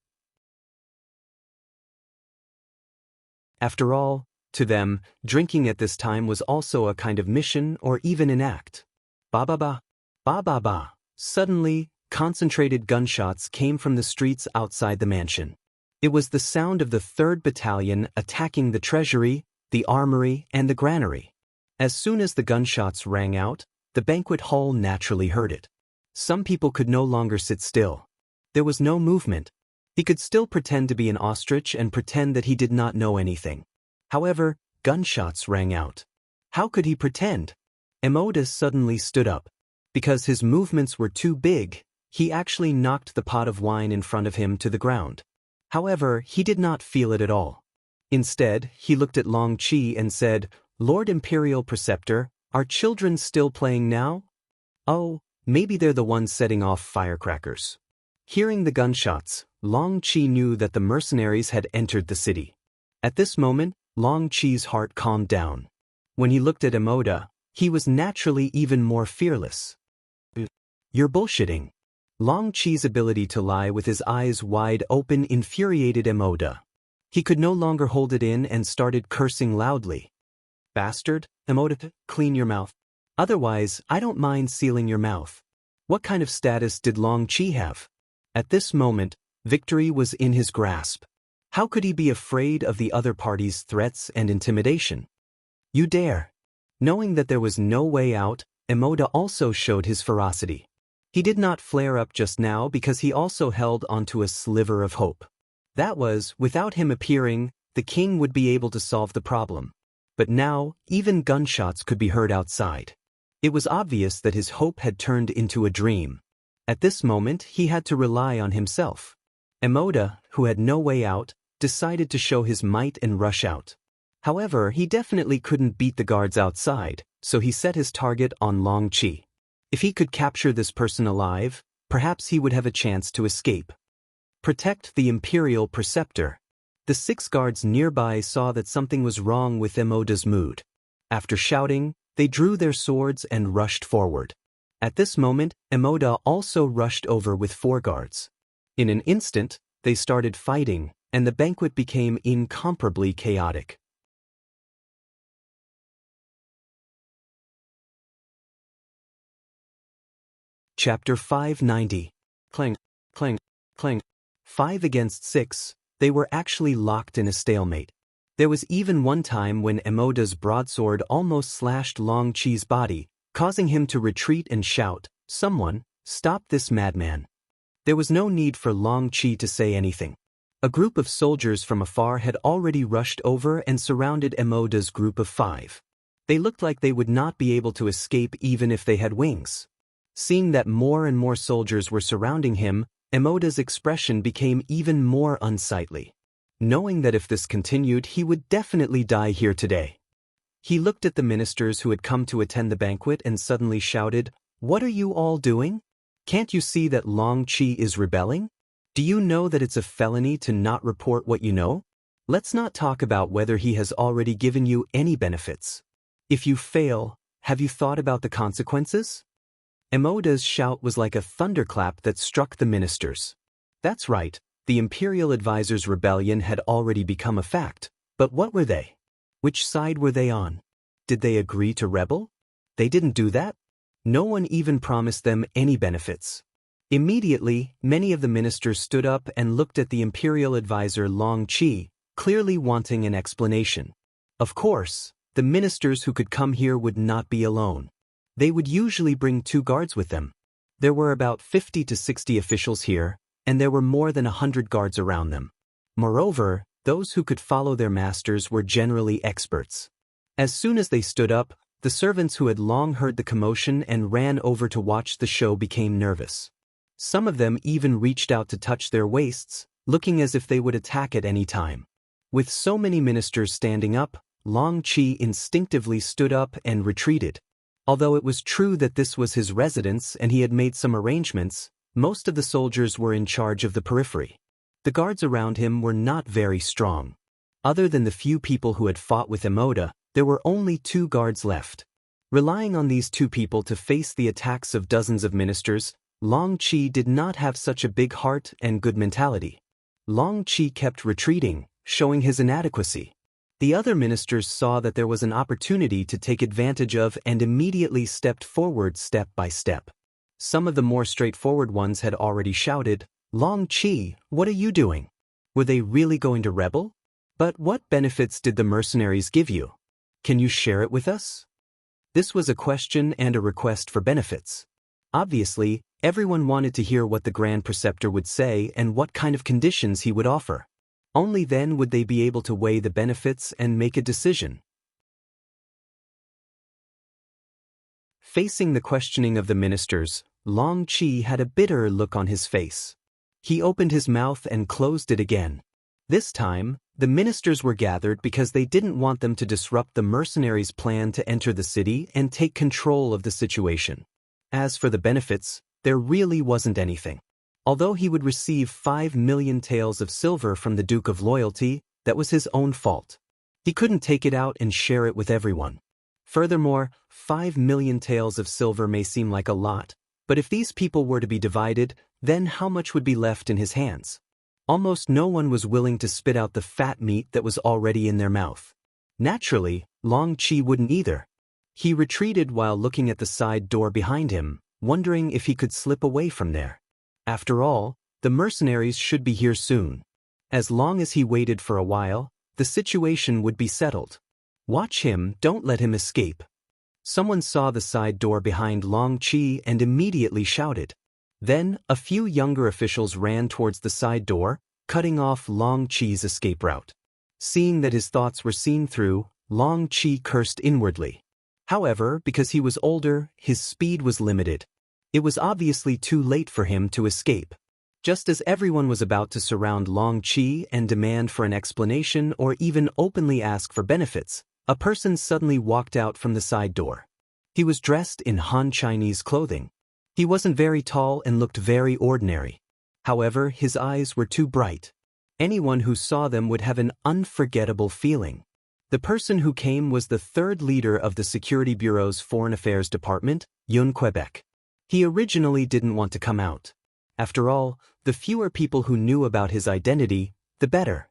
After all, to them, drinking at this time was also a kind of mission or even an act. Ba-ba-ba, ba-ba-ba. Suddenly, concentrated gunshots came from the streets outside the mansion. It was the sound of the 3rd Battalion attacking the treasury, the armory, and the granary. As soon as the gunshots rang out, the banquet hall naturally heard it. Some people could no longer sit still. There was no movement. He could still pretend to be an ostrich and pretend that he did not know anything. However, gunshots rang out. How could he pretend? Immortal suddenly stood up. Because his movements were too big, he actually knocked the pot of wine in front of him to the ground. However, he did not feel it at all. Instead, he looked at Long Qi and said, "Lord Imperial Preceptor, are children still playing now? Oh, maybe they're the ones setting off firecrackers." Hearing the gunshots, Long Qi knew that the mercenaries had entered the city. At this moment, Long Qi's heart calmed down. When he looked at Immortal, he was naturally even more fearless. "You're bullshitting." Long Qi's ability to lie with his eyes wide open infuriated Immortal. He could no longer hold it in and started cursing loudly. "Bastard, Immortal, clean your mouth. Otherwise, I don't mind sealing your mouth." What kind of status did Long Qi have? At this moment, victory was in his grasp. How could he be afraid of the other party's threats and intimidation? "You dare." Knowing that there was no way out, Immortal also showed his ferocity. He did not flare up just now because he also held onto a sliver of hope. That was, without him appearing, the king would be able to solve the problem. But now, even gunshots could be heard outside. It was obvious that his hope had turned into a dream. At this moment, he had to rely on himself. Immortal, who had no way out, decided to show his might and rush out. However, he definitely couldn't beat the guards outside, so he set his target on Long Qi. If he could capture this person alive, perhaps he would have a chance to escape. Protect the Imperial Preceptor. The 6 guards nearby saw that something was wrong with Immortal's mood. After shouting, they drew their swords and rushed forward. At this moment, Immortal also rushed over with 4 guards. In an instant, they started fighting, and the banquet became incomparably chaotic. Chapter 590. Clang, clang, clang. 5 against 6, they were actually locked in a stalemate. There was even one time when Emoda's broadsword almost slashed Long Chi's body, causing him to retreat and shout, "Someone, stop this madman." There was no need for Long Chi to say anything. A group of soldiers from afar had already rushed over and surrounded Emoda's group of 5. They looked like they would not be able to escape even if they had wings. Seeing that more and more soldiers were surrounding him, Emoda's expression became even more unsightly. Knowing that if this continued, he would definitely die here today. He looked at the ministers who had come to attend the banquet and suddenly shouted, "What are you all doing? Can't you see that Long Chi is rebelling? Do you know that it's a felony to not report what you know? Let's not talk about whether he has already given you any benefits. If you fail, have you thought about the consequences?" Emoda's shout was like a thunderclap that struck the ministers. That's right, the Imperial Advisor's rebellion had already become a fact, but what were they? Which side were they on? Did they agree to rebel? They didn't do that. No one even promised them any benefits. Immediately, many of the ministers stood up and looked at the Imperial Advisor Long Chi, clearly wanting an explanation. Of course, the ministers who could come here would not be alone. They would usually bring 2 guards with them. There were about 50 to 60 officials here, and there were more than 100 guards around them. Moreover, those who could follow their masters were generally experts. As soon as they stood up, the servants who had long heard the commotion and ran over to watch the show became nervous. Some of them even reached out to touch their waists, looking as if they would attack at any time. With so many ministers standing up, Long Chi instinctively stood up and retreated. Although it was true that this was his residence and he had made some arrangements, most of the soldiers were in charge of the periphery. The guards around him were not very strong. Other than the few people who had fought with Emoda, there were only 2 guards left. Relying on these 2 people to face the attacks of dozens of ministers, Long Chi did not have such a big heart and good mentality. Long Chi kept retreating, showing his inadequacy. The other ministers saw that there was an opportunity to take advantage of and immediately stepped forward step by step. Some of the more straightforward ones had already shouted, "Long Chi, what are you doing? Were they really going to rebel? But what benefits did the mercenaries give you? Can you share it with us?" This was a question and a request for benefits. Obviously, everyone wanted to hear what the Grand Preceptor would say and what kind of conditions he would offer. Only then would they be able to weigh the benefits and make a decision. Facing the questioning of the ministers, Long Chi had a bitter look on his face. He opened his mouth and closed it again. This time, the ministers were gathered because they didn't want them to disrupt the mercenaries' plan to enter the city and take control of the situation. As for the benefits, there really wasn't anything. Although he would receive 5 million taels of silver from the Duke of Loyalty, that was his own fault. He couldn't take it out and share it with everyone. Furthermore, 5 million taels of silver may seem like a lot, but if these people were to be divided, then how much would be left in his hands? Almost no one was willing to spit out the fat meat that was already in their mouth. Naturally, Long Chi wouldn't either. He retreated while looking at the side door behind him, wondering if he could slip away from there. After all, the mercenaries should be here soon. As long as he waited for a while, the situation would be settled. Watch him, don't let him escape. Someone saw the side door behind Long Chi and immediately shouted. Then, a few younger officials ran towards the side door, cutting off Long Chi's escape route. Seeing that his thoughts were seen through, Long Chi cursed inwardly. However, because he was older, his speed was limited. It was obviously too late for him to escape. Just as everyone was about to surround Long Chi and demand for an explanation or even openly ask for benefits, a person suddenly walked out from the side door. He was dressed in Han Chinese clothing. He wasn't very tall and looked very ordinary. However, his eyes were too bright. Anyone who saw them would have an unforgettable feeling. The person who came was the 3rd leader of the Security Bureau's Foreign Affairs Department, Yun Quebec. He originally didn't want to come out. After all, the fewer people who knew about his identity, the better.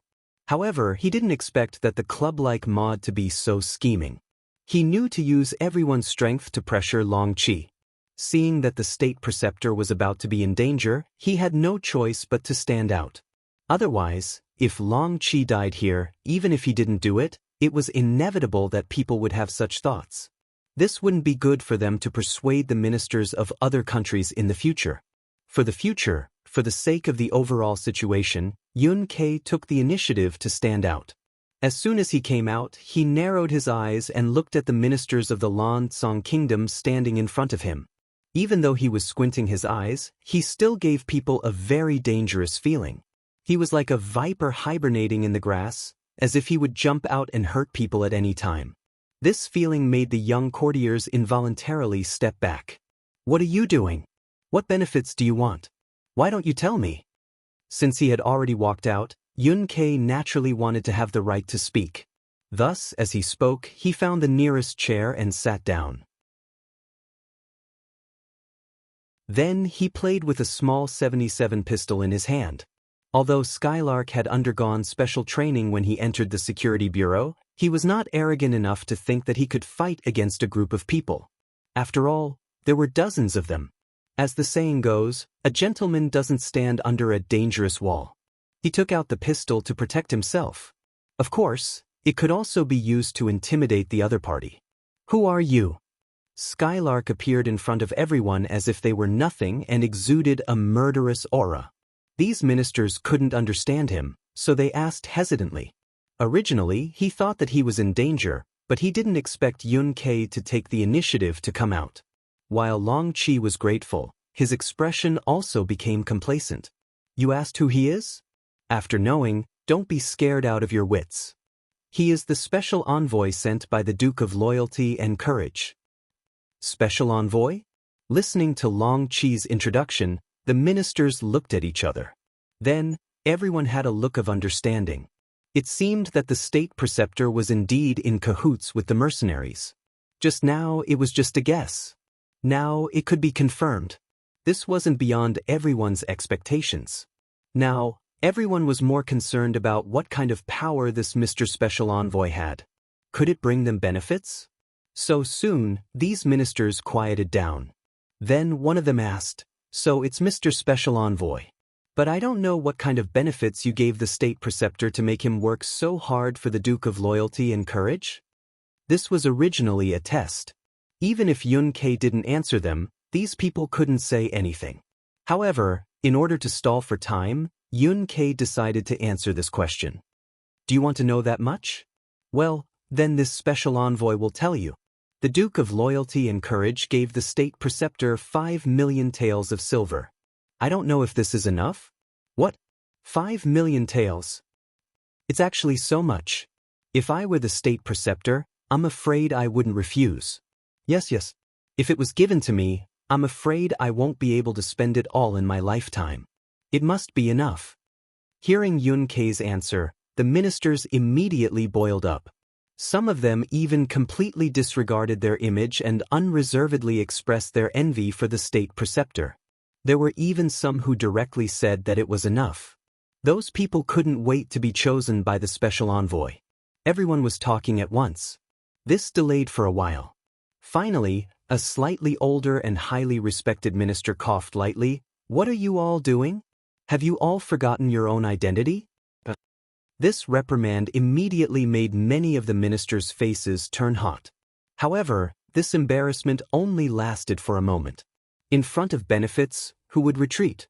However, he didn't expect that the club-like mod to be so scheming. He knew to use everyone's strength to pressure Long Chi. Seeing that the state preceptor was about to be in danger, he had no choice but to stand out. Otherwise, if Long Qi died here, even if he didn't do it, it was inevitable that people would have such thoughts. This wouldn't be good for them to persuade the ministers of other countries in the future. For the future, for the sake of the overall situation, Yun Ke took the initiative to stand out. As soon as he came out, he narrowed his eyes and looked at the ministers of the Longtime kingdom standing in front of him. Even though he was squinting his eyes, he still gave people a very dangerous feeling. He was like a viper hibernating in the grass, as if he would jump out and hurt people at any time. This feeling made the young courtiers involuntarily step back. "What are you doing? What benefits do you want? Why don't you tell me?" Since he had already walked out, Yun Ke naturally wanted to have the right to speak. Thus, as he spoke, he found the nearest chair and sat down. Then he played with a small .77 pistol in his hand. Although Skylark had undergone special training when he entered the security bureau, he was not arrogant enough to think that he could fight against a group of people. After all, there were dozens of them. As the saying goes, a gentleman doesn't stand under a dangerous wall. He took out the pistol to protect himself. Of course, it could also be used to intimidate the other party. "Who are you?" Skylark appeared in front of everyone as if they were nothing and exuded a murderous aura. These ministers couldn't understand him, so they asked hesitantly. Originally, he thought that he was in danger, but he didn't expect Yun Ke to take the initiative to come out. While Long Qi was grateful, his expression also became complacent. "You asked who he is? After knowing, don't be scared out of your wits. He is the special envoy sent by the Duke of Loyalty and Courage." Special envoy? Listening to Long Qi's introduction, the ministers looked at each other. Then, everyone had a look of understanding. It seemed that the state preceptor was indeed in cahoots with the mercenaries. Just now, it was just a guess. Now, it could be confirmed. This wasn't beyond everyone's expectations. Now, everyone was more concerned about what kind of power this Mr. Special Envoy had. Could it bring them benefits? So soon, these ministers quieted down. Then one of them asked, "So it's Mr. Special Envoy. But I don't know what kind of benefits you gave the state preceptor to make him work so hard for the Duke of Loyalty and Courage?" This was originally a test. Even if Yun Ke didn't answer them, these people couldn't say anything. However, in order to stall for time, Yun Ke decided to answer this question. "Do you want to know that much? Well, then this special envoy will tell you. The Duke of Loyalty and Courage gave the state preceptor 5 million taels of silver. I don't know if this is enough." "What? 5 million taels? It's actually so much. If I were the state preceptor, I'm afraid I wouldn't refuse. Yes. If it was given to me, I'm afraid I won't be able to spend it all in my lifetime. It must be enough." Hearing Yun Ke's answer, the ministers immediately boiled up. Some of them even completely disregarded their image and unreservedly expressed their envy for the state preceptor. There were even some who directly said that it was enough. Those people couldn't wait to be chosen by the special envoy. Everyone was talking at once. This delayed for a while. Finally, a slightly older and highly respected minister coughed lightly. "What are you all doing? Have you all forgotten your own identity?" This reprimand immediately made many of the ministers' faces turn hot. However, this embarrassment only lasted for a moment. In front of benefits, who would retreat?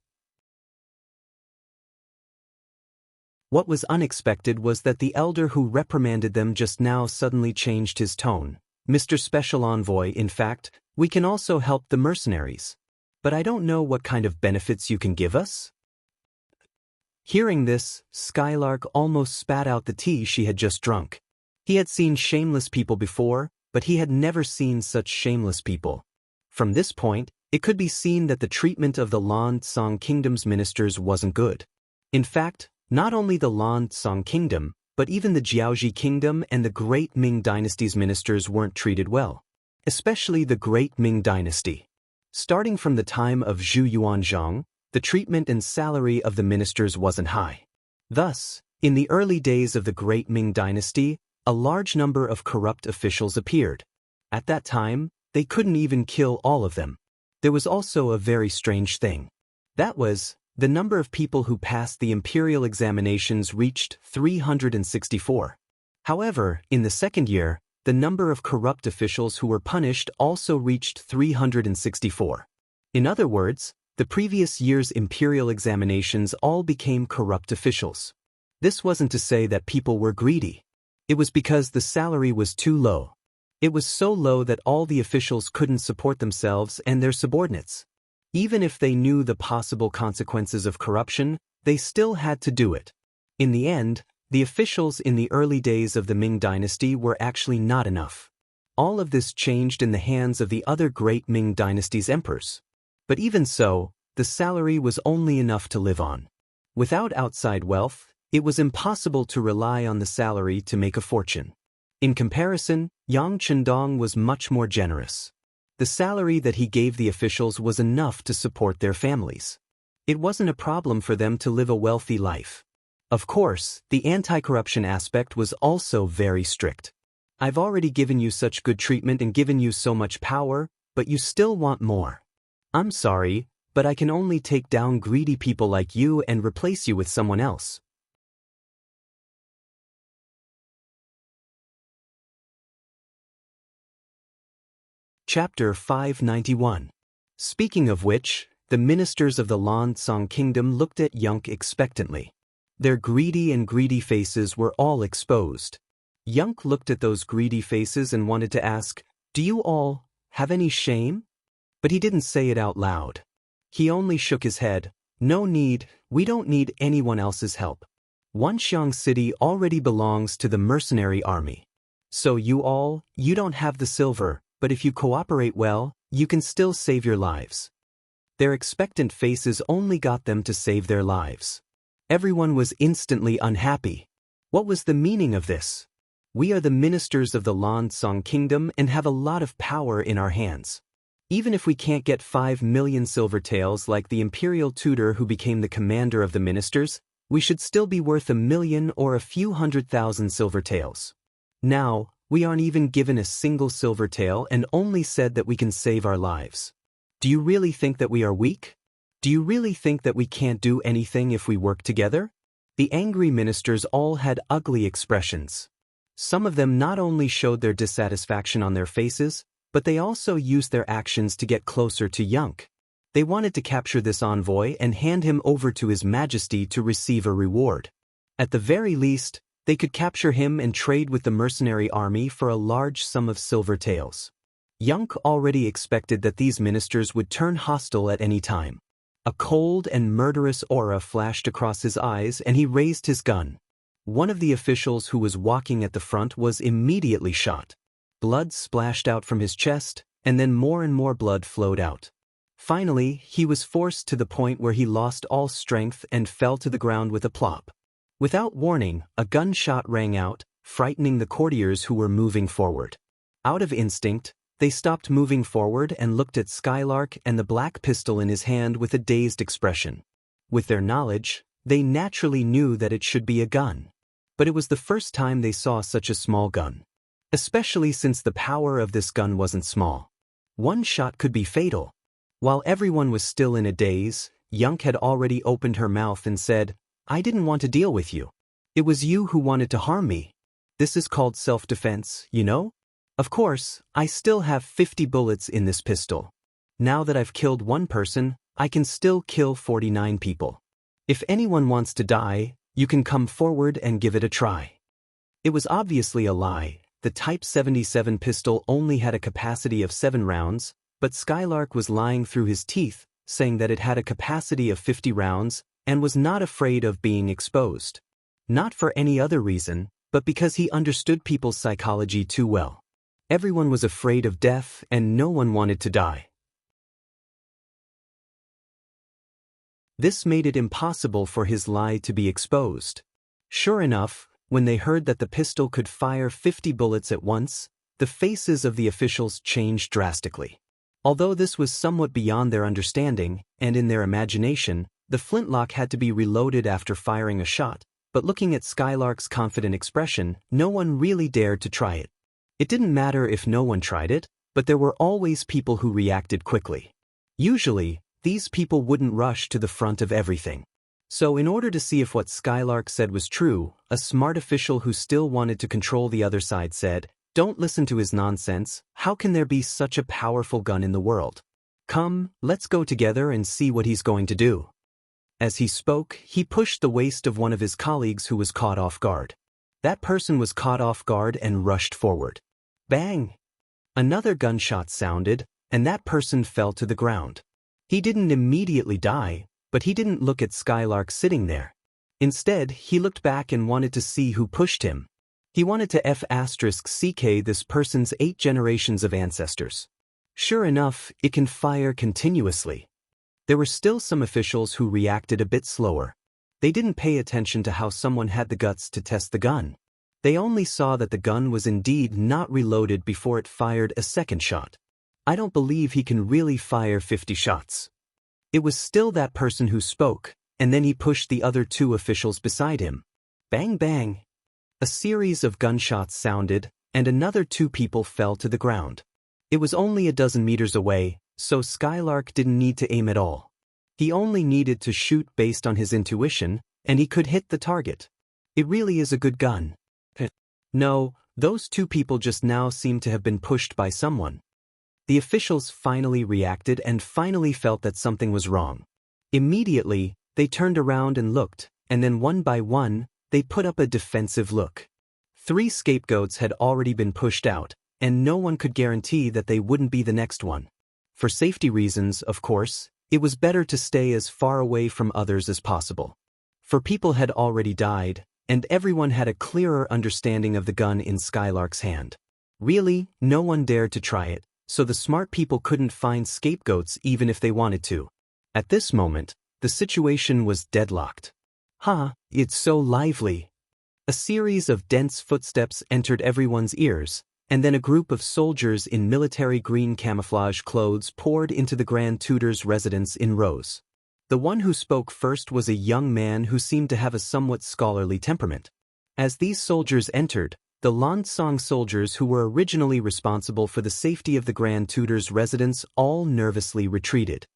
What was unexpected was that the elder who reprimanded them just now suddenly changed his tone. "Mr. Special Envoy, in fact, we can also help the mercenaries. But I don't know what kind of benefits you can give us?" Hearing this, Skylark almost spat out the tea she had just drunk. He had seen shameless people before, but he had never seen such shameless people. From this point, it could be seen that the treatment of the Lan-Tsang Kingdom's ministers wasn't good. In fact, not only the Lan-Tsang Kingdom, but even the Jiaoji Kingdom and the Great Ming Dynasty's ministers weren't treated well. Especially the Great Ming Dynasty. Starting from the time of Zhu Yuanzhang, the treatment and salary of the ministers wasn't high. Thus, in the early days of the Great Ming Dynasty, a large number of corrupt officials appeared. At that time, they couldn't even kill all of them. There was also a very strange thing. That was, the number of people who passed the imperial examinations reached 364. However, in the second year, the number of corrupt officials who were punished also reached 364. In other words, the previous year's imperial examinations all became corrupt officials. This wasn't to say that people were greedy. It was because the salary was too low. It was so low that all the officials couldn't support themselves and their subordinates. Even if they knew the possible consequences of corruption, they still had to do it. In the end, the officials in the early days of the Ming dynasty were actually not enough. All of this changed in the hands of the other great Ming dynasty's emperors. But even so, the salary was only enough to live on. Without outside wealth, it was impossible to rely on the salary to make a fortune. In comparison, Yang Chendong was much more generous. The salary that he gave the officials was enough to support their families. It wasn't a problem for them to live a wealthy life. Of course, the anti-corruption aspect was also very strict. I've already given you such good treatment and given you so much power, but you still want more. I'm sorry, but I can only take down greedy people like you and replace you with someone else. Chapter 591. Speaking of which, the ministers of the Longtime kingdom looked at Yunk expectantly. Their greedy faces were all exposed. Yunk looked at those greedy faces and wanted to ask, "Do you all have any shame?" But he didn't say it out loud. He only shook his head. "No need, we don't need anyone else's help. Wanxiang City already belongs to the mercenary army. So you don't have the silver, but if you cooperate well, you can still save your lives." Their expectant faces only got them to save their lives. Everyone was instantly unhappy. What was the meaning of this? We are the ministers of the Longtime kingdom and have a lot of power in our hands. Even if we can't get 5 million silver taels like the imperial tutor who became the commander of the ministers, we should still be worth 1 million or a few 100,000 silver taels. Now, we aren't even given a single silver tael and only said that we can save our lives. Do you really think that we are weak? Do you really think that we can't do anything if we work together? The angry ministers all had ugly expressions. Some of them not only showed their dissatisfaction on their faces, but they also used their actions to get closer to Yunk. They wanted to capture this envoy and hand him over to His Majesty to receive a reward. At the very least, they could capture him and trade with the mercenary army for a large sum of silver taels. Yunk already expected that these ministers would turn hostile at any time. A cold and murderous aura flashed across his eyes and he raised his gun. One of the officials who was walking at the front was immediately shot. Blood splashed out from his chest, and then more and more blood flowed out. Finally, he was forced to the point where he lost all strength and fell to the ground with a plop. Without warning, a gunshot rang out, frightening the courtiers who were moving forward. Out of instinct, they stopped moving forward and looked at Skylark and the black pistol in his hand with a dazed expression. With their knowledge, they naturally knew that it should be a gun. But it was the first time they saw such a small gun. Especially since the power of this gun wasn't small. One shot could be fatal. While everyone was still in a daze, Yunk had already opened her mouth and said, "I didn't want to deal with you. It was you who wanted to harm me. This is called self-defense, you know? Of course, I still have 50 bullets in this pistol. Now that I've killed one person, I can still kill 49 people. If anyone wants to die, you can come forward and give it a try." It was obviously a lie. The Type 77 pistol only had a capacity of 7 rounds, but Skylark was lying through his teeth, saying that it had a capacity of 50 rounds, and was not afraid of being exposed. Not for any other reason, but because he understood people's psychology too well. Everyone was afraid of death and no one wanted to die. This made it impossible for his lie to be exposed. Sure enough, when they heard that the pistol could fire 50 bullets at once, the faces of the officials changed drastically. Although this was somewhat beyond their understanding, and in their imagination, the flintlock had to be reloaded after firing a shot, but looking at Skylark's confident expression, no one really dared to try it. It didn't matter if no one tried it, but there were always people who reacted quickly. Usually, these people wouldn't rush to the front of everything. So in order to see if what Skylark said was true, a smart official who still wanted to control the other side said, "Don't listen to his nonsense. How can there be such a powerful gun in the world? Come, let's go together and see what he's going to do." As he spoke, he pushed the waist of one of his colleagues who was caught off guard. That person was caught off guard and rushed forward. Bang! Another gunshot sounded, and that person fell to the ground. He didn't immediately die, but he didn't look at Skylark sitting there. Instead, he looked back and wanted to see who pushed him. He wanted to *CK this person's 8 generations of ancestors. Sure enough, it can fire continuously. There were still some officials who reacted a bit slower. They didn't pay attention to how someone had the guts to test the gun. They only saw that the gun was indeed not reloaded before it fired a second shot. I don't believe he can really fire 50 shots. It was still that person who spoke, and then he pushed the other 2 officials beside him. Bang bang! A series of gunshots sounded, and another 2 people fell to the ground. It was only a dozen meters away, so Skylark didn't need to aim at all. He only needed to shoot based on his intuition, and he could hit the target. It really is a good gun. No, those 2 people just now seem to have been pushed by someone. The officials finally reacted and finally felt that something was wrong. Immediately, they turned around and looked, and then one by one, they put up a defensive look. 3 scapegoats had already been pushed out, and no one could guarantee that they wouldn't be the next one. For safety reasons, of course, it was better to stay as far away from others as possible. For people had already died, and everyone had a clearer understanding of the gun in Skylark's hand. Really, no one dared to try it, so the smart people couldn't find scapegoats even if they wanted to. At this moment, the situation was deadlocked. It's so lively. A series of dense footsteps entered everyone's ears, and then a group of soldiers in military green camouflage clothes poured into the Grand Tutor's residence in rows. The one who spoke first was a young man who seemed to have a somewhat scholarly temperament. As these soldiers entered, the Longtime soldiers who were originally responsible for the safety of the Grand Tutor's residence all nervously retreated.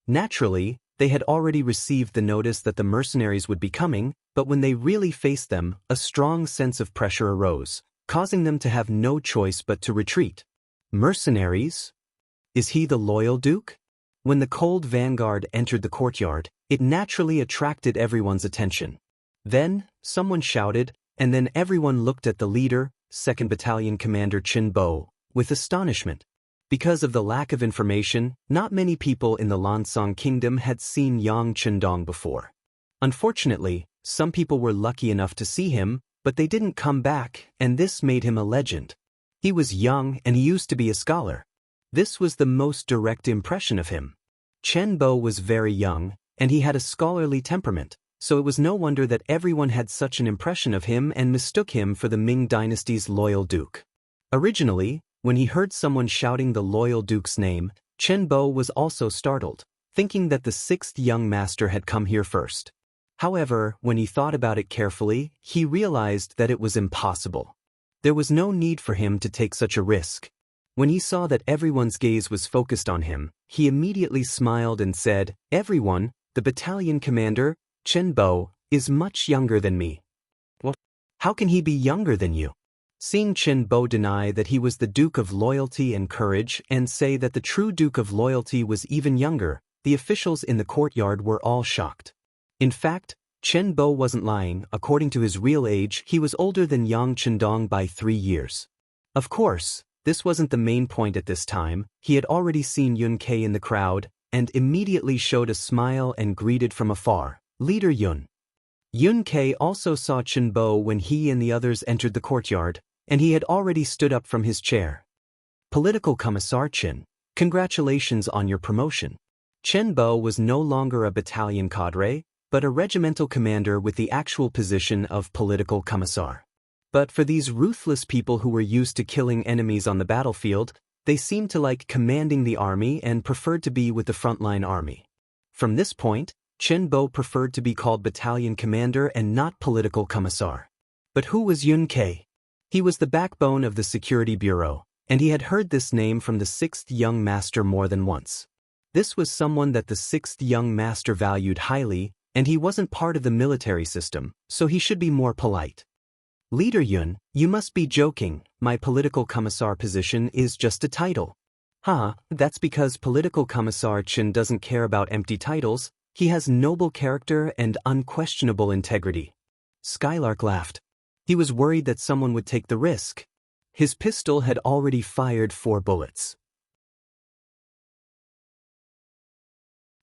Naturally, they had already received the notice that the mercenaries would be coming, but when they really faced them, a strong sense of pressure arose, causing them to have no choice but to retreat. Mercenaries? Is he the loyal duke? When the cold vanguard entered the courtyard, it naturally attracted everyone's attention. Then, someone shouted, and then everyone looked at the leader, 2nd Battalion Commander Chen Bo, with astonishment. Because of the lack of information, not many people in the Lansong Kingdom had seen Yang Chendong before. Unfortunately, some people were lucky enough to see him, but they didn't come back, and this made him a legend. He was young and he used to be a scholar. This was the most direct impression of him. Chen Bo was very young, and he had a scholarly temperament, so it was no wonder that everyone had such an impression of him and mistook him for the Ming Dynasty's loyal duke. Originally, when he heard someone shouting the loyal duke's name, Chen Bo was also startled, thinking that the 6th young master had come here first. However, when he thought about it carefully, he realized that it was impossible. There was no need for him to take such a risk. When he saw that everyone's gaze was focused on him, he immediately smiled and said, "Everyone, the battalion commander, Chen Bo, is much younger than me." "What? How can he be younger than you?" Seeing Chen Bo deny that he was the Duke of Loyalty and Courage and say that the true Duke of Loyalty was even younger, the officials in the courtyard were all shocked. In fact, Chen Bo wasn't lying. According to his real age, he was older than Yang Chendong by 3 years. Of course, this wasn't the main point at this time. He had already seen Yun Ke in the crowd, and immediately showed a smile and greeted from afar, "Leader Yun." Yun Ke also saw Chen Bo when he and the others entered the courtyard, and he had already stood up from his chair. "Political Commissar Chen, congratulations on your promotion." Chen Bo was no longer a battalion cadre, but a regimental commander with the actual position of political commissar. But for these ruthless people who were used to killing enemies on the battlefield, they seemed to like commanding the army and preferred to be with the frontline army. From this point, Chen Bo preferred to be called battalion commander and not political commissar. But who was Yun Ke? He was the backbone of the security bureau, and he had heard this name from the sixth young master more than once. This was someone that the sixth young master valued highly, and he wasn't part of the military system, so he should be more polite. Leader Yun, you must be joking, my political commissar position is just a title. That's because political commissar Chen doesn't care about empty titles, he has noble character and unquestionable integrity. Skylark laughed. He was worried that someone would take the risk. His pistol had already fired 4 bullets.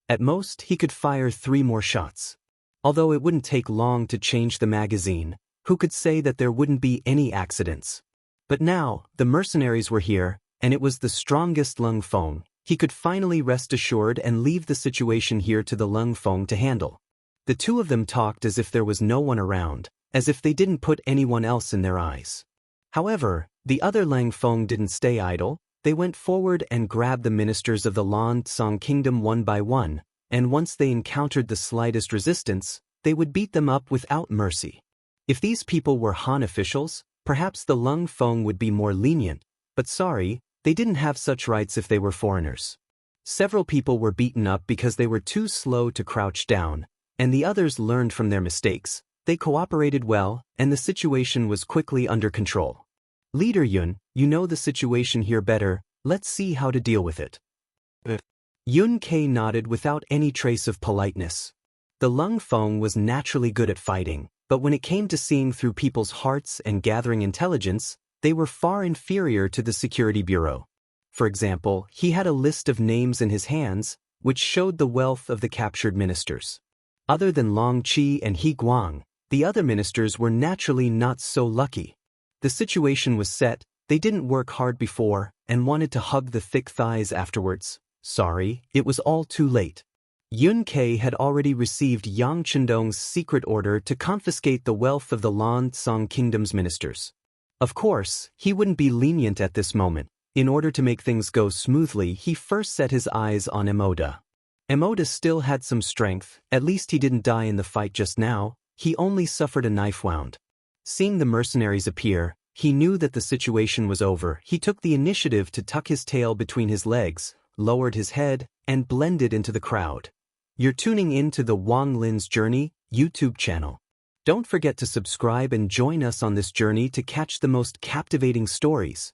At most, he could fire 3 more shots. Although it wouldn't take long to change the magazine, who could say that there wouldn't be any accidents? But now, the mercenaries were here, and it was the strongest Lung Feng. He could finally rest assured and leave the situation here to the Lung Feng to handle. The two of them talked as if there was no one around, as if they didn't put anyone else in their eyes. However, the other Lang Feng didn't stay idle. They went forward and grabbed the ministers of the Longtime kingdom one by one, and once they encountered the slightest resistance, they would beat them up without mercy. If these people were Han officials, perhaps the Lung Feng would be more lenient, but sorry, they didn't have such rights if they were foreigners. Several people were beaten up because they were too slow to crouch down, and the others learned from their mistakes. They cooperated well, and the situation was quickly under control. Leader Yun, you know the situation here better, let's see how to deal with it. Yun Ke nodded without any trace of politeness. The Lung Feng was naturally good at fighting, but when it came to seeing through people's hearts and gathering intelligence, they were far inferior to the Security Bureau. For example, he had a list of names in his hands, which showed the wealth of the captured ministers. Other than Long Qi and He Guang, the other ministers were naturally not so lucky. The situation was set, they didn't work hard before, and wanted to hug the thick thighs afterwards. Sorry, it was all too late. Yun Ke had already received Yang Chendong's secret order to confiscate the wealth of the Lan Song Kingdom's ministers. Of course, he wouldn't be lenient at this moment. In order to make things go smoothly, he first set his eyes on Emoda. Emoda still had some strength, at least he didn't die in the fight just now, he only suffered a knife wound. Seeing the mercenaries appear, he knew that the situation was over. He took the initiative to tuck his tail between his legs, lowered his head, and blended into the crowd. You're tuning in to the Wang Lin's Journey YouTube channel. Don't forget to subscribe and join us on this journey to catch the most captivating stories.